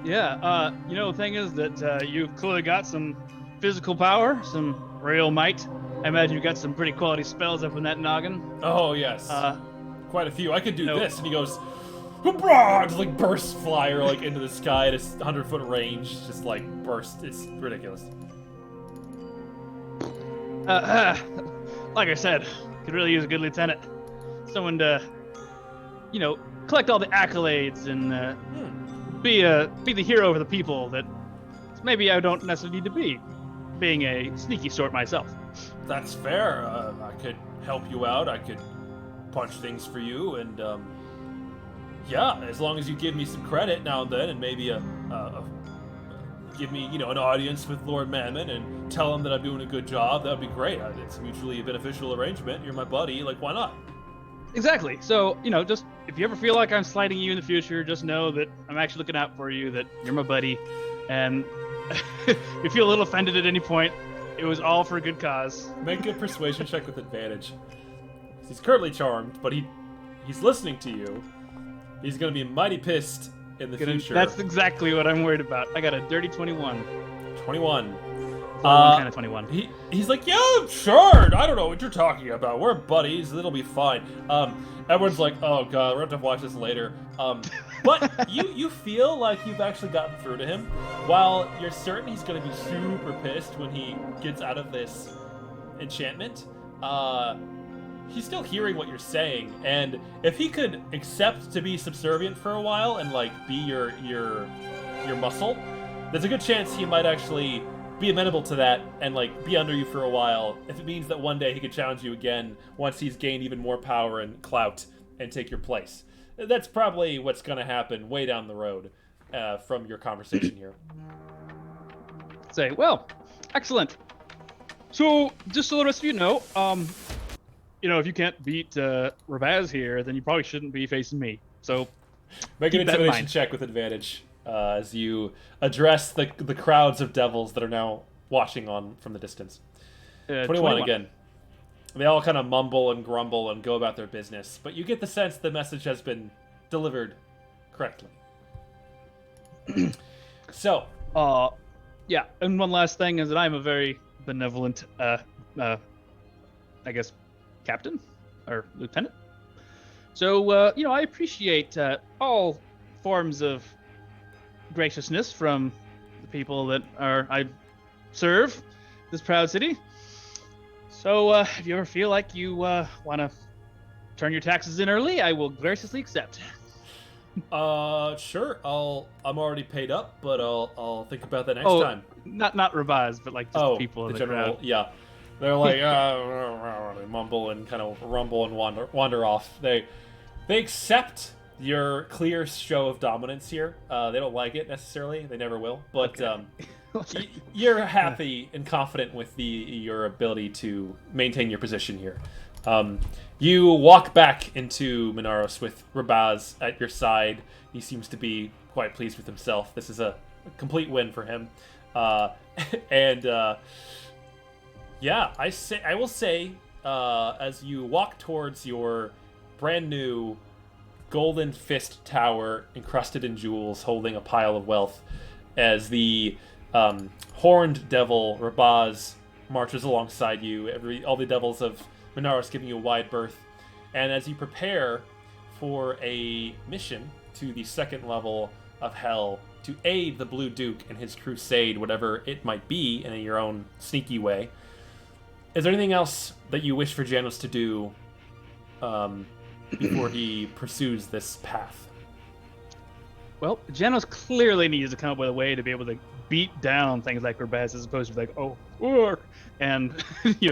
Yeah, the thing is that you've clearly got some physical power, some real might. I imagine you've got some pretty quality spells up in that noggin. Oh, yes. Quite a few. I could do No. this. And he goes, "Hurrah!" Just like bursts flyer like into the sky at a 100-foot range. Just like burst. It's ridiculous. Like I said, could really use a good lieutenant. Someone to, collect all the accolades and be the hero of the people that maybe I don't necessarily need to be, being a sneaky sort myself. That's fair. I could help you out. I could punch things for you, and as long as you give me some credit now and then, and maybe give me, an audience with Lord Mammon and tell him that I'm doing a good job, that would be great. It's a mutually beneficial arrangement. You're my buddy. Like, why not? Exactly. So, just if you ever feel like I'm slighting you in the future, just know that I'm actually looking out for you, that you're my buddy. And if you feel a little offended at any point, it was all for a good cause. Make a persuasion check with advantage. He's currently charmed, but he's listening to you. He's going to be mighty pissed in the future. That's exactly what I'm worried about. I got a dirty 21. 21. Kind of 21. He's like, "Yeah, sure. I don't know what you're talking about. We're buddies. It'll be fine." Everyone's like, "Oh god, we're gonna have to watch this later." But you feel like you've actually gotten through to him. While you're certain he's gonna be super pissed when he gets out of this enchantment, he's still hearing what you're saying, and if he could accept to be subservient for a while and like be your muscle, there's a good chance he might actually be amenable to that and like be under you for a while, if it means that one day he could challenge you again once he's gained even more power and clout and take your place. That's probably what's going to happen way down the road from your conversation here. Say, well, excellent. So, just so the rest of you know, if you can't beat Rabaz here, then you probably shouldn't be facing me. So, make an keep that in intimidation mind. check with advantage as you address the crowds of devils that are now watching on from the distance. 21 again. They all kind of mumble and grumble and go about their business, but you get the sense the message has been delivered correctly. So, yeah, and one last thing is that I'm a very benevolent, I guess, captain or lieutenant. So, I appreciate all forms of graciousness from the people that I serve this proud city. So, if you ever feel like you want to turn your taxes in early, I will graciously accept. Sure. I'm already paid up, but I'll think about that next time. Not Rabaz, but like just people in the general crowd. Yeah. They're like they mumble and kind of rumble and wander off. They accept your clear show of dominance here. They don't like it necessarily. They never will. But you're happy and confident with your ability to maintain your position here. You walk back into Minaros with Rabaz at your side. He seems to be quite pleased with himself. This is a complete win for him. I will say, as you walk towards your brand new golden fist tower encrusted in jewels, holding a pile of wealth, as the horned devil Rabaz marches alongside you. All the devils of Minaros giving you a wide berth, and as you prepare for a mission to the second level of Hell to aid the Blue Duke in his crusade, whatever it might be, in your own sneaky way. Is there anything else that you wish for Janos to do before he pursues this path? Well, Janos clearly needs to come up with a way to be able to beat down things like Rabaz as opposed to like, and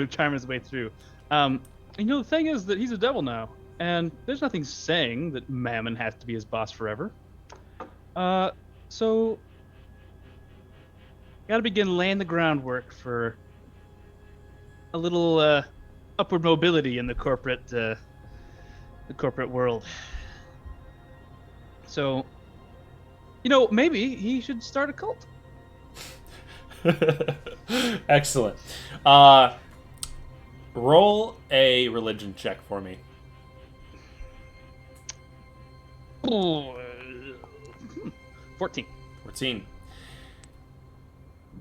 charm his way through. The thing is that he's a devil now, and there's nothing saying that Mammon has to be his boss forever. So gotta begin laying the groundwork for a little upward mobility in the corporate world. So, maybe he should start a cult. Excellent. Roll a religion check for me. 14.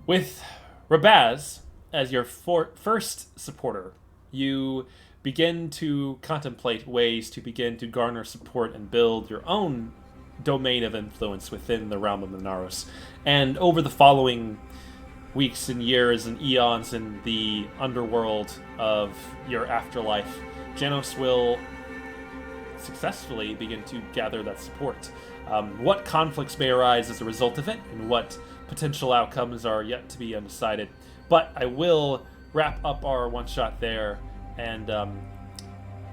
With Rabaz as your first supporter, you begin to contemplate ways to begin to garner support and build your own domain of influence within the realm of Minaros. And over the following weeks and years and eons in the underworld of your afterlife, Janos will successfully begin to gather that support. What conflicts may arise as a result of it, and what potential outcomes are yet to be undecided. But I will wrap up our one-shot there and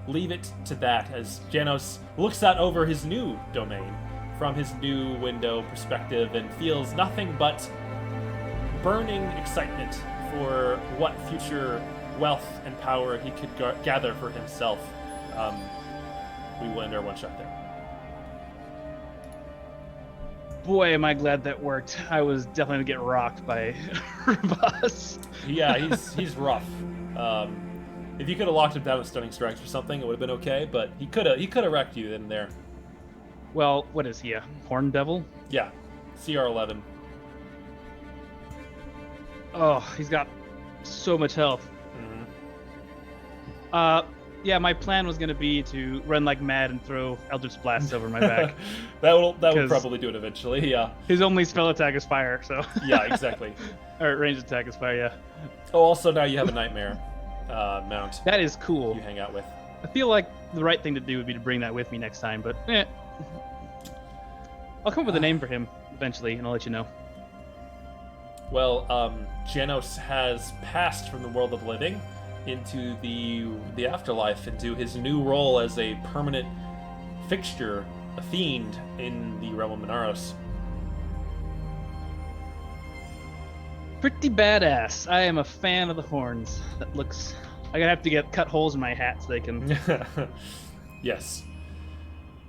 leave it to that as Janos looks out over his new domain from his new window perspective and feels nothing but burning excitement for what future wealth and power he could gather for himself. We will end our one-shot there. Boy, am I glad that worked. I was definitely going to get rocked by Rabaz. Yeah, he's rough. If you could have locked him down with stunning strikes or something, it would have been okay, but he could have wrecked you in there. Well, what is he, a horn devil? Yeah, CR11. Oh, he's got so much health. Mm-hmm. Yeah, my plan was going to be to run like mad and throw Eldritch Blasts over my back. that would probably do it eventually, yeah. His only spell attack is fire, so... Yeah, exactly. Or ranged attack is fire, yeah. Oh, also now you have a nightmare mount. That is cool. You hang out with. I feel like the right thing to do would be to bring that with me next time, but I'll come up with a name for him eventually, and I'll let you know. Well, Janos has passed from the world of living into the afterlife, into his new role as a permanent fixture, a fiend in the realm of Minaros. Pretty badass. I am a fan of the horns. That looks... I'm gonna have to cut holes in my hat so they can... Yes.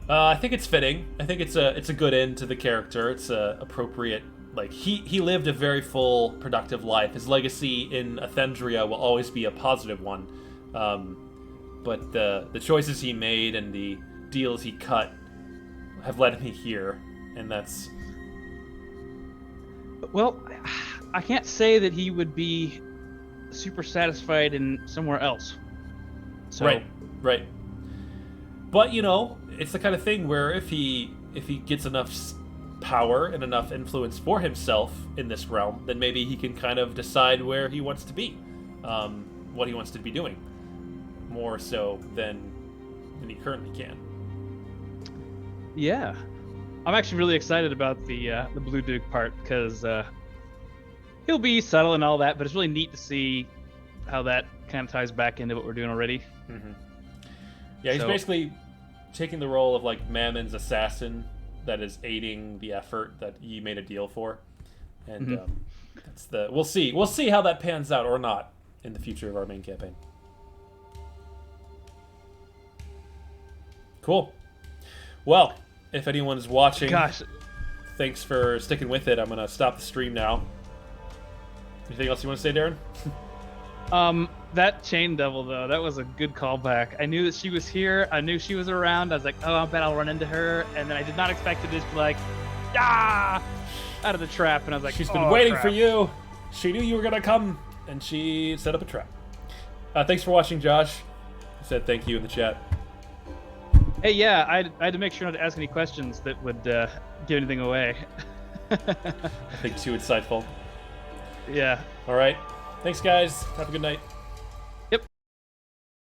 I think it's fitting. I think it's a good end to the character. It's appropriate. Like, he lived a very full, productive life. His legacy in Athendria will always be a positive one. But the choices he made and the deals he cut have led me here. And that's... Well, I can't say that he would be super satisfied in somewhere else. So... Right. But, it's the kind of thing where if he gets enough power and enough influence for himself in this realm, then maybe he can kind of decide where he wants to be, what he wants to be doing, more so than he currently can. Yeah, I'm actually really excited about the Blue Duke part because he'll be subtle and all that, but it's really neat to see how that kind of ties back into what we're doing already. Mm-hmm. Yeah, he's basically taking the role of like Mammon's assassin that is aiding the effort that he made a deal for, and that's we'll see how that pans out or not in the future of our main campaign. Cool. Well, if anyone's watching, thanks for sticking with it. I'm gonna stop the stream now. Anything else you want to say, Darren? That chain devil, though, that was a good callback. I knew that she was here. I knew she was around. I was like, oh, I bet I'll run into her. And then I did not expect to just be like, ah, out of the trap. And I was like, She's been oh, waiting crap. for you. She knew you were going to come, and she set up a trap. Thanks for watching, Josh. He said thank you in the chat. Hey, yeah, I had to make sure not to ask any questions that would give anything away. I think too insightful. Yeah. All right. Thanks, guys. Have a good night.